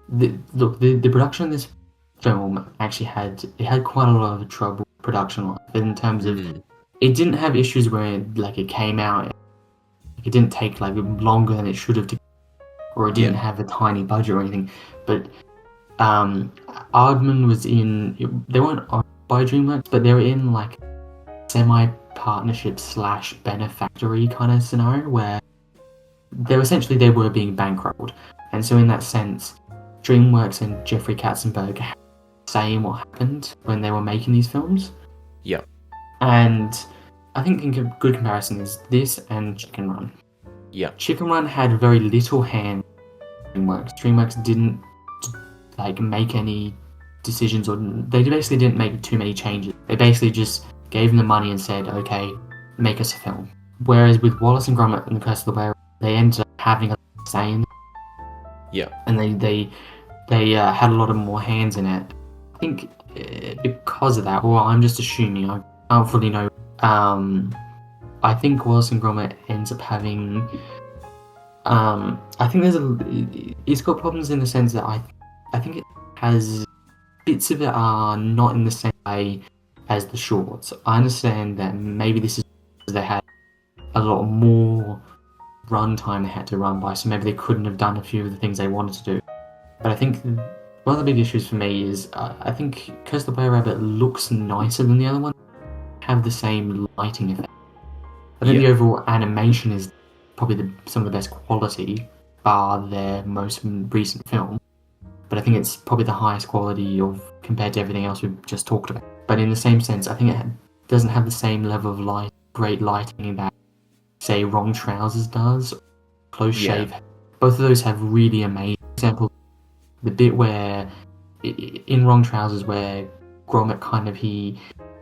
the production of this film actually had quite a lot of trouble production wise in terms of Mm, it didn't have issues where like it came out, it didn't take like longer than it should have to, or it yeah, didn't have a tiny budget or anything, but um Aardman was in they weren't owned by DreamWorks, but they were in like semi partnership slash benefactory kind of scenario where they were being bankrolled, and so in that sense, DreamWorks and Jeffrey Katzenberg had a say in what happened when they were making these films. yeah, And I think a good comparison is this and Chicken Run. yeah, Chicken Run had very little hand in DreamWorks. DreamWorks didn't like make any decisions, or they basically didn't make too many changes. They basically just gave them the money and said, "Okay, make us a film." Whereas with Wallace and Gromit and the Curse of the Were, they ended up having a say in, yeah, and they had a lot of more hands in it. I think because of that, or I'm just assuming, I can't fully know. Um, I think Wallace and Gromit ends up having. I think it's got problems in the sense that I think it has bits of it are not in the same way as the shorts. I understand that maybe this is because they had a lot more runtime they had to run by, so maybe they couldn't have done a few of the things they wanted to do. But I think one of the big issues for me is I think Curse the Bear Rabbit looks nicer than the other one, have the same lighting effect. I think yeah, the overall animation is probably some of the best quality, bar their most recent film. But I think it's probably the highest quality of compared to everything else we've just talked about. But in the same sense, I think it doesn't have the same level of great lighting that, say, Wrong Trousers does. Close yeah, Shave. Both of those have really amazing. For example, the bit where in Wrong Trousers where Gromit kind of he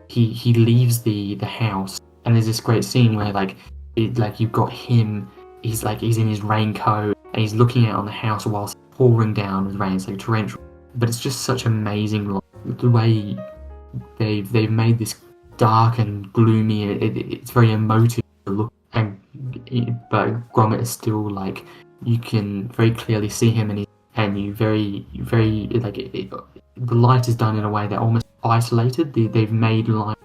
leaves the house, and there's this great scene where like you've got him, he's in his raincoat and he's looking out on the house whilst pouring down with rain. It's like torrential, but it's just such amazing the way they've made this dark and gloomy. It's very emotive to look, and but Gromit is still like you can very clearly see him, and you very like the light is done in a way that almost isolated. They've made light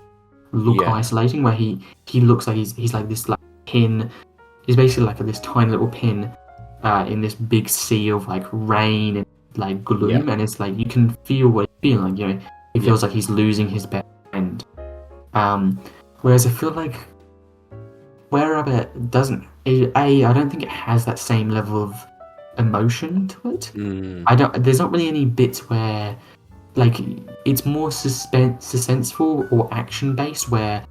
look yeah, isolating, where he looks like he's like this like pin. He's basically like this tiny little pin in this big sea of like rain and like yeah, gloom, and it's like you can feel what he's feeling. You know, he yeah, feels like he's losing his best friend. Um, Whereas I feel like Where Rabbit doesn't. I don't think it has that same level of emotion to it. mm, I don't. There's not really any bits where like it's more suspenseful or action based where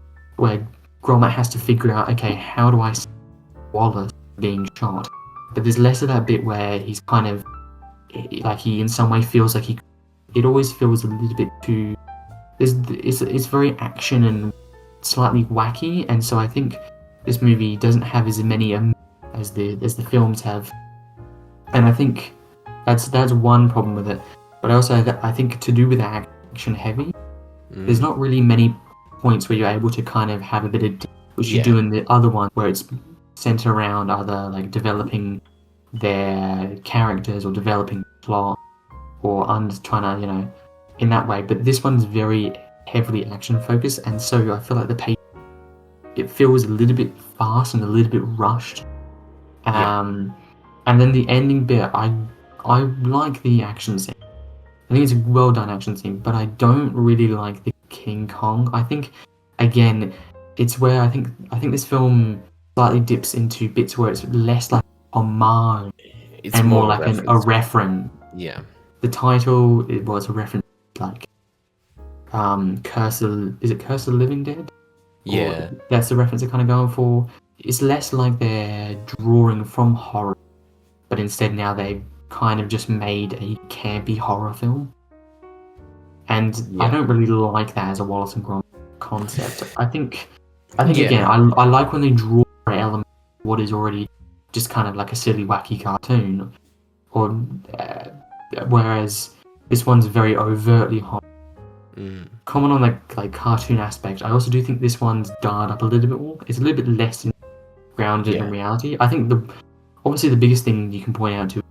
Gromit has to figure out, okay, how do I stop Wallace being shot? But there's less of that bit where he's kind of like he in some way feels like he. It always feels a little bit too. It's very action and slightly wacky, and so I think this movie doesn't have as many as the films have, and I think that's one problem with it. But also, I think to do with action heavy, there's mm, not really many points where you're able to kind of have a bit of which you yeah, do in the other one, where it's centered around either like developing their characters or developing plot or trying to in that way. But this one's very heavily action focused, and so I feel like the pace it feels a little bit fast and a little bit rushed. yeah, Um, and then the ending bit, I like the action scene. I think it's a well done action scene, but I don't really like the King Kong. I think again, it's where I think this film slightly dips into bits where it's less like homage it's and more more a like a reference. reference. Yeah, The title it was a reference like is it Curse of the Living Dead? Or yeah, that's the reference they're kind of going for. It's less like they're drawing from horror, but instead now they've kind of just made a campy horror film. And I yeah, don't really like that as a Wallace and Gromit. concept. I think Yeah. again, I like when they draw an element of what is already just kind of like a silly, wacky cartoon, or uh, whereas this one's very overtly horror. Mm. Comment on like cartoon aspect. I also do think this one's dialed up a little bit more. It's a little bit less grounded in Yeah. reality. I think obviously the biggest thing you can point out to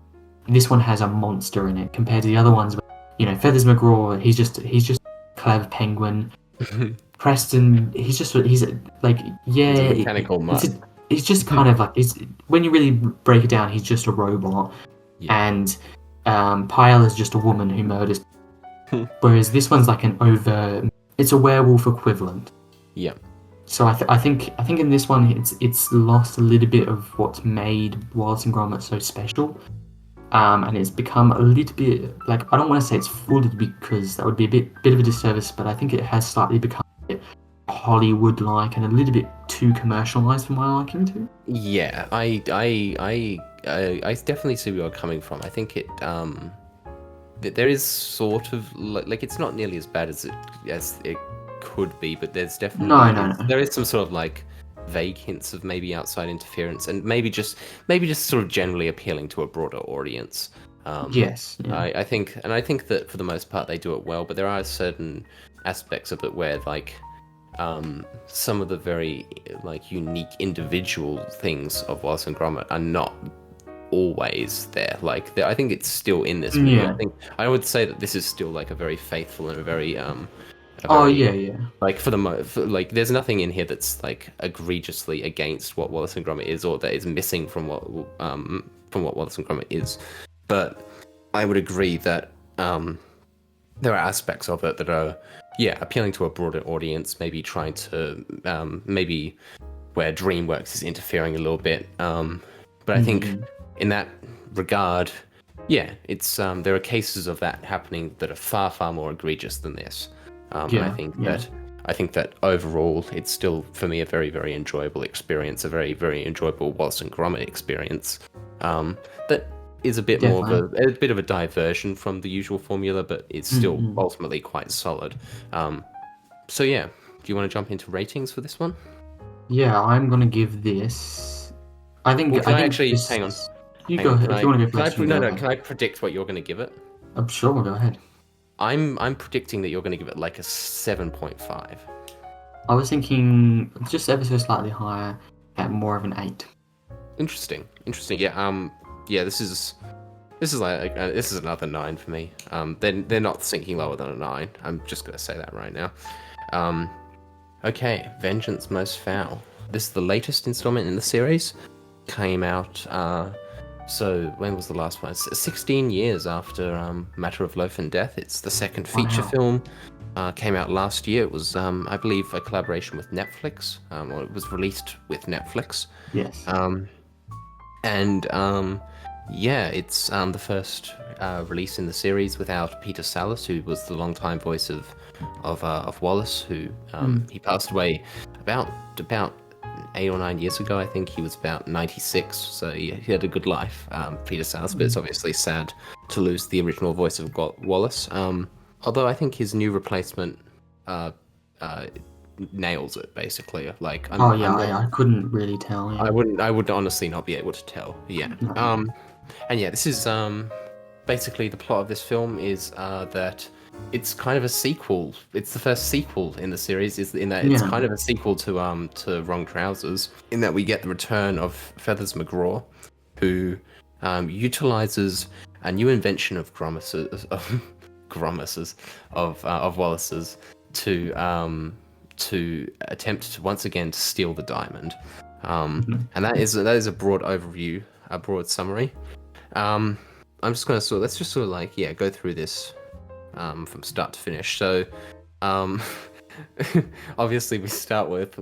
this one has a monster in it compared to the other ones. Feathers McGraw, he's just a clever penguin. Preston, he's like He's a yeah, mechanical mutt. he's just kind of like when you really break it down, he's just a robot. Yeah. And Pyle is just a woman who murders. Whereas this one's like it's a werewolf equivalent. Yeah. So I think in this one it's lost a little bit of what made Wallace and Gromit so special, and it's become a little bit like I don't want to say it's fully because that would be a bit of a disservice, but I think it has slightly become a bit Hollywood-like and a little bit too commercialized for my liking too. Yeah, I definitely see where you're coming from. I think there is sort of like it's not nearly as bad as it could be, but there's definitely No. there is some sort of like vague hints of maybe outside interference and maybe just sort of generally appealing to a broader audience. Yes. Yeah. I think that for the most part they do it well, but there are certain aspects of it where like some of the very like unique individual things of Wallace and Gromit are not always there. Like I think it's still in this movie. Yeah. I would say that this is still like a very faithful and a very Oh yeah. like like there's nothing in here that's like egregiously against what Wallace and Gromit is or that is missing from what Wallace and Gromit is. But I would agree that there are aspects of it that are appealing to a broader audience, maybe trying to maybe where DreamWorks is interfering a little bit. But I think in that regard, it's there are cases of that happening that are far more egregious than this. And I think that overall, it's still for me a very, very enjoyable experience, a very, very enjoyable Wallace and Gromit experience. That is a bit more of a bit of a diversion from the usual formula, but it's still ultimately quite solid. So yeah, do you want to jump into ratings for this one? Yeah, I'm gonna give this. I think. Well, I think actually this, hang on? You go ahead. If you want to go Can first, you go ahead. can I predict what you're going to give it? I'm sure. Go ahead. I'm predicting that you're going to give it like a 7.5. I was thinking just ever so slightly higher, at more of an 8. Interesting. Yeah. Yeah. This is like this is another 9 for me. They're not sinking lower than a 9. I'm just going to say that right now. Okay. Vengeance Most Foul. This is the latest installment in the series. Came out. So when was the last one? 16 years after Matter of Loaf and Death. It's the second feature film. Came out last year. It was, I believe, a collaboration with Netflix, or it was released with Netflix. Yes. It's the first release in the series without Peter Sallis, who was the longtime voice of Wallace, who he passed away about 8 or 9 years ago. I think he was about 96, so he had a good life, Peter Sallis, but it's obviously sad to lose the original voice of Wallace. Although I think his new replacement nails it, basically. Like, I couldn't really tell. Yeah. I would honestly not be able to tell. Yeah. No. And yeah, this is basically the plot of this film is that it's kind of a sequel. It's the first sequel in the series. Is in that it's kind of a sequel to Wrong Trousers. In that we get the return of Feathers McGraw, who utilizes a new invention of Wallace's to attempt to once again to steal the diamond. And that is a broad overview, a broad summary. I'm just gonna let's just go through this from start to finish. So, obviously we start with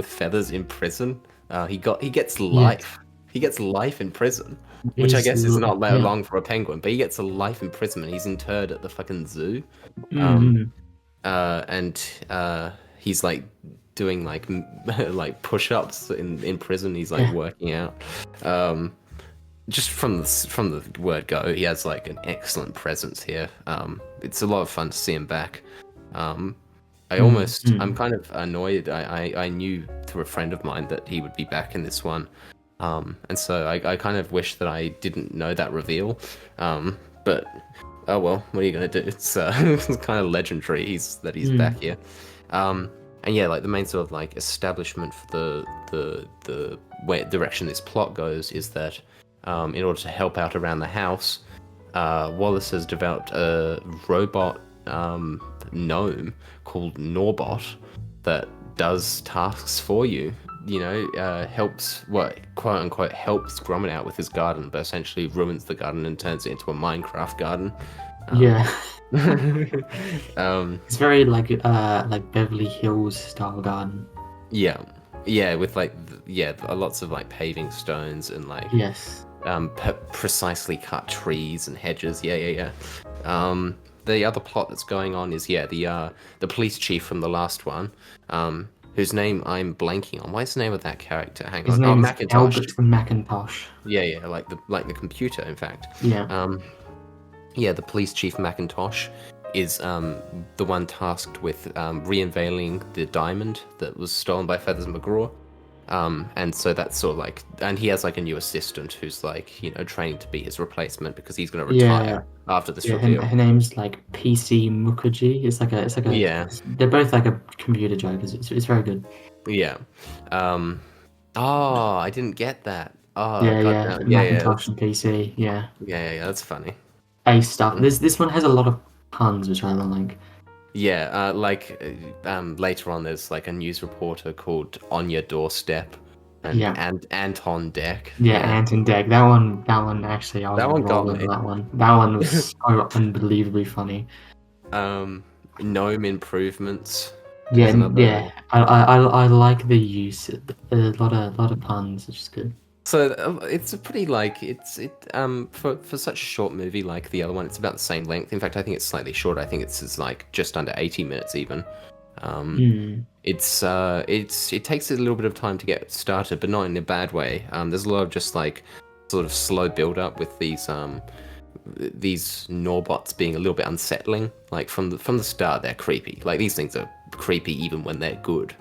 Feathers in prison. He gets life. Yes. He gets life in prison, which I guess is not that long for a penguin, but he gets a life imprisonment. He's interred at the fucking zoo. And he's like doing like push-ups in prison. He's like working out. Just from the word go, he has like an excellent presence here. It's a lot of fun to see him back. Mm, I'm mm. kind of annoyed. I knew through a friend of mine that he would be back in this one. And so I kind of wish that I didn't know that reveal. But oh well, what are you gonna do? It's it's kind of legendary. He's back Mm. here. Um, and yeah, like the main sort of like establishment for the way direction this plot goes is that in order to help out around the house, Wallace has developed a robot gnome called Norbot that does tasks for you. You know, helps what quote unquote helps Gromit out with his garden, but essentially ruins the garden and turns it into a Minecraft garden. Um, Yeah. um, It's very like Beverly Hills style garden. yeah, yeah, with like yeah, lots of like paving stones and like Yes. precisely cut trees and hedges. Yeah, yeah, yeah. The other plot that's going on is yeah, the police chief from the last one, whose name I'm blanking on. What's the name of that character? Hang His on. Oh, name is Macintosh. Albert McIntosh. Yeah, yeah, like the computer, in fact. Yeah. Um, yeah, the police chief Macintosh is the one tasked with re-unveiling the diamond that was stolen by Feathers McGraw. And so that's sort of like, and he has like a new assistant who's like, you know, training to be his replacement because he's going to Yeah. retire after this Yeah. reveal. Her name's like PC Mukherjee. Yeah, they're both like a computer joke. It's very good. yeah. Um, oh, I didn't get that. Oh, Yeah, god yeah. damn. Yeah, yeah, Macintosh and PC. Yeah. yeah, yeah, that's funny. Ace stuff. This one has a lot of puns, which I like. Yeah, later on, there's like a news reporter called On Your Doorstep, Yeah. and Anton Deck. Yeah, Yeah, Ant and Deg. That one actually, I was that one got rolling for me. that one. That one was so unbelievably funny. Um, Gnome Improvements Yeah, is another. yeah. I like the use. A lot of puns, which is good. So it's a pretty like for such a short movie like the other one, it's about the same length. In fact, I think it's slightly shorter. I think it's like just under 80 minutes even. Um, Mm. it takes a little bit of time to get started, but not in a bad way. There's a lot of just like sort of slow build up with these Norbots being a little bit unsettling. Like from the start, they're creepy. Like these things are creepy even when they're good.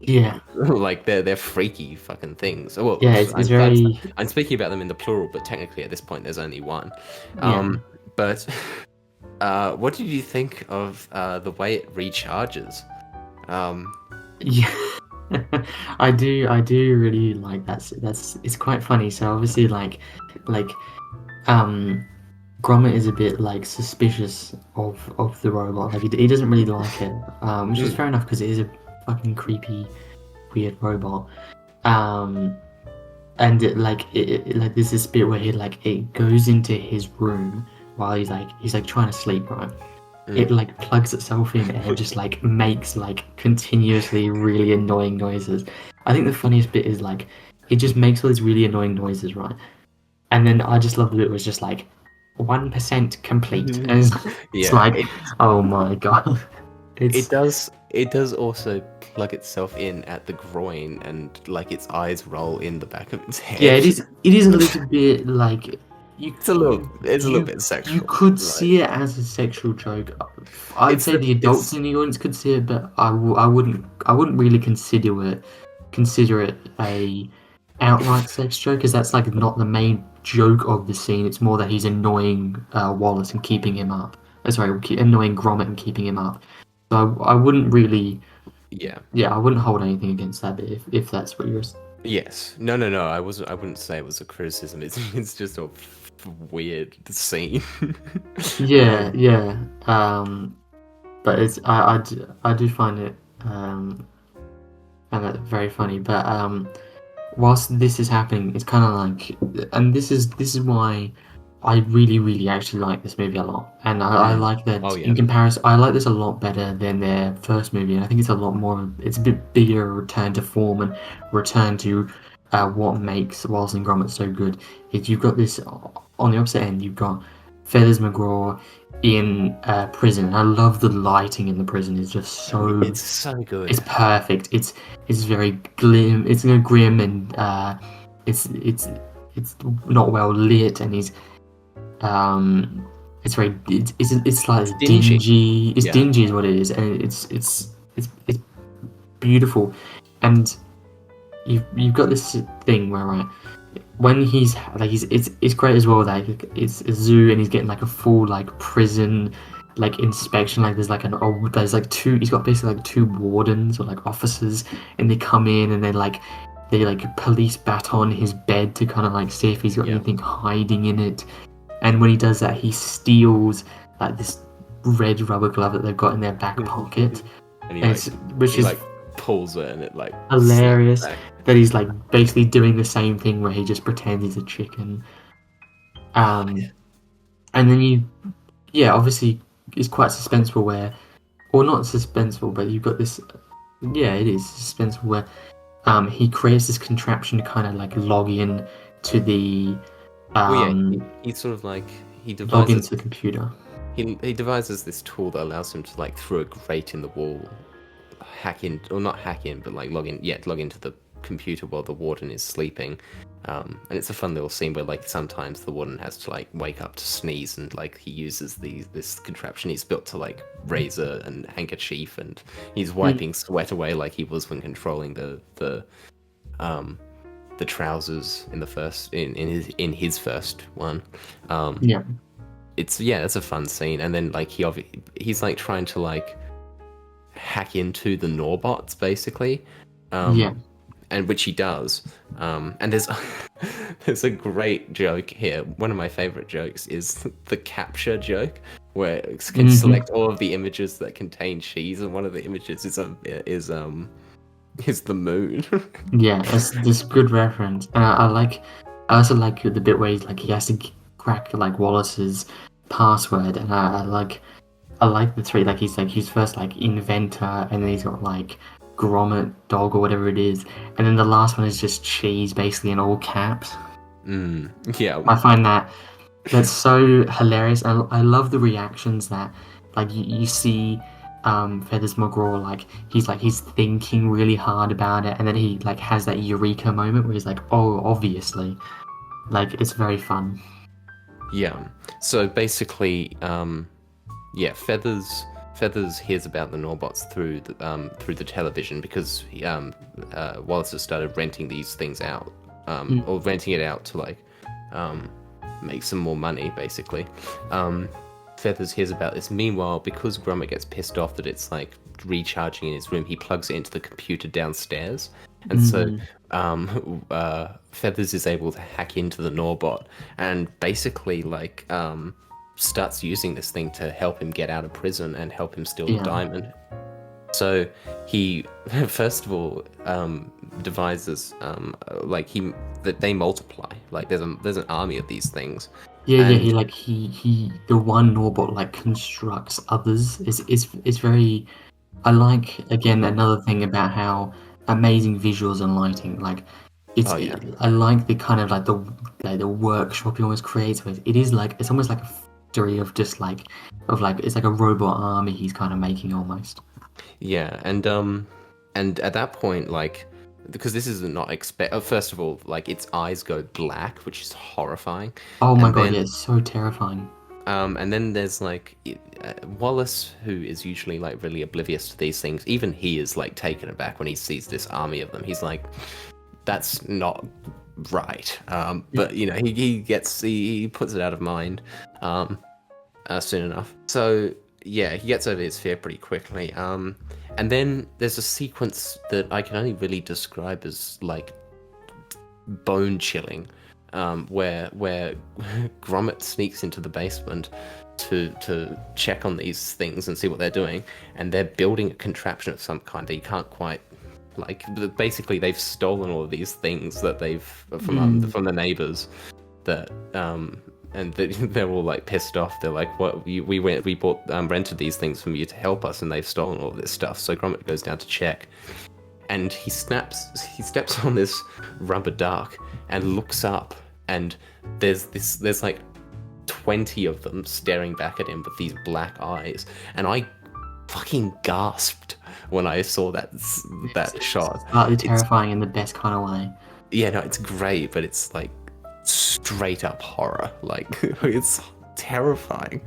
Yeah, Like they're freaky fucking things. Well, yeah. It's very I'm speaking about them in the plural, but technically at this point there's only one. yeah. But what did you think of the way it recharges? Um, Yeah. I do really like that's it's quite funny. So obviously like um Gromit is a bit like suspicious of the robot. Like he doesn't really like it. Which is mm, fair enough because it is a fucking creepy weird robot. Um and like there's this bit where it goes into his room while he's like trying to sleep, right? It mm. like plugs itself in and it just like makes like continuously really annoying noises. I think the funniest bit is like it just makes all these really annoying noises, right? And then I just love that it was just like 1% complete, and it's Yeah, like, oh my god, it's it does also plug itself in at the groin and like its eyes roll in the back of its yeah, head. it is a little bit like you It's a little you bit you sexual. could Like see it as a sexual joke. I'd it's say the adults it's in the audience could see it, but I wouldn't really consider it a outright sex joke because that's like not the main joke of the scene. It's more that he's annoying Wallace and keeping him up. Sorry, annoying Gromit and keeping him up. So I wouldn't really, yeah. yeah, I wouldn't hold anything against that bit if that's what you're. Yes. No, no, no. I wouldn't say it was a criticism. It's just a weird scene. Yeah, um, yeah. But I do find it very funny. But whilst this is happening, it's kind of like, and this is why I really, really actually like this movie a lot, and I mm. like that Oh in yeah. comparison, I like this a lot better than their first movie, and I think it's a lot more, it's a bit bigger return to form and return to what makes Wallace and Gromit so good. Is you've got this on the opposite end, you've got Feathers McGraw in prison, and I love the lighting in the prison. It's just so It's so it's good. perfect. It's very glim. It's grim and it's not well lit, and he's um it's like Dingy. dingy. It's Yeah. dingy is what it is, and it's beautiful, and you've got this thing where right when he's like it's great as well. Like it's a zoo and he's getting like a full like prison like inspection. Like there's like two. He's got basically like two wardens or like officers, and they come in and they like police baton his bed to kind of like see if he's got Yeah. anything hiding in it. And when he does that, he steals like this red rubber glove that they've got in their back pocket, And he and like which he is like pulls it and it like snaps hilarious back. that he's like basically doing the same thing where he just pretends he's a chicken. Oh, yeah. And then yeah, obviously it's quite suspenseful where, or not suspenseful, but you've got this, yeah, it is suspenseful where, he creates this contraption to kind of like log in to the, Well, yeah, um, he sort of like he log devises into the computer. he devises this tool that allows him to like through a grate in the wall, hack in or not hack in, but like log in. Yeah, log into the computer while the warden is sleeping. And it's a fun little scene where like sometimes the warden has to like wake up to sneeze and like he uses this contraption he's built to like razor and handkerchief and he's wiping sweat away like he was when controlling the trousers in the first in his first one. Yeah, It's a fun scene, and then like he's like trying to like hack into the Norbots basically, yeah. and which he does. And there's there's a great joke here. One of my favorite jokes is the capture joke, where it can select all of the images that contain cheese, and one of the images is the moon. Yeah, it's this good reference, and I also like the bit where he's like he has to crack like Wallace's password, and I like the three. Like he's first like inventor, and then he's got like Gromit dog or whatever it is, and then the last one is just cheese, basically in all caps. Yeah. I find that's so hilarious, and I love the reactions that like you see. Feathers McGraw he's thinking really hard about it, and then he like has that eureka moment where he's like, "Oh, obviously," like it's very fun. Yeah. So basically, yeah, Feathers hears about the Norbots through the television because Wallace has started renting these things out, or renting it out to like make some more money, basically. Feathers hears about this. Meanwhile, because Gromit gets pissed off that it's like recharging in his room, he plugs it into the computer downstairs, and so Feathers is able to hack into the Norbot and basically like starts using this thing to help him get out of prison and help him steal the diamond. So he first of all devises that they multiply. Like there's an army of these things. Yeah, And he the one Norbot like constructs others. It's very. I like again another thing about how amazing visuals and lighting. Like oh yeah. I like the kind of like the workshop he almost creates with. It is like it's almost like a factory of just like it's like a robot army he's kind of making almost. Yeah, and at that point, like, because this is not first of all, like its eyes go black, which is horrifying. Oh my And god, then, yeah, it's so terrifying. and then there's like Wallace, who is usually like really oblivious to these things. Even he is like taken aback when he sees this army of them. He's like, "That's not right." But you know, he puts it out of mind soon enough. So yeah, he gets over his fear pretty quickly. And then there's a sequence that I can only really describe as like bone chilling, where Gromit sneaks into the basement to check on these things and see what they're doing, and they're building a contraption of some kind that you can't quite like. Basically, they've stolen all of these things that they've from the neighbors that and they're all like pissed off. They're like, "What? We rented these things from you to help us, and they've stolen all this stuff." So Gromit goes down to check, and he steps on this rubber duck and looks up, and there's like 20 of them staring back at him with these black eyes, and I fucking gasped when I saw that shot. Slightly terrifying in the best kind of way. Yeah, no, it's great, but it's like straight up horror. Like it's terrifying.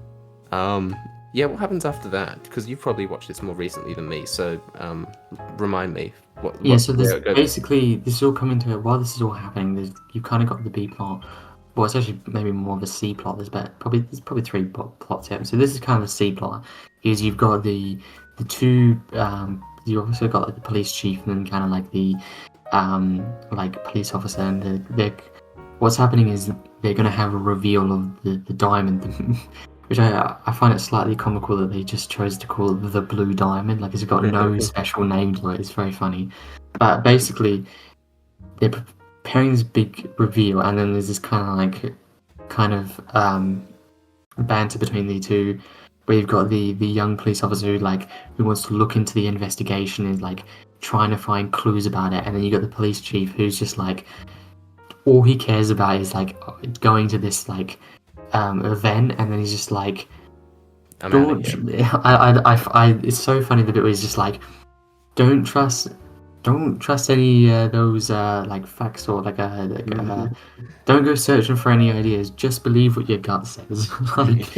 Um, yeah, what happens after that? Because you've probably watched this more recently than me, so remind me Yeah, so there's where it goes. basically this is all coming to while this is all happening. You've kind of got the B plot. Well, it's actually maybe more of a C plot. There's probably three plots here. So this is kind of the C plot. Is you've got the two you also got like the police chief and then kind of like the like police officer and the what's happening is they're gonna have a reveal of the diamond, which I find it slightly comical that they just chose to call it the blue diamond. Like it's got no special name to it. It's very funny, but basically they're preparing this big reveal, and then there's this kind of banter between the two, where you've got the young police officer who wants to look into the investigation and like trying to find clues about it, and then you got the police chief who's just like all he cares about is like going to this event, and then he's just like I'm out of don't here. it's so funny the bit where he's just like don't trust any those like facts or don't go searching for any ideas. Just believe what your gut says. Like,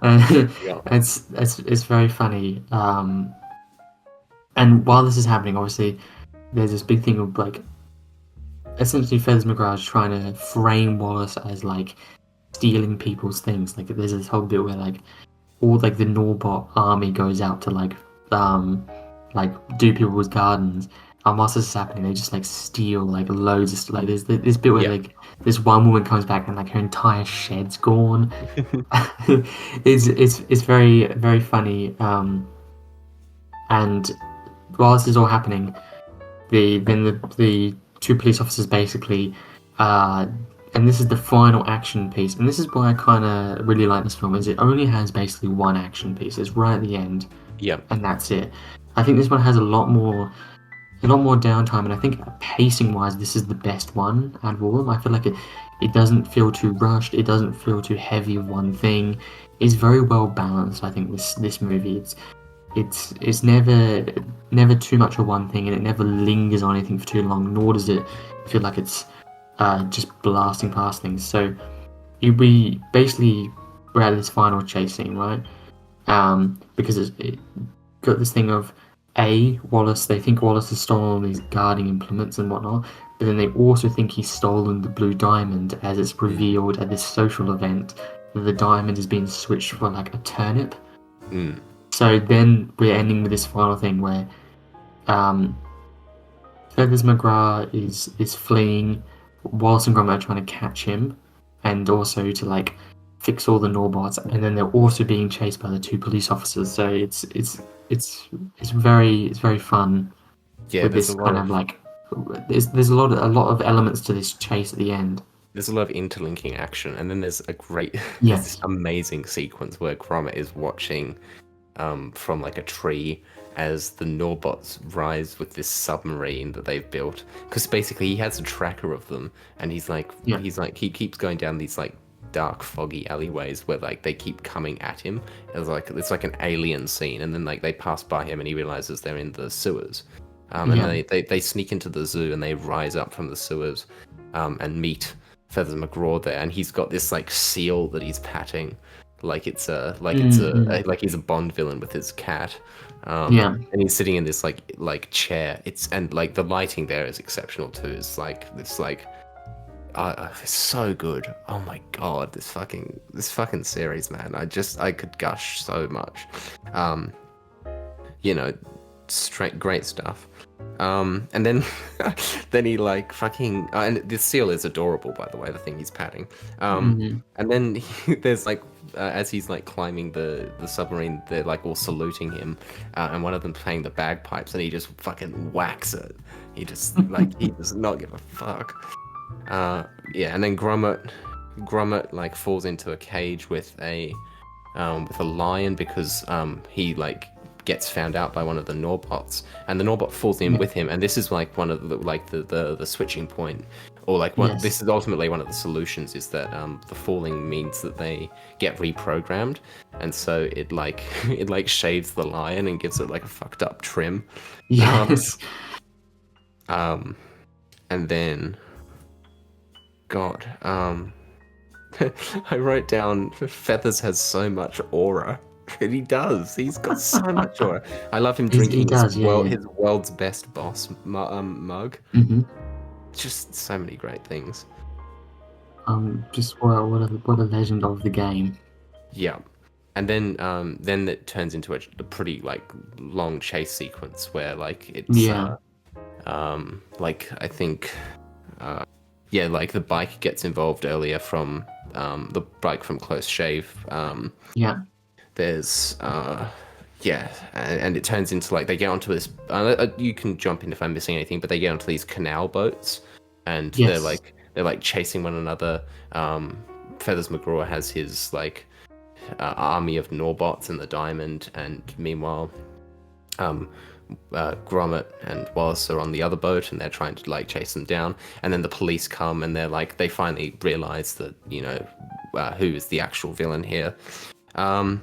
Yeah. it's very funny. And while this is happening, obviously, there's this big thing of like essentially Fez McGrath trying to frame Wallace as like stealing people's things. Like, there's this whole bit where like all like the Norbot army goes out to um like do people's gardens. And whilst this is happening, they just like steal like loads of like there's this bit where Yeah. like this one woman comes back and like her entire shed's gone. It's very very funny. And while this is all happening, the two police officers basically, uh, and this is the final action piece, and this is why I kind of really like this film, is it only has basically one action piece. It's right at the end, Yeah. and that's it. I think this one has a lot more downtime, and I think pacing wise, this is the best one out of all of them. I feel like it doesn't feel too rushed. It doesn't feel too heavy of one thing. It's very well balanced. I think this movie it's never too much of one thing, and it never lingers on anything for too long. Nor does it feel like it's just blasting past things. So we basically we're at this final chase scene, right? Because it got this thing of Wallace. They think Wallace has stolen all these guarding implements and whatnot, but then they also think he's stolen the blue diamond, as it's Mm. revealed at this social event that the diamond is being switched for like a turnip. Mm. So then we're ending with this final thing where um, Feathers McGrath is fleeing, Wallace and Gromit are trying to catch him, and also to like fix all the Norbots, and then they're also being chased by the two police officers. So it's very fun Yeah, with this kind of like there's a lot of elements to this chase at the end. there's a lot of interlinking action, and then there's a great, there's this Yes. amazing sequence where Gromit is watching from like a tree as the Norbots rise with this submarine that they've built. Because basically he has a tracker of them, and Yeah. he keeps going down these like dark, foggy alleyways where like they keep coming at him. It's like an alien scene, and then like they pass by him, and he realizes they're in the sewers. And Yeah. they sneak into the zoo and they rise up from the sewers and meet Feathers McGraw there, and he's got this like seal that he's patting, Mm-hmm. like he's a Bond villain with his cat, Yeah. and he's sitting in this like chair. And like the lighting there is exceptional too. It's so good. Oh my god, this fucking series, man. I could gush so much. Um, you know, straight great stuff. And then then he like fucking and the seal is adorable, by the way, the thing he's patting. Mm-hmm. And then there's like as he's like climbing the submarine, they're like all saluting him, and one of them playing the bagpipes, and he just fucking whacks it. He does not give a fuck. Yeah, and then Gromit like falls into a cage with a lion because he like gets found out by one of the Norbots, and the Norbot falls in Yeah. with him, and this is like one of the switching point, or like one. Yes. This is ultimately one of the solutions is that the falling means that they get reprogrammed, and so it like it like shaves the lion and gives it like a fucked up trim, um, Yes. um, and then God, I wrote down Feathers has so much aura. And he does. He's got so much aura. I love him He drinking does, yeah, yeah. his world's best boss mug. Hmm. Just so many great things. Just what a legend of the game. Yeah. And then it turns into a pretty like long chase sequence where like it's Yeah, like I think yeah, like the bike gets involved earlier from the bike from Close Shave. yeah, There's yeah, and it turns into like they get onto this. You can jump in if I'm missing anything, but they get onto these canal boats, and yes. they're like chasing one another. Feathers McGraw has his like army of Norbots and the Diamond, and meanwhile, Gromit and Wallace are on the other boat, and they're trying to like chase them down. And then the police come, and they finally realize that who is the actual villain here. Hmm.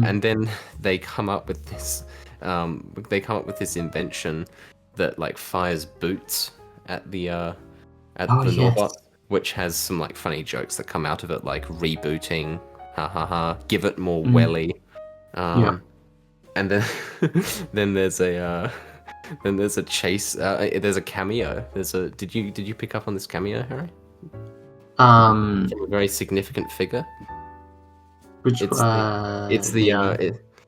And then they come up with this invention that like fires boots at Oh the Norbot, yes. which has some like funny jokes that come out of it, like rebooting, ha ha ha, give it more Mm, welly. yeah. And then then there's a then there's a chase. There's a cameo. Did you pick up on this cameo, Harry? Um, From a very significant figure. which It's the it's the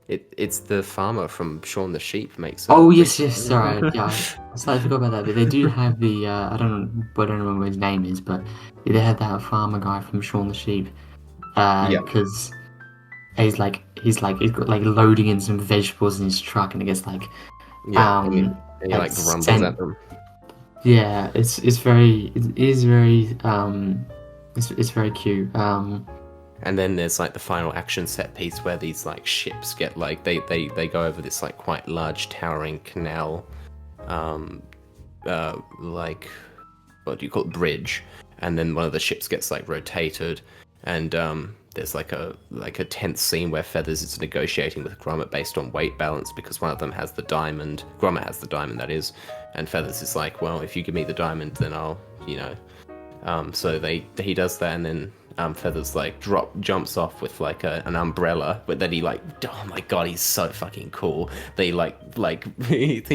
the it's the farmer from Shaun the Sheep makes Oh a yes, makes yes. Sorry, yeah. I slightly forgot about that. But they do have the I don't remember what his name is, but they have that farmer guy from Shaun the Sheep. yeah, Because he's got like loading in some vegetables in his truck, and it gets yeah, and he like like grumbles at sent. them. Yeah, it is very it's very cute. And then there's like the final action set piece where these like ships get like they go over this like quite large towering canal, um, like what do you call it, bridge, and then one of the ships gets like rotated, and there's like a tense scene where Feathers is negotiating with Gromit based on weight balance because one of them has the diamond. Gromit has the diamond, that is, and Feathers is like, well, if you give me the diamond, then I'll, so he does that, and then Feathers like jumps off with like an umbrella, but then he like, oh my god, he's so fucking cool. They he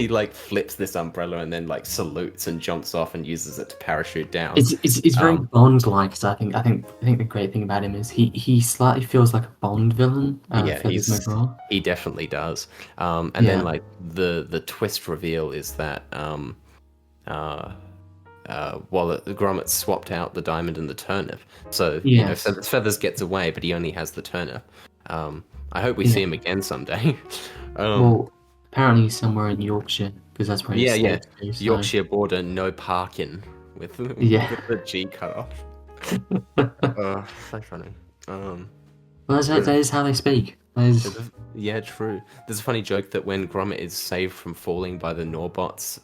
like flips this umbrella and then like salutes and jumps off and uses it to parachute down. It's very Um, Bond-like. So I think the great thing about him is he slightly feels like a Bond villain. yeah, Feathers McGraw. he definitely does. And then Yeah. like the twist reveal is that uh while the Gromit swapped out the diamond and the turnip. So, Yes. Feathers gets away, but he only has the turnip. I hope we Yeah. see him again someday. um, Well, apparently he's somewhere in Yorkshire because that's where he yeah, yeah. escaped to. So Yorkshire border, no parking with, yeah. with the G cut off. So funny. Well, There's, that is how they speak. That is, yeah, true. There's a funny joke that when Gromit is saved from falling by the Norbots,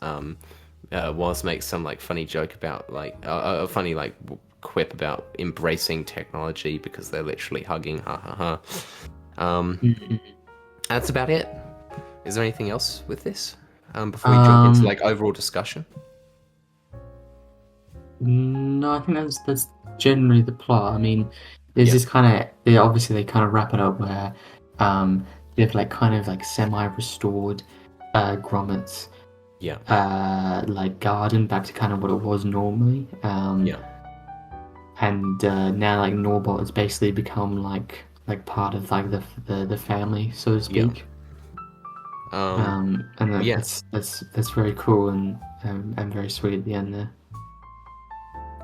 Wallace makes some like funny joke about like a funny like quip about embracing technology because they're literally hugging. Ha ha ha. Mhm. That's about it. Is there anything else with this? Before we jump into um, like overall discussion. no, I think that's generally the plot. I mean, there's Yeah, this kind of obviously they kind of wrap it up where they have like kind of like semi-restored grommets yeah, like garden back to kind of what it was normally. yeah, And now like Norbot has basically become like part of like the family, so to yeah. speak. Um, And yeah, that's very cool and very sweet at the end there.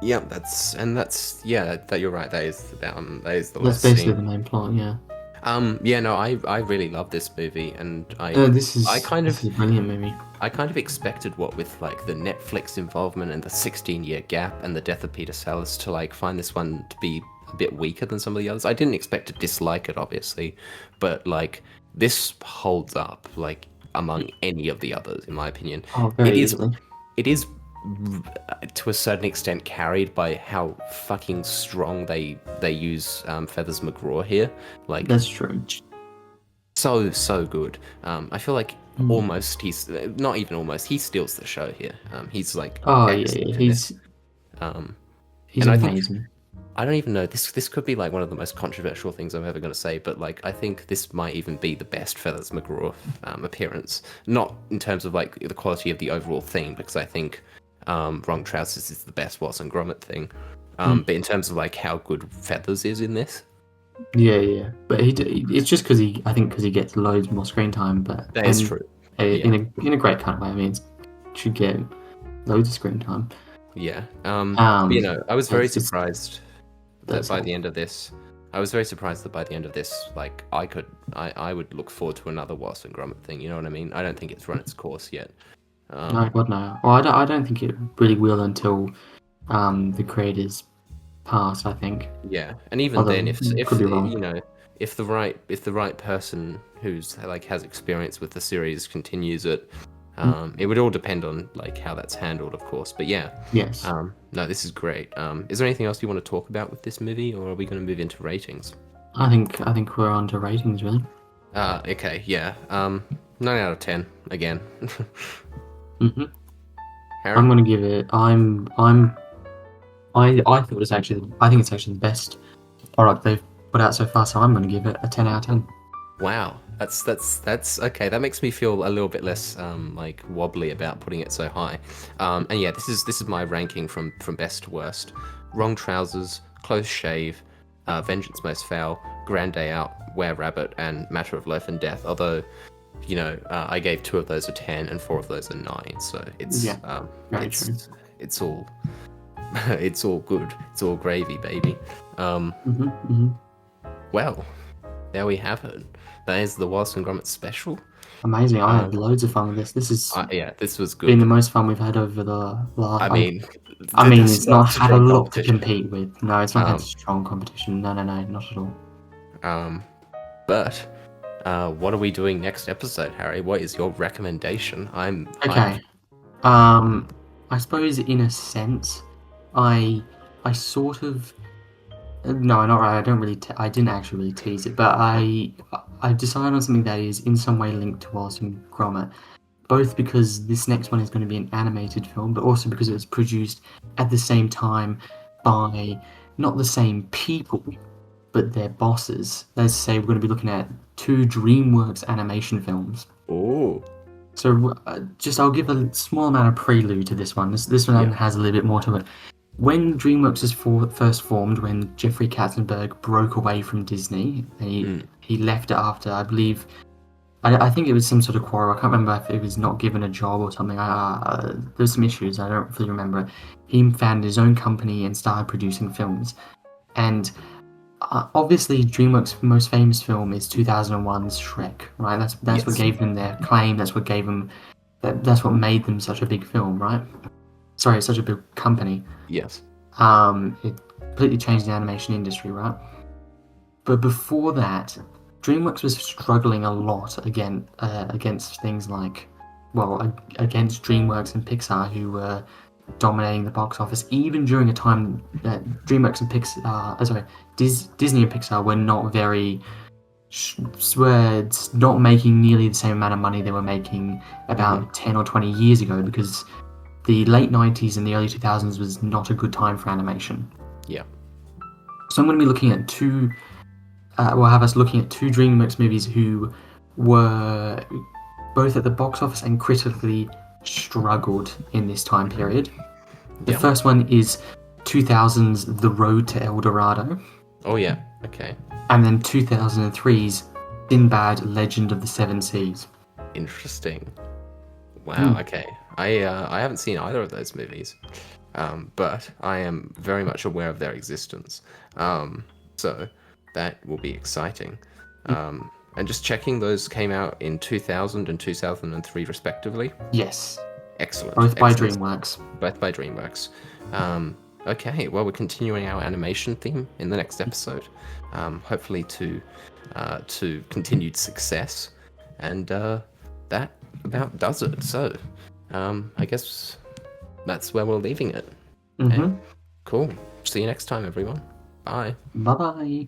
yeah. That's yeah. That you're right. That is the That's last basically scene. the main plot, yeah. Yeah. No, I really love this movie, and No, I kind this of is a brilliant movie. I kind of expected what with like the Netflix involvement and the 16-year gap and the death of Peter Sellers to like find this one to be a bit weaker than some of the others. I didn't expect to dislike it, obviously, but like this holds up like among any of the others, in my opinion. Oh, It very is easily. it is to a certain extent carried by how fucking strong they use Feathers McGraw here. Like That's true. so good. I feel like Mm. almost he's not even almost he steals the show here. He's like Oh yeah, excellent yeah, in this. Um, he's and I think amazing. I don't even know. This could be like one of the most controversial things I'm ever going to say, but like I think this might even be the best Feathers McGraw appearance. Not in terms of like the quality of the overall thing, because I think Wrong Trousers is the best Wallace and Gromit thing. But in terms of like how good Feathers is in this, Yeah. But it's just because I think because he gets loads more screen time, but that is true. in a great kind of way. I mean, it should get loads of screen time. Yeah. Um, You know, I was very it's just- surprised that by the end of this, like I would look forward to another Wallace and Gromit thing. You know what I mean? I don't think it's run its course yet. No, God, no. Well, I don't think it really will until the creators pass. I think. Yeah, and even Although then, if could be wrong. you know, if the right person who's like has experience with the series continues it, it would all depend on like how that's handled, of course. But yeah, Yes. no, this is great. Is there anything else you want to talk about with this movie, or are we going to move into ratings? I think we're on to ratings really. Okay, yeah. 9 out of 10 again. hmm Harry? I'm gonna give it. I thought it's actually. I think it's actually the best product they've put out so far. So I'm gonna give it a 10 out of 10. Wow, that's okay. That makes me feel a little bit less like wobbly about putting it so high. And yeah, this is my ranking from best to worst. Wrong Trousers, Close Shave, Vengeance Most Foul, Grand Day Out, Were Rabbit, and Matter of Life and Death. Although, you know, I gave 2 of those a 10 and 4 of those a 9. So it's very true. it's all it's all good. It's all gravy, baby. Well, there we have it. That is the Wallace and Gromit special. Amazing. I had loads of fun with this. This is Yeah, this was good. been the most fun we've had over the last. I mean, it's not had a strong lot to competition. compete with. No, it's not had strong competition. No, not at all. But what are we doing next episode, Harry? What is your recommendation? I'm Okay. I suppose in a sense, I sort of. No, not right. I don't really. I didn't actually really tease it, but I decided on something that is in some way linked to Wallace and Gromit, both because this next one is going to be an animated film, but also because it was produced at the same time by not the same people, but their bosses. Let's say we're going to be looking at 2 DreamWorks animation films. Oh. So I'll give a small amount of prelude to this one. This one has a little bit more to it. When DreamWorks was first formed, when Jeffrey Katzenberg broke away from Disney, and he left it after, I believe, I think it was some sort of quarrel. I can't remember if it was not given a job or something. There's some issues. I don't really remember. He founded his own company and started producing films. And obviously, DreamWorks' most famous film is 2001's Shrek, right? That's what gave them their claim. That's what gave them. That's what made them such a big film, right? Sorry, such a big company. Yes. It completely changed the animation industry, right? But before that, DreamWorks was struggling a lot against things like, against DreamWorks and Pixar, who were dominating the box office, even during a time that DreamWorks and Disney and Pixar were not not making nearly the same amount of money they were making about 10 or 20 years ago, because the late 90s and the early 2000s was not a good time for animation. Yeah. So I'm going to be looking at two DreamWorks movies who were both at the box office and critically struggled in this time period. The first one is 2000's The Road to El Dorado. Oh yeah, okay. And then 2003's Sinbad, Legend of the Seven Seas. Interesting. Wow, okay. I haven't seen either of those movies, but I am very much aware of their existence. So that will be exciting. And just checking, those came out in 2000 and 2003 respectively? Yes. Excellent. Both by DreamWorks. Both by DreamWorks. Okay, well, we're continuing our animation theme in the next episode, hopefully to continued success, and that about does it. So, I guess that's where we're leaving it. Okay. Cool. See you next time, everyone. Bye. Bye-bye.